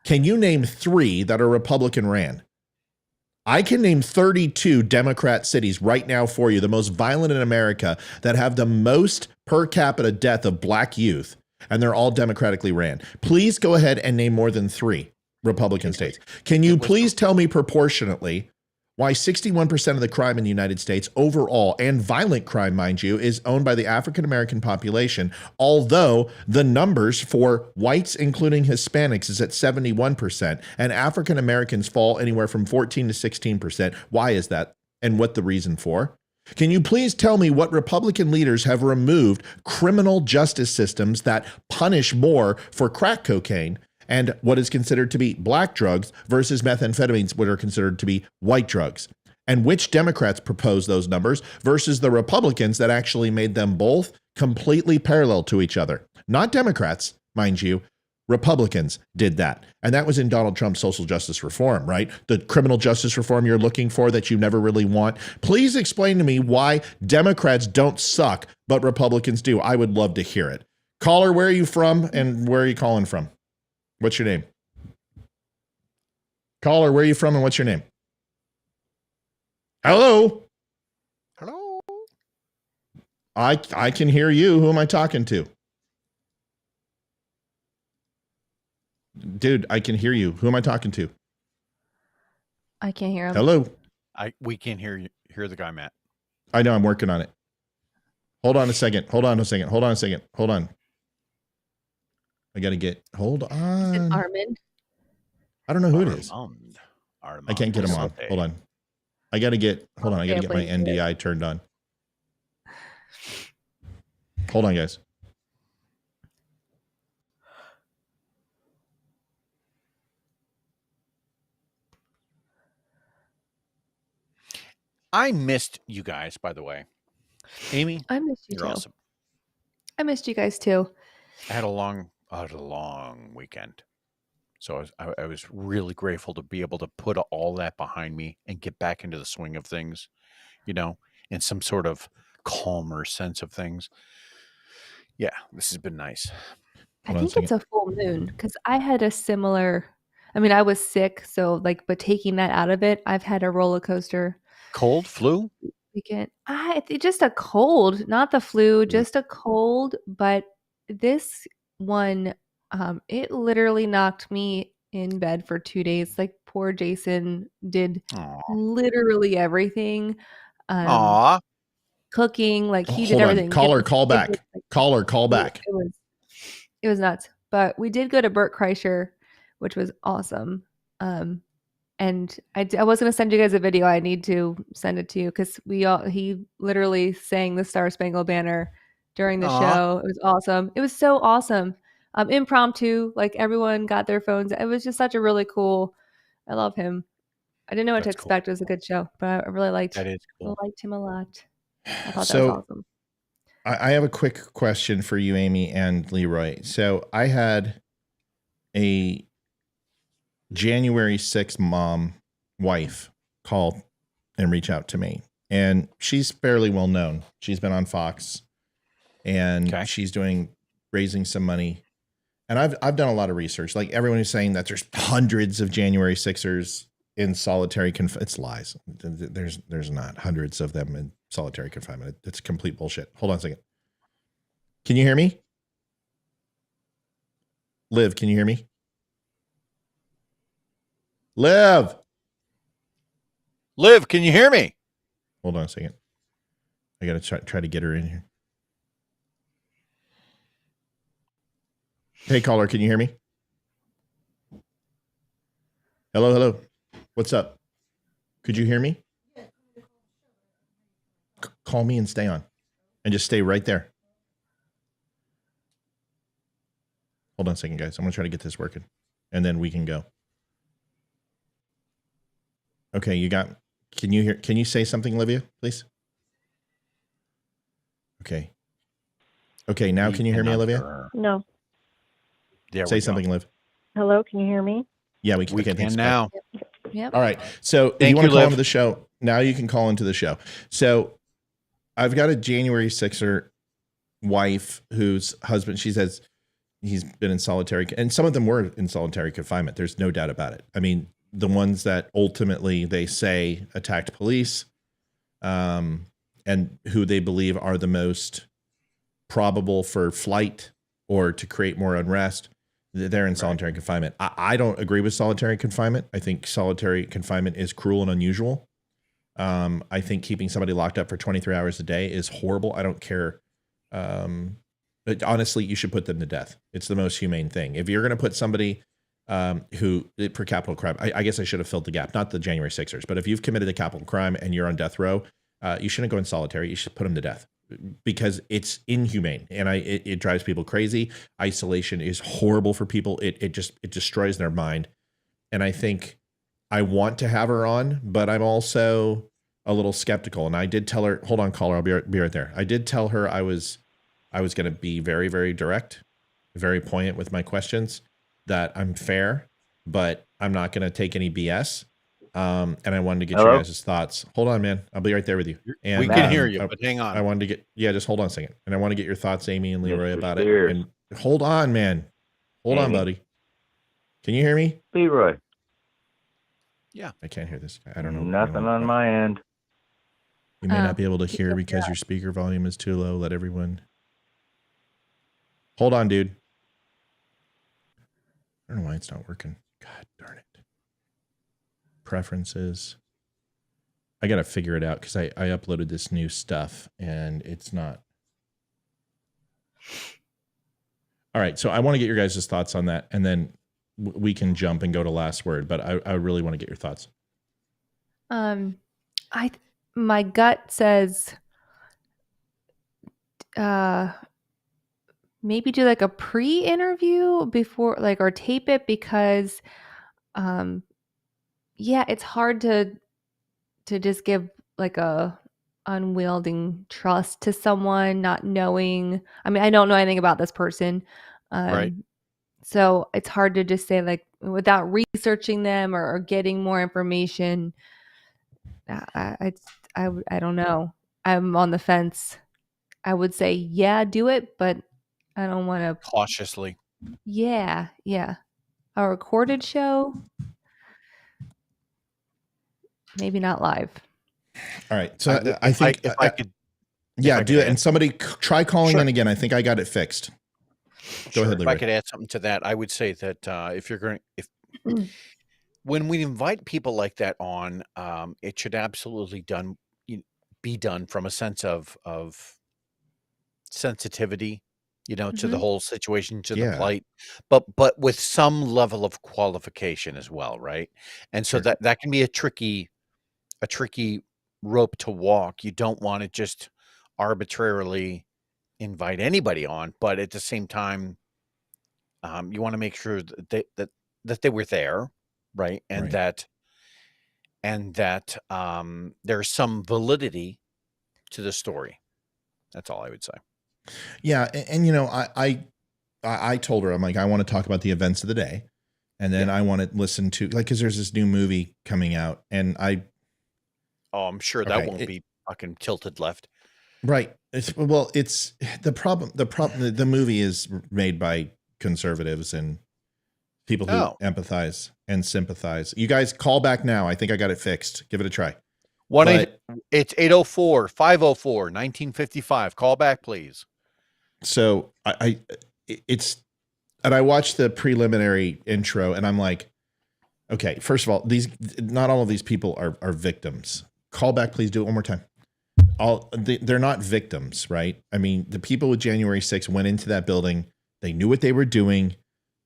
Can you name 3 that are Republican ran? I can name 32 Democrat cities right now for you, the most violent in America, that have the most per capita death of black youth, and they're all democratically ran. Please go ahead and name more than 3 Republican states. Can you please tell me proportionately why 61% of the crime in the United States overall, and violent crime, mind you, is owned by the African-American population, although the numbers for whites, including Hispanics, is at 71%, and African-Americans fall anywhere from 14 to 16%. Why is that, and what the reason for? Can you please tell me what Republican leaders have removed criminal justice systems that punish more for crack cocaine and what is considered to be black drugs versus methamphetamines, what are considered to be white drugs? And which Democrats proposed those numbers versus the Republicans that actually made them both completely parallel to each other? Not Democrats, mind you. Republicans did that. And that was in Donald Trump's social justice reform, right? The criminal justice reform you're looking for that you never really want. Please explain to me why Democrats don't suck, but Republicans do. I would love to hear it. Caller, where are you from and where are you calling from? What's your name? Caller, where are you from and what's your name? Hello? Hello? I can hear you. Who am I talking to? Dude, I can hear you. Who am I talking to? I can't hear him. Hello? We can't hear the guy, Matt. I know, I'm working on it. Hold on a second. Hold on. I got to get, hold Is it on. Armin? I don't know who it is. Armand. I can't get him on. Hold on. I got to get my NDI turned on. Hold on, guys. I missed you guys, by the way. Amy, I missed you you're too. awesome. I missed you guys too. I had a long weekend. So I was really grateful to be able to put all that behind me and get back into the swing of things, in some sort of calmer sense of things. Yeah, this has been nice. I think it's a full moon because I had a similar, I was sick. So but taking that out of it, I've had a roller coaster. Cold, flu? Weekend. Just a cold, not the flu, just a cold. But this one, it literally knocked me in bed for 2 days. Like poor Jason did literally everything. Cooking, he did everything. Caller, call back. Caller, call back. It was nuts. But we did go to Bert Kreischer, which was awesome. And I was going to send you guys a video. I need to send it to you because he literally sang the Star Spangled Banner during the show. It was awesome. It was so awesome. Impromptu, everyone got their phones. It was just such a really cool. I love him. I didn't know what to expect. It was a good show, but I really liked. That is cool. I liked him a lot. I thought that was awesome. I have a quick question for you, Amy and Leroy. So I had a January 6th wife call and reach out to me, and she's fairly well known. She's been on Fox, and she's raising some money. And I've done a lot of research. Everyone is saying that there's hundreds of January 6ers in solitary confinement. It's lies. There's not hundreds of them in solitary confinement. It's complete bullshit. Hold on a second. Can you hear me? Liv, can you hear me? Liv, can you hear me? Hold on a second. I got to try to get her in here. Hey, caller, can you hear me? Hello. What's up? Could you hear me? Call me and stay on. And just stay right there. Hold on a second, guys. I'm going to try to get this working. And then we can go. Okay, can you say something, Olivia, please? Okay, now can you hear me, Olivia? No. Say something, Liv. Hello, can you hear me? Yeah, we can now. Yep. All right. So if you want to call into the show, now you can call into the show. So I've got a January 6er wife whose husband, she says he's been in solitary, and some of them were in solitary confinement. There's no doubt about it. The ones that ultimately they say attacked police, and who they believe are the most probable for flight or to create more unrest, they're in solitary confinement. I don't agree with solitary confinement. I think solitary confinement is cruel and unusual. I think keeping somebody locked up for 23 hours a day is horrible. I don't care. But honestly, you should put them to death. It's the most humane thing. If you're going to put somebody who for capital crime, I guess I should have filled the gap, not the January 6ers, but if you've committed a capital crime and you're on death row, you shouldn't go in solitary. You should put them to death because it's inhumane and it drives people crazy. Isolation is horrible for people. It destroys their mind. And I think I want to have her on, but I'm also a little skeptical. And I did tell her, hold on, caller, I'll be right there. I did tell her I was going to be very, very direct, very poignant with my questions, that I'm fair, but I'm not going to take any BS. And I wanted to get your guys' thoughts. Hold on, man. I'll be right there with you. And we can hear you, but hang on. I wanted to just hold on a second. And I want to get your thoughts, Amy and Leroy, about it. And hold on, man. Hold on, buddy. Can you hear me? Leroy. Yeah. I can't hear this guy. I don't know. Nothing on my end. You may not be able to hear yeah. because your speaker volume is too low. Let everyone. Hold on, dude. I don't know why it's not working. God darn it. Preferences. I got to figure it out because I uploaded this new stuff and it's not. All right. So I want to get your guys' thoughts on that. And then we can jump and go to last word. But I really want to get your thoughts. My gut says maybe do like a pre-interview before, like, or tape it, because it's hard to just give like a unwielding trust to someone, not knowing. I mean, I don't know anything about this person. Right. So it's hard to just say, like, without researching them or getting more information. I don't know. I'm on the fence. I would say, yeah, do it, but I don't want to. Cautiously. Yeah. A recorded show, maybe not live. All right. So I think if I could. Yeah, do it. And somebody try calling in again. I think I got it fixed. Go ahead, Leroy. If I could add something to that, I would say that when we invite people like that on, it should absolutely be done from a sense of sensitivity, to the whole situation, to the plight, but with some level of qualification as well, right? And so that can be a tricky rope to walk. You don't want to just arbitrarily invite anybody on, but at the same time, you want to make sure that they were there, right? And that there's some validity to the story. That's all I would say. Yeah, and I told her, I'm like, I want to talk about the events of the day, and then I want to listen to, like, because there's this new movie coming out, and I'm sure that won't be fucking tilted left. Right. It's the problem. The movie is made by conservatives and people who empathize and sympathize. You guys call back now. I think I got it fixed. Give it a try. It's 804-504-1955. Call back, please. So I watched the preliminary intro and I'm like, okay, first of all, not all of these people are victims. Call back, please. Do it one more time. They're not victims, right? I mean, the people with January 6th went into that building. They knew what they were doing.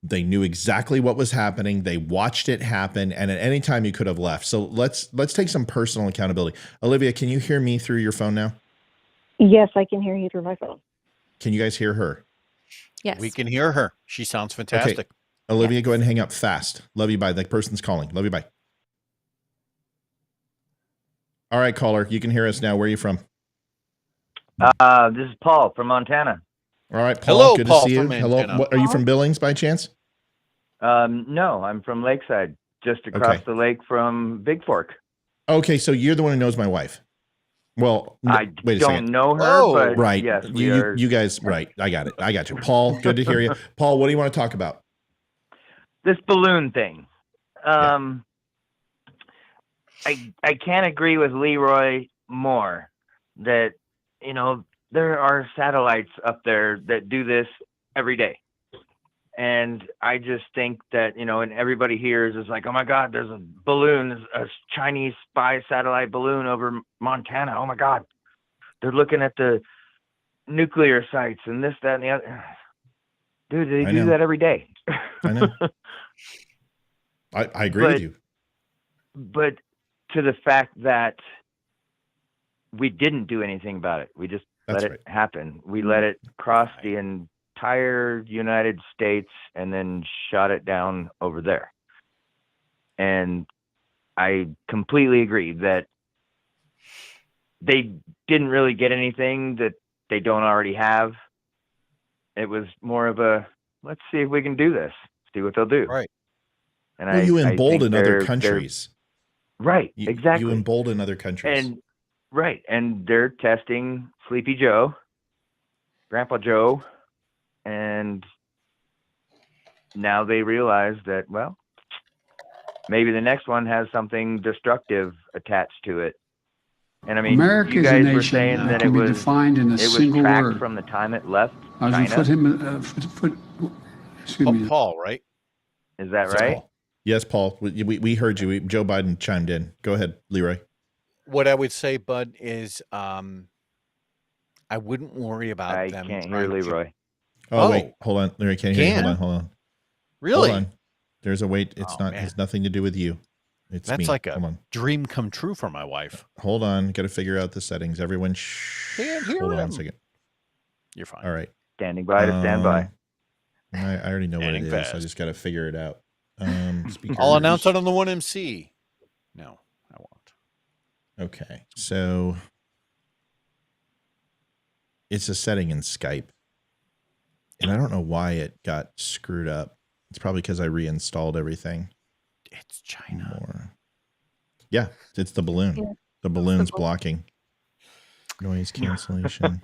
They knew exactly what was happening. They watched it happen. And at any time you could have left. So let's take some personal accountability. Olivia, can you hear me through your phone now? Yes, I can hear you through my phone. Can you guys hear her? Yes. We can hear her. She sounds fantastic. Okay. Olivia, go ahead and hang up fast. Love you, bye. That person's calling. Love you, bye. All right, caller, you can hear us now. Where are you from? This is Paul from Montana. All right, Paul. Hello, good Paul to see you. from Montana. Hello. Are you from Billings by chance? No, I'm from Lakeside, just across the lake from Big Fork. Okay, so you're the one who knows my wife. Well, I wait a don't second. know her, but right. yes, you guys, right. I got it. I got you. Paul, good to hear you. Paul, what do you want to talk about? This balloon thing. I can't agree with Leroy more that, there are satellites up there that do this every day. And I just think that, and everybody hears is like, oh my God, there's a balloon, a Chinese spy satellite balloon over Montana. Oh my God. They're looking at the nuclear sites and this, that, and the other. Dude, they do that every day. I know. I agree with you. But to the fact that we didn't do anything about it. We just let it happen. We let it cross the entire United States and then shot it down over there. And I completely agree that they didn't really get anything that they don't already have. It was more of a, let's see if we can do this, see what they'll do. Right. And you embolden other countries. Right, exactly. You embolden other countries. And they're testing Sleepy Joe, Grandpa Joe, and now they realize that, well, maybe the next one has something destructive attached to it. And I mean, America you is a guys were nation saying that that can be defined in a single tracked word. from the time it left I was China. Excuse me. Paul, right? Is that Yes, right? Paul. Yes, Paul. We heard you. Joe Biden chimed in. Go ahead, Leroy. What I would say, Bud, is I wouldn't worry about I them. can't hear Leroy. Oh, wait, hold on, Leroy. Can't hear you. Hold on. Really? Hold on. There's a wait. It's not. Man. Has nothing to do with you. It's That's me. like Come a on. dream come true for my wife. Hold on. Got to figure out the settings. Everyone, hold on a second. You're fine. All right. Standing by to stand by. I already know what it is. Fast. I just got to figure it out. Speakers. I'll announce it on the 1MC. No, I won't. Okay. So it's a setting in Skype. And I don't know why it got screwed up. It's probably because I reinstalled everything. It's China. Yeah, it's the balloon. Yeah. The balloon's blocking. Noise cancellation.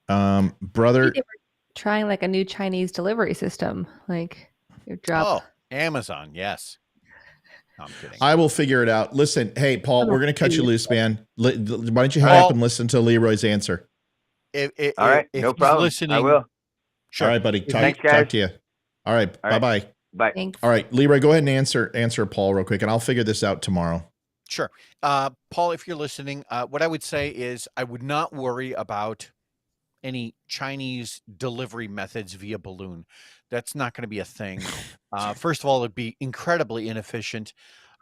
Brother. They were trying like a new Chinese delivery system. Like you drop. Oh, Amazon. Yes. No, I'm kidding. I will figure it out. Listen, hey, Paul, we're going to cut you loose, man. Why don't you hang up and listen to Leroy's answer? All right, no problem. Listening, I will. Sure. All right, buddy. Thanks, Talk guys. to you. All right. Bye-bye. Bye. Thanks. All right, Leroy, go ahead and answer Paul real quick, and I'll figure this out tomorrow. Sure. Paul, if you're listening, what I would say is I would not worry about any Chinese delivery methods via balloon. That's not going to be a thing. First of all, it'd be incredibly inefficient.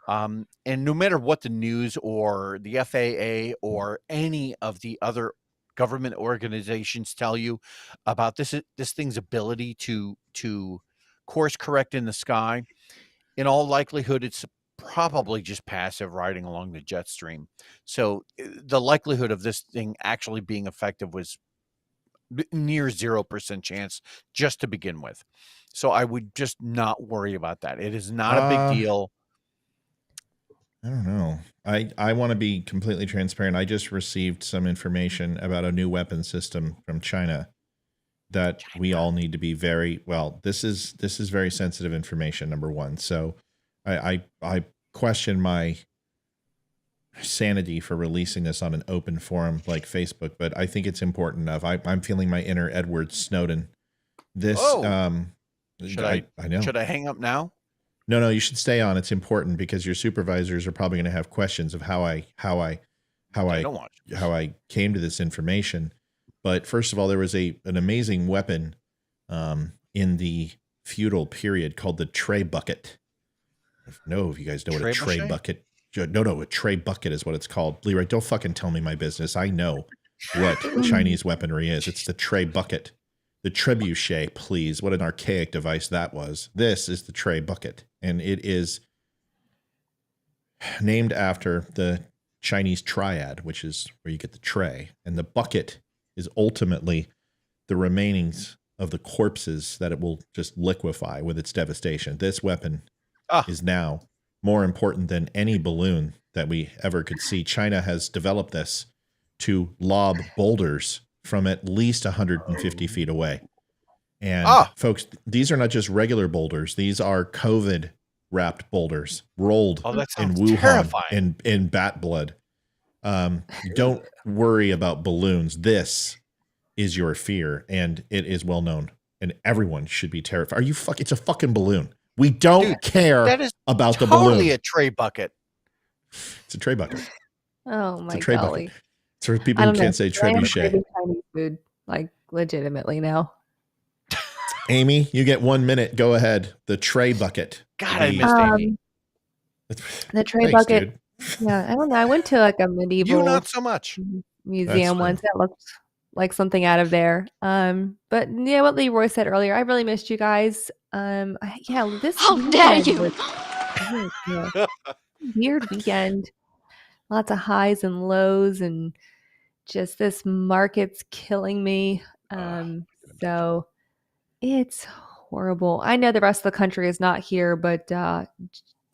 And no matter what the news or the FAA or any of the other government organizations tell you about this thing's ability to course correct in the sky, in all likelihood, it's probably just passive riding along the jet stream. So the likelihood of this thing actually being effective was near 0% chance just to begin with. So I would just not worry about that. It is not a big deal. I don't know. I want to be completely transparent. I just received some information about a new weapon system from China that we all need to be very well. This is very sensitive information, number one. So I question my sanity for releasing this on an open forum like Facebook, but I think it's important enough. I'm feeling my inner Edward Snowden. This Should I know. Should I hang up now? No, you should stay on. It's important because your supervisors are probably going to have questions of how I came to this information. But first of all, there was an amazing weapon in the feudal period called the tray bucket. I don't know if you guys know what a tray bucket. No, a tray bucket is what it's called. Leroy, don't fucking tell me my business. I know what Chinese weaponry is. It's the tray bucket. The trebuchet, please. What an archaic device that was. This is the tray bucket, and it is named after the Chinese triad, which is where you get the tray. And the bucket is ultimately the remainings of the corpses that it will just liquefy with its devastation. This weapon is now more important than any balloon that we ever could see. China has developed this to lob boulders from at least 150 feet away. And folks, these are not just regular boulders. These are COVID wrapped boulders rolled in Wuhan in bat blood. Don't worry about balloons. This is your fear, and it is well known, and everyone should be terrified. Are you it's a fucking balloon. We don't care about the balloon. Totally a tray bucket. It's a tray bucket. Oh my It's a tray golly. bucket. It's for people who can't say trebuchet. I am craving Chinese food, like legitimately now. Amy, you get 1 minute. Go ahead. The tray bucket. God, I missed Amy. The tray bucket. Dude. Yeah, I don't know. I went to like a medieval You not so much. museum once that looked like something out of there. But yeah, what Leroy said earlier, I really missed you guys. This How dare you? Was weird weekend. Lots of highs and lows, and just this market's killing me. So it's horrible. I know the rest of the country is not here, but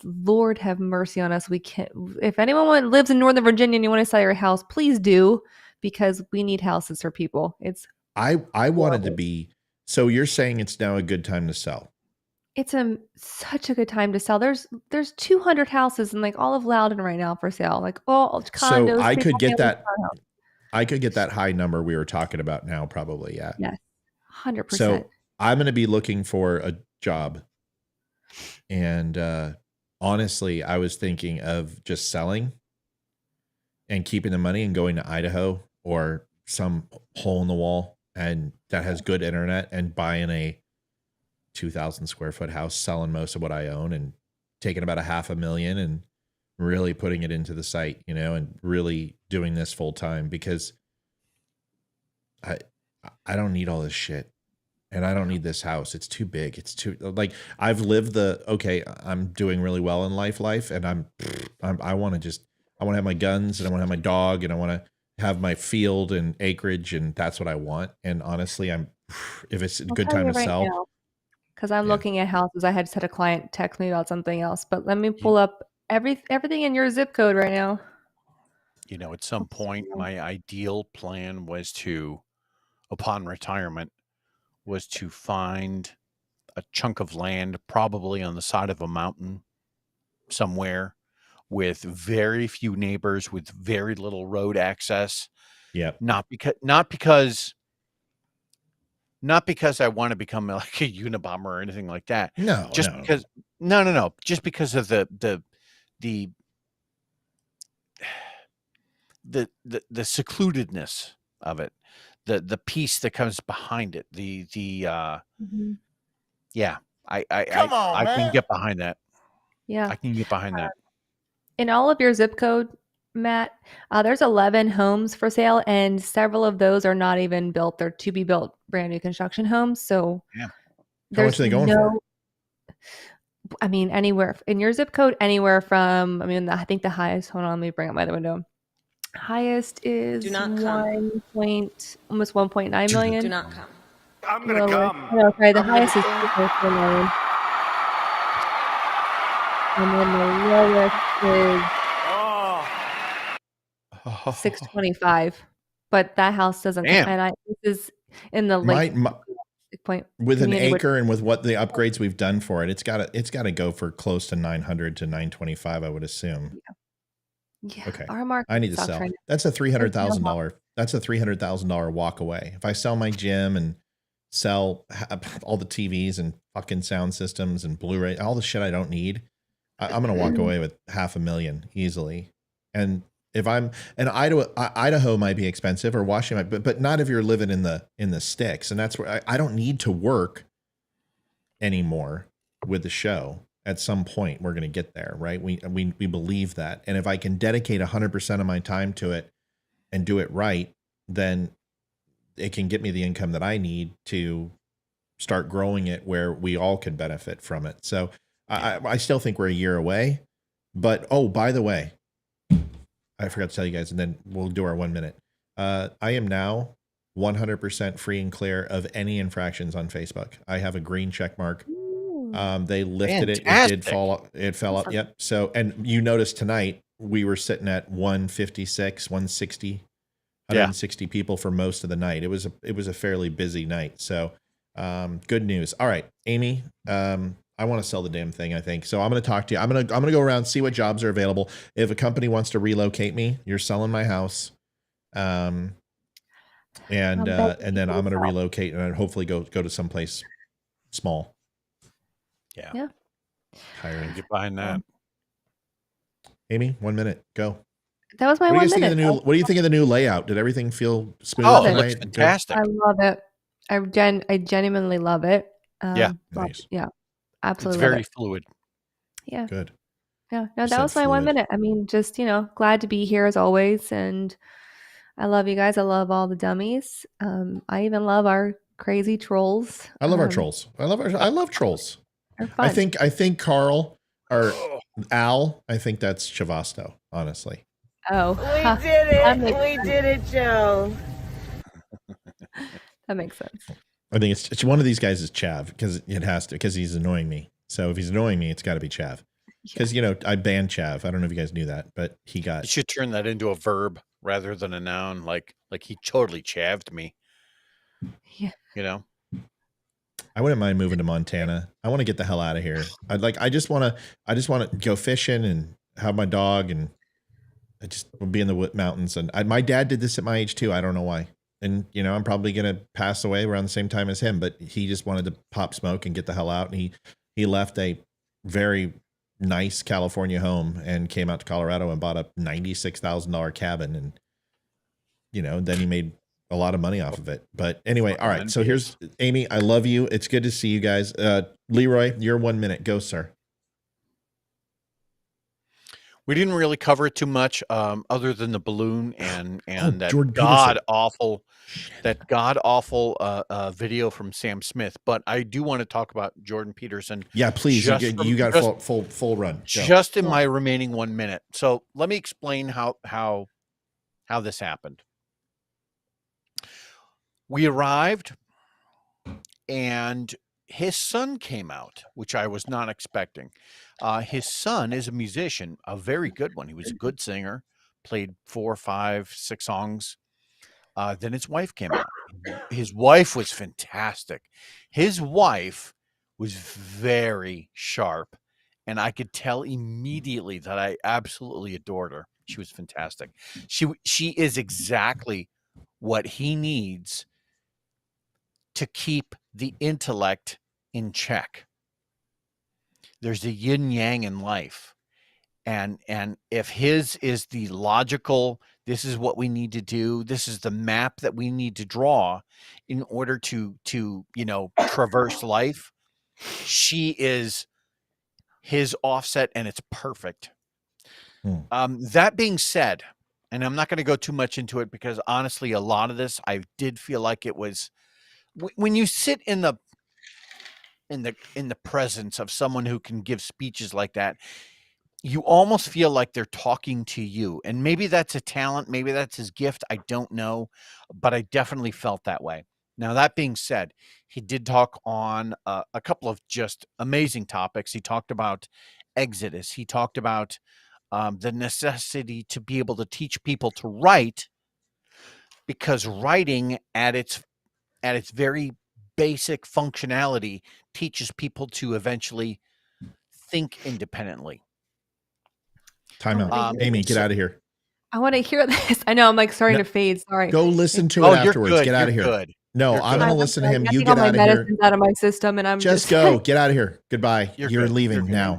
Lord have mercy on us. We can't. If anyone lives in Northern Virginia and you want to sell your house, please do, because we need houses for people. It's I wanted to be. So you're saying it's now a good time to sell? It's such a good time to sell. There's 200 houses in like all of Loudon right now for sale. Like all condos. So I could get single-family that. townhomes. I could get that high number we were talking about now, probably. Yeah. Yes, 100%. So I'm going to be looking for a job. And honestly, I was thinking of just selling and keeping the money and going to Idaho or some hole in the wall and that has good internet and buying a 2,000 square foot house, selling most of what I own and taking about $500,000 and really putting it into the site, and really doing this full time because I don't need all this shit. And I don't need this house. It's too big. It's too like I've lived I'm doing really well in life, and I want to have my guns and I want to have my dog and I want to have my field and acreage and that's what I want. And honestly, if it's a good time to sell. Because I'm looking at houses. I just had a client text me about something else, but let me pull up everything in your zip code right now. At some point, my ideal plan was upon retirement, was to find a chunk of land, probably on the side of a mountain somewhere, with very few neighbors, with very little road access. Yeah. Not because I want to become like a Unabomber or anything like that. No. Because just because of the secludedness of it. The piece that comes behind it, I can get behind that. Yeah, I can get behind that. In all of your zip code, Matt, there's 11 homes for sale, and several of those are not even built; they're to be built, brand new construction homes. So, how much are they going for? I mean, anywhere in your zip code, anywhere from. I mean, I think the highest. Hold on, let me bring up my other window. Highest is almost 1.9 million. Do not come. I'm gonna come. No, sorry, the highest is 2.4 million. And then the lowest is 625. But that house doesn't. Damn. And this is in the lake point with an acre and with what the upgrades we've done for it. It's got to go for close to 900 to 925. I would assume. Yeah. Okay. Our market I need to sell. That's a $300,000. That's a $300,000 walk away. If I sell my gym and sell all the TVs and fucking sound systems and Blu-ray, all the shit I don't need, I'm going to walk away with $500,000 easily. And if Idaho might be expensive or Washington, but not if you're living in the sticks. And that's where I don't need to work anymore with the show. At some point, we're going to get there, right? We believe that. And if I can dedicate 100% of my time to it and do it right, then it can get me the income that I need to start growing it where we all could benefit from it. So I still think we're a year away. But, oh, by the way, I forgot to tell you guys, and then we'll do our 1 minute. I am now 100% free and clear of any infractions on Facebook. I have a green check mark. They lifted Fantastic. It did fall. It fell up. Yep. So, and you noticed tonight we were sitting at 156, 160, 160 people for most of the night. It was a fairly busy night. So, good news. All right, Amy. I want to sell the damn thing, I think. So I'm going to talk to you. I'm going to go around, see what jobs are available. If a company wants to relocate me, you're selling my house. And then I'm going to relocate and hopefully go to someplace small. Yeah. Hiring. Get behind that. Amy, 1 minute. Go. That was my 1 minute. What do you think of the new layout? Did everything feel smooth? Oh, it looks fantastic. I love it. I genuinely love it. Nice. Yeah, absolutely. It's very fluid. Yeah. Good. Yeah. No, that was my 1 minute. I mean, just, glad to be here as always. And I love you guys. I love all the dummies. I even love our crazy trolls. I love our trolls. I love trolls. They're fun. I think Carl or Al, I think that's Chavasto, honestly. Oh, we did it. We did it, Joe. That makes sense. I think it's one of these guys is Chav because he's annoying me. So if he's annoying me, it's got to be Chav. Because, I banned Chav. I don't know if you guys knew that, but he got. You should turn that into a verb rather than a noun. Like he totally chavved me. Yeah. I wouldn't mind moving to Montana. I want to get the hell out of here. I just want to go fishing and have my dog, and I just will be in the mountains. And my dad did this at my age too. I don't know why. And I'm probably going to pass away around the same time as him, but he just wanted to pop smoke and get the hell out. And he left a very nice California home and came out to Colorado and bought a $96,000 cabin. And, then he made a lot of money off of it. But anyway, all right. So here's Amy. I love you. It's good to see you guys. Leroy, your 1 minute. Go, sir. We didn't really cover it too much, other than the balloon and that Jordan god Peterson. awful video from Sam Smith. But I do want to talk about Jordan Peterson. Yeah, please. You got full run. Go. Just in my remaining 1 minute. So let me explain how this happened. We arrived, and his son came out, which I was not expecting. His son is a musician, a very good one. He was a good singer, played 4, 5, 6 songs. Then his wife came out. His wife was fantastic. His wife was very sharp, and I could tell immediately that I absolutely adored her. She was fantastic. She is exactly what he needs to keep the intellect in check. There's a yin yang in life. And if his is the logical, this is what we need to do, this is the map that we need to draw in order to traverse life, she is his offset, and it's perfect. That being said, and I'm not going to go too much into it, because honestly, a lot of this, I did feel like it was, when you sit in the presence of someone who can give speeches like that, you almost feel like they're talking to you. And maybe that's a talent, maybe that's his gift, I don't know, but I definitely felt that way. Now, that being said, he did talk on a couple of just amazing topics. He talked about Exodus. He talked about the necessity to be able to teach people to write, because writing at its very basic functionality teaches people to eventually think independently. Time out. Amy, get out of here. I want to hear this. I know I'm like starting to fade. Sorry. Go listen to it afterwards. Good. Get out of here. Good. No, I'm going to listen to him. You get all out my of here. medicine's out of my system, and I'm just go. Get out of here. Goodbye. You're good. leaving now.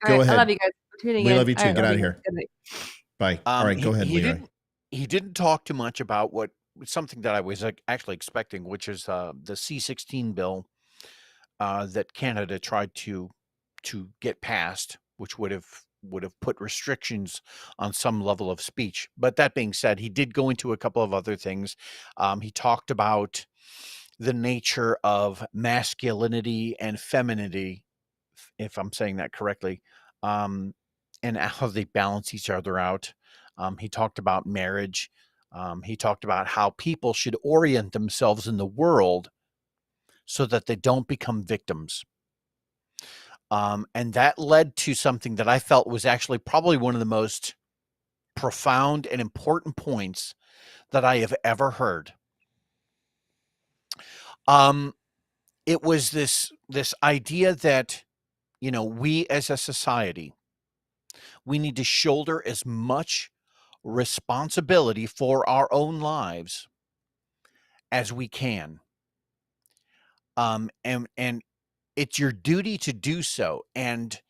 Go ahead. I love you guys for tuning in. We love you too. Get out of here. Good night. Bye. All right. Go ahead, Leroy. He didn't talk too much about something that I was actually expecting, which is the C-16 bill that Canada tried to get passed, which would have put restrictions on some level of speech. But that being said, he did go into a couple of other things. He talked about the nature of masculinity and femininity, if I'm saying that correctly, and how they balance each other out. He talked about marriage. He talked about how people should orient themselves in the world so that they don't become victims. And that led to something that I felt was actually probably one of the most profound and important points that I have ever heard. It was this idea that, we as a society, we need to shoulder as much responsibility for our own lives as we can. And it's your duty to do so. And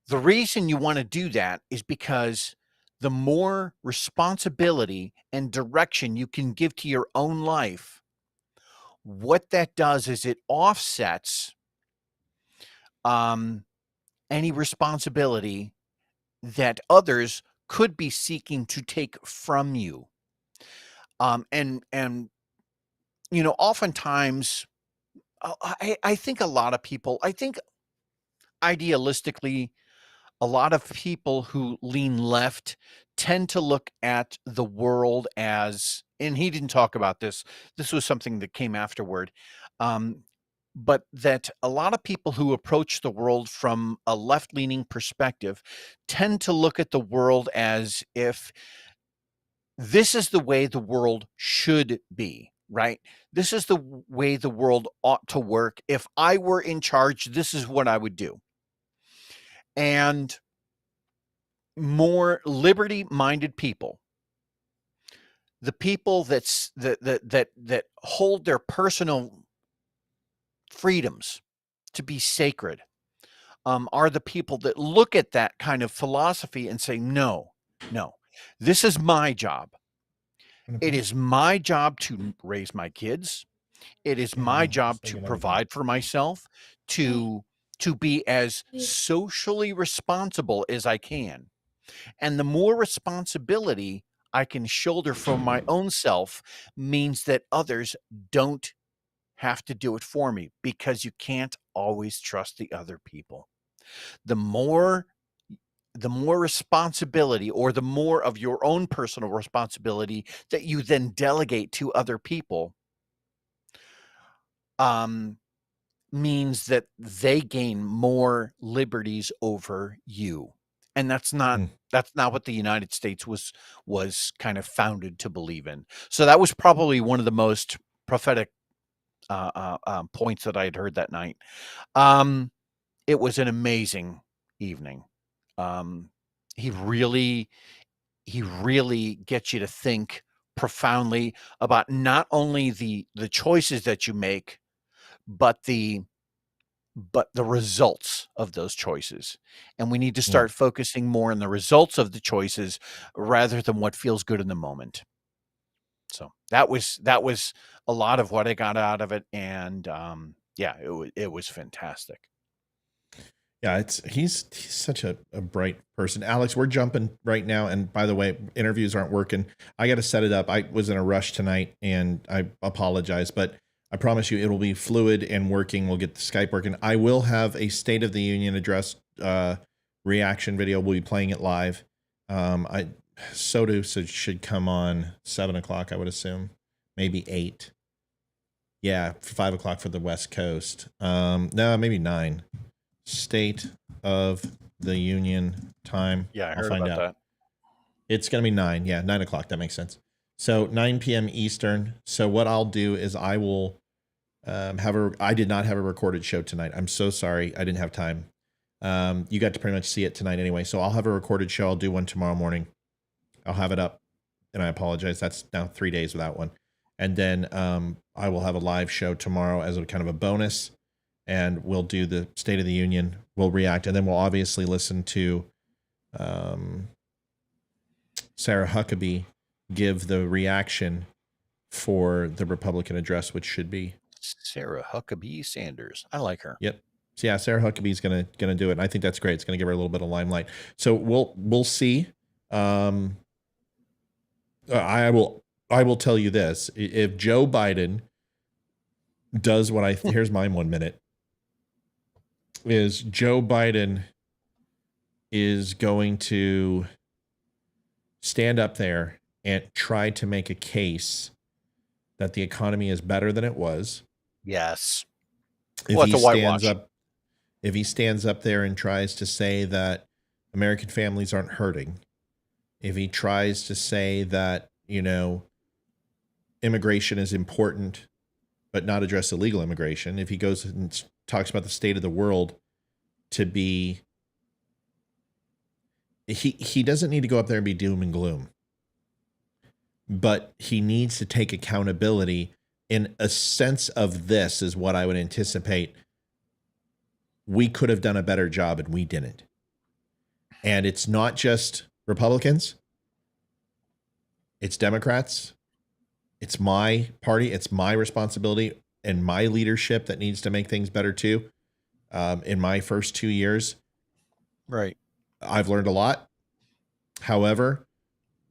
the reason you want to do that is because the more responsibility and direction you can give to your own life, what that does is it offsets any responsibility that others could be seeking to take from you. And oftentimes, I think a lot of people, idealistically, a lot of people who lean left tend to look at the world as, and he didn't talk about this was something that came afterward, but that a lot of people who approach the world from a left-leaning perspective tend to look at the world as if this is the way the world should be. right? This is the way the world ought to work. If I were in charge, this is what I would do. And more liberty-minded people, the people that hold their personal freedoms to be sacred, are the people that look at that kind of philosophy and say, no, this is my job. It is my job to raise my kids. It is my job to provide for myself, to be as socially responsible as I can. And the more responsibility I can shoulder for my own self means that others don't have to do it for me, because you can't always trust the other people. The more responsibility, or the more of your own personal responsibility that you then delegate to other people, means that they gain more liberties over you. And that's not what the United States was kind of founded to believe in. So that was probably one of the most prophetic points that I had heard that night. It was an amazing evening. He really gets you to think profoundly about not only the choices that you make, but the results of those choices. And we need to start focusing more on the results of the choices rather than what feels good in the moment. So that was a lot of what I got out of it. And it was fantastic. Yeah, he's such a bright person. Alex, we're jumping right now. And by the way, interviews aren't working. I got to set it up. I was in a rush tonight and I apologize, but I promise you it'll be fluid and working. We'll get the Skype working. I will have a State of the Union address reaction video. We'll be playing it live. Soto should come on 7:00, I would assume, maybe 8. Yeah, 5:00 for the West Coast. No, maybe 9. State of the Union time. Yeah, I heard about that. It's going to be 9. Yeah, 9:00. That makes sense. So 9 p.m. Eastern. So what I'll do is I will I did not have a recorded show tonight. I'm so sorry. I didn't have time. You got to pretty much see it tonight anyway. So I'll have a recorded show. I'll do one tomorrow morning. I'll have it up. And I apologize. That's now 3 days without one. And then I will have a live show tomorrow as a kind of a bonus. And we'll do the State of the Union. We'll react. And then we'll obviously listen to Sarah Huckabee give the reaction for the Republican address, which should be Sarah Huckabee Sanders. I like her. Yep. So yeah, Sarah Huckabee's gonna do it. And I think that's great. It's gonna give her a little bit of limelight. So we'll see. I will tell you this: if Joe Biden does what here's my 1 minute. Is Joe Biden is going to stand up there and try to make a case that the economy is better than it was. Yes. If he stands up there and tries to say that American families aren't hurting, if he tries to say that, immigration is important, but not address illegal immigration, if he goes and talks about the state of the world to be, he doesn't need to go up there and be doom and gloom, but he needs to take accountability in a sense of this is what I would anticipate. We could have done a better job and we didn't. And it's not just Republicans. It's Democrats. It's my party. It's my responsibility and my leadership that needs to make things better too. In my first 2 years. Right. I've learned a lot. However,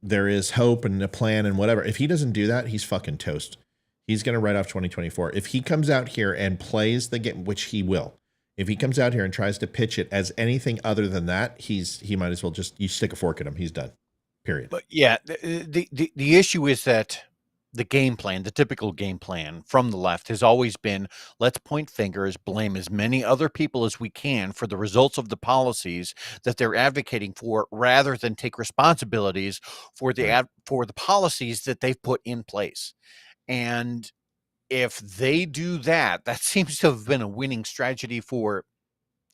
there is hope and a plan and whatever. If he doesn't do that, he's fucking toast. He's going to write off 2024. If he comes out here and plays the game, which he will, if he comes out here and tries to pitch it as anything other than that, he might as well you stick a fork in him. He's done. Period. But yeah, the issue is that the game plan, the typical game plan from the left has always been, let's point fingers, blame as many other people as we can for the results of the policies that they're advocating for, rather than take responsibilities for the policies that they've put in place. And if they do that, that seems to have been a winning strategy for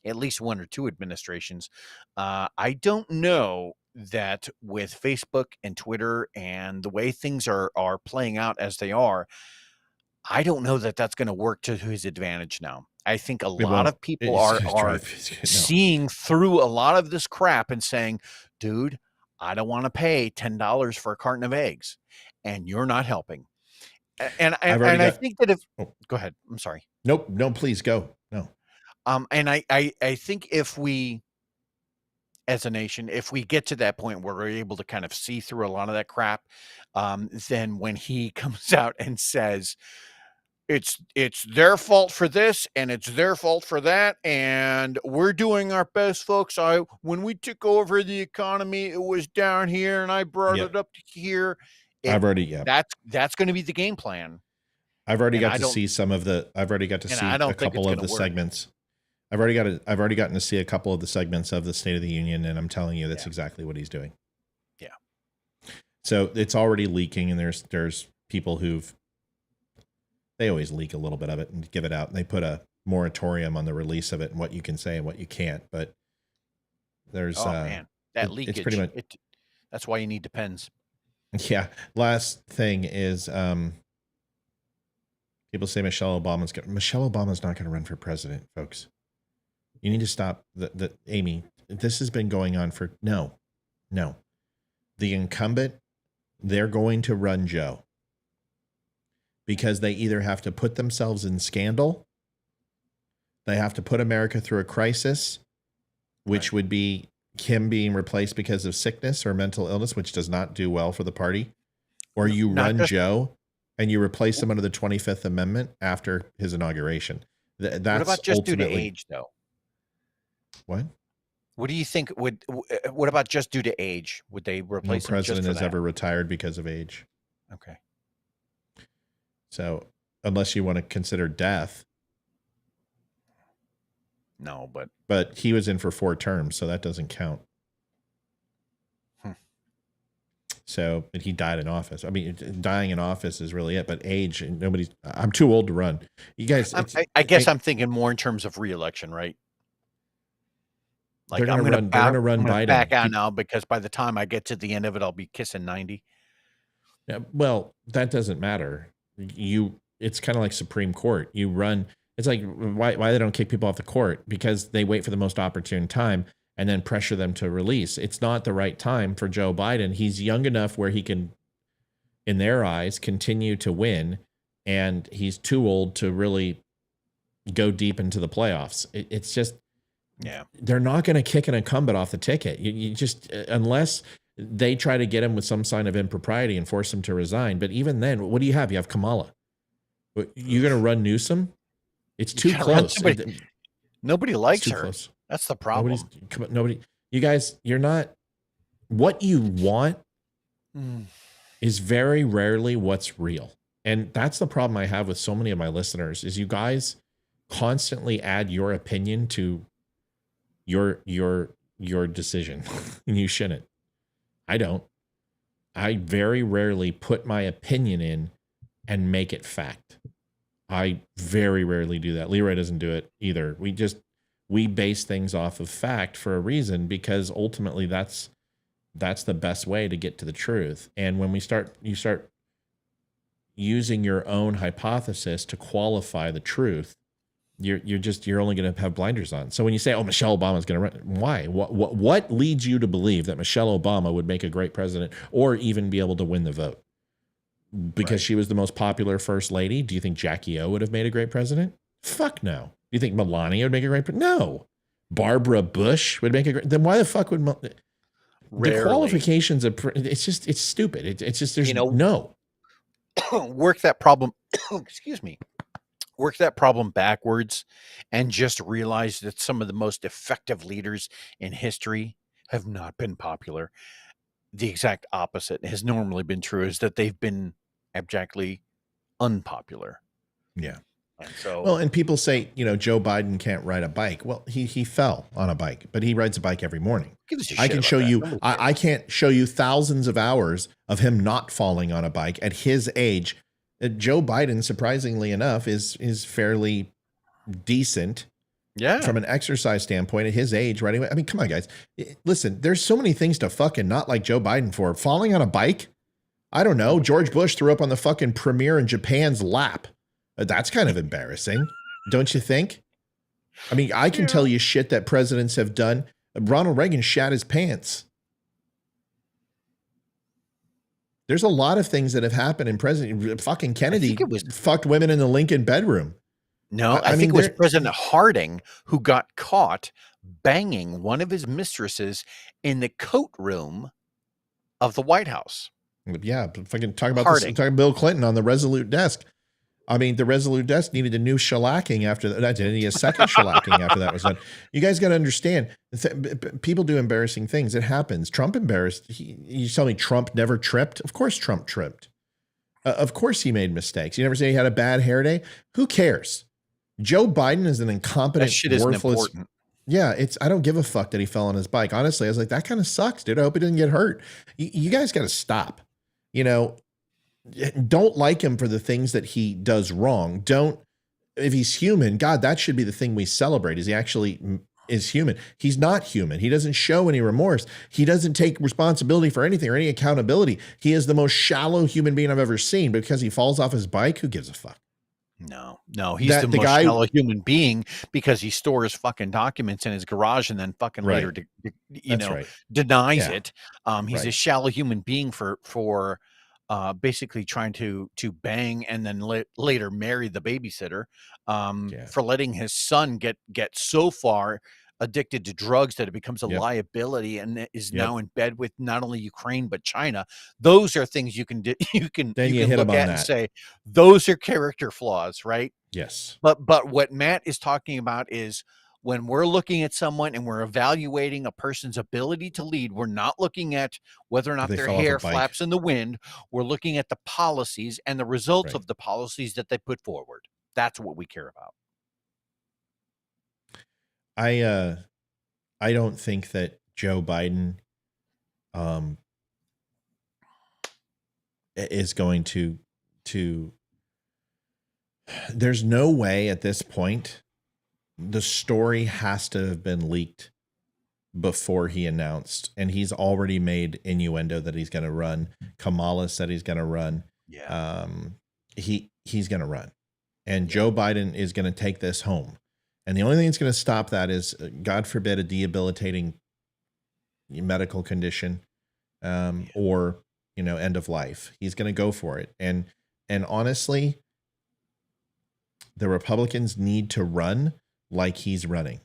at least one or two administrations. I don't know that with Facebook and Twitter and the way things are playing out as they are, I don't know that that's going to work to his advantage now. I think a lot of people are seeing through a lot of this crap and saying, dude, I don't want to pay $10 for a carton of eggs, and you're not helping. And I think that if go ahead, I'm sorry. Nope, no, please go. No. And I think if we, as a nation, if we get to that point where we're able to kind of see through a lot of that crap, then when he comes out and says it's their fault for this and it's their fault for that, and we're doing our best, folks. When we took over the economy, it was down here, and I brought it up to here. That's going to be the game plan. I've already got to see some of the. I've already got to see a couple of the segments. I've already gotten to see a couple of the segments of the State of the Union, and I'm telling you, that's exactly what he's doing. Yeah. So it's already leaking, and there's people they always leak a little bit of it and give it out, and they put a moratorium on the release of it and what you can say and what you can't. But there's man, that leakage. It's pretty much that's why you need Depends. Yeah. Last thing is, people say Michelle Obama's not going to run for president, folks. You need to stop Amy. This has been going on for no. The incumbent, they're going to run Joe because they either have to put themselves in scandal, they have to put America through a crisis, which would be him being replaced because of sickness or mental illness, which does not do well for the party, or you run Joe and you replace him under the 25th Amendment after his inauguration. That's what about just ultimately, due to age, though? What? What do you think what about just due to age? Would they replace him? No president just for has ever retired because of age. Okay. So unless you want to consider death. No, but he was in for 4 terms, so that doesn't count. So, but he died in office. I mean, dying in office is really it. But age, I'm too old to run. You guys, I guess I'm thinking more in terms of re-election, right? Like they're going to run Biden back out now because by the time I get to the end of it, I'll be kissing 90. Yeah, well, that doesn't matter. It's kind of like Supreme Court. You run. It's like why they don't kick people off the court, because they wait for the most opportune time and then pressure them to release. It's not the right time for Joe Biden. He's young enough where he can, in their eyes, continue to win, and he's too old to really go deep into the playoffs. It's just, they're not going to kick an incumbent off the ticket. You just, unless they try to get him with some sign of impropriety and force him to resign. But even then, what do you have? You have Kamala. You're going to run Newsom? It's too close. Nobody likes her. Close. That's the problem. Nobody. You guys, you're not. What you want is very rarely what's real, and that's the problem I have with so many of my listeners. Is you guys constantly add your opinion to your decision, and you shouldn't. I don't. I very rarely put my opinion in and make it fact. I very rarely do that. Leroy doesn't do it either. We base things off of fact for a reason, because ultimately that's the best way to get to the truth. And when you start using your own hypothesis to qualify the truth, you're only going to have blinders on. So when you say, "Oh, Michelle Obama's going to run," why? What leads you to believe that Michelle Obama would make a great president or even be able to win the vote? Because she was the most popular first lady? Do you think Jackie O would have made a great president? Fuck no. Do you think Melania would make a great president? No. Barbara Bush would make a great... Then why the fuck would... The qualifications of... It's stupid. It's just... There's no... Work that problem... excuse me. Work that problem backwards and just realize that some of the most effective leaders in history have not been popular. The exact opposite has normally been true, is that they've been abjectly unpopular. Yeah. And so, well, and people say, Joe Biden can't ride a bike. Well, he fell on a bike, but he rides a bike every morning. I can show you, I can't show you thousands of hours of him not falling on a bike at his age, Joe Biden, surprisingly enough, is fairly decent. Yeah. From an exercise standpoint at his age, right? I mean, come on, guys. Listen, there's so many things to fucking not like Joe Biden for. Falling on a bike? I don't know. George Bush threw up on the fucking premier in Japan's lap. That's kind of embarrassing, don't you think? I mean, I can tell you shit that presidents have done. Ronald Reagan shat his pants. There's a lot of things that have happened in President fucking Kennedy fucked women in the Lincoln bedroom. No, I think it was President Harding who got caught banging one of his mistresses in the coat room of the White House. Yeah, fucking talk about this. Talking Bill Clinton on the Resolute desk. I mean, the Resolute desk needed a new shellacking after that. Didn't need a second shellacking after that was done. You guys got to understand, people do embarrassing things. It happens. Trump embarrassed. You tell me Trump never tripped? Of course Trump tripped. Of course he made mistakes. You never say he had a bad hair day? Who cares? Joe Biden is an incompetent, that shit isn't worthless. Important. Yeah, I don't give a fuck that he fell on his bike. Honestly, I was like, that kind of sucks, dude. I hope he didn't get hurt. You guys got to stop. Don't like him for the things that he does wrong. If he's human, God, that should be the thing we celebrate. Is he actually is human? He's not human. He doesn't show any remorse. He doesn't take responsibility for anything or any accountability. He is the most shallow human being I've ever seen. But because he falls off his bike, who gives a fuck? No, he's the most shallow human being because he stores fucking documents in his garage and then fucking later, denies it. He's a shallow human being for basically trying to bang and then later marry the babysitter, for letting his son get so far addicted to drugs that it becomes a liability and is now in bed with not only Ukraine but China. Those are things you can look at and say those are character flaws, right? Yes. But what Matt is talking about is when we're looking at someone and we're evaluating a person's ability to lead, we're not looking at whether or not their hair flaps in the wind. We're looking at the policies and the results of the policies that they put forward. That's what we care about. I don't think that Joe Biden is going to there's no way at this point. The story has to have been leaked before he announced, and he's already made innuendo that he's going to run. Kamala said he's going to run. Yeah. He's going to run, and Joe Biden is going to take this home. And the only thing that's going to stop that is, God forbid, a debilitating medical condition, or end of life. He's going to go for it. And honestly, the Republicans need to run like he's running,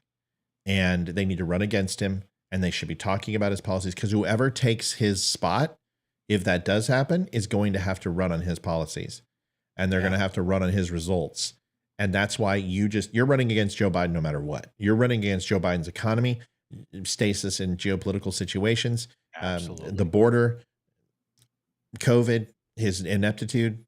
and they need to run against him, and they should be talking about his policies, because whoever takes his spot, if that does happen, is going to have to run on his policies, and they're going to have to run on his results. And that's why you're running against Joe Biden no matter what. You're running against Joe Biden's economy, stasis in geopolitical situations, the border, COVID, his ineptitude,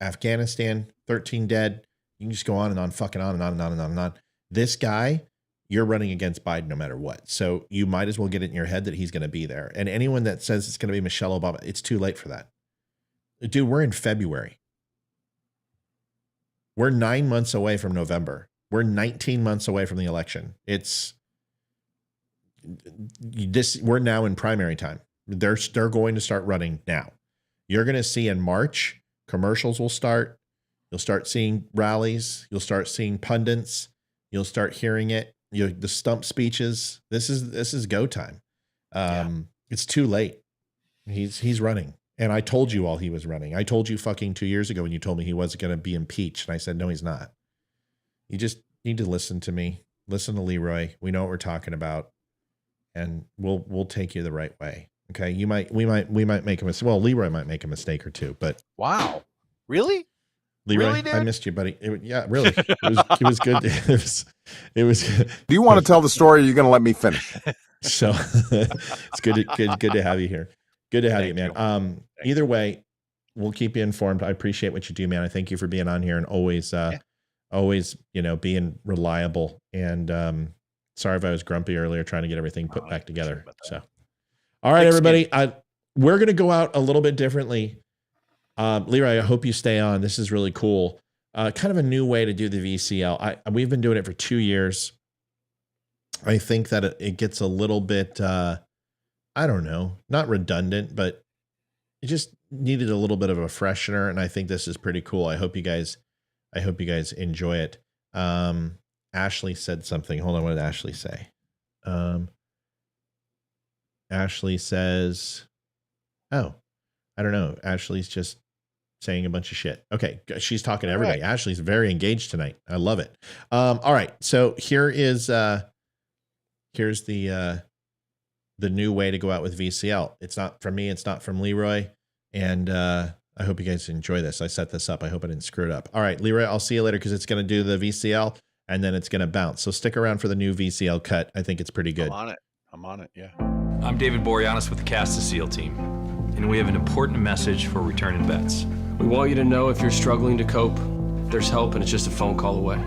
Afghanistan, 13 dead. You can just go on and on, fucking on and on and on and on and on. This guy, you're running against Biden no matter what. So you might as well get it in your head that he's going to be there. And anyone that says it's going to be Michelle Obama, it's too late for that. Dude, we're in February. We're 9 months away from November. We're 19 months away from the election. We're now in primary time. They're going to start running now. You're going to see in March, commercials will start. You'll start seeing rallies. You'll start seeing pundits. You'll start hearing it. The stump speeches. This is go time. It's too late. He's running. And I told you all he was running. I told you fucking 2 years ago when you told me he wasn't going to be impeached. And I said, no, he's not. You just need to listen to me. Listen to Leroy. We know what we're talking about. And we'll take you the right way. Okay. We might make a mistake. Well, Leroy might make a mistake or two, but. Wow. Really? Leroy, really, I missed you, buddy. Yeah, really. It was good. It was good. Do you want to tell the story, or are you going to let me finish? So it's good to have you here. Good to have you, man. Either way, we'll keep you informed. I appreciate what you do, man. I thank you for being on here and always being reliable. And sorry if I was grumpy earlier trying to get everything put back together. So, all right, everybody. We're going to go out a little bit differently Leroy, I hope you stay on. This is really cool. Kind of a new way to do the VCL. We've been doing it for 2 years. I think that it gets a little bit, I don't know, not redundant, but it just needed a little bit of a freshener. And I think this is pretty cool. I hope you guys enjoy it. Ashley said something. Hold on. What did Ashley say? Ashley says, oh, I don't know. Ashley's just saying a bunch of shit. Okay. She's talking to everybody. Right. Ashley's very engaged tonight. I love it. All right. So here's the new way to go out with VCL. It's not from me. It's not from Leroy. And, I hope you guys enjoy this. I set this up. I hope I didn't screw it up. All right, Leroy, I'll see you later because it's going to do the VCL and then it's going to bounce. So stick around for the new VCL cut. I think it's pretty good. I'm on it. Yeah. I'm David Boreanaz with the Cast of SEAL team, and we have an important message for returning vets. We want you to know if you're struggling to cope, there's help and it's just a phone call away.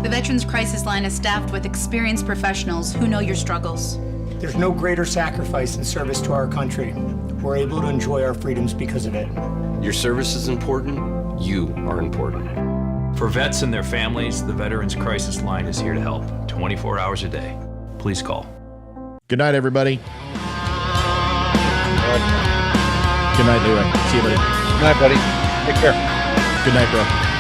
The Veterans Crisis Line is staffed with experienced professionals who know your struggles. There's no greater sacrifice in service to our country. We're able to enjoy our freedoms because of it. Your service is important. You are important. For vets and their families, the Veterans Crisis Line is here to help 24 hours a day. Please call. Good night, everybody. Good night, Leroy. See you, buddy. Good night, buddy. Take care. Good night, bro.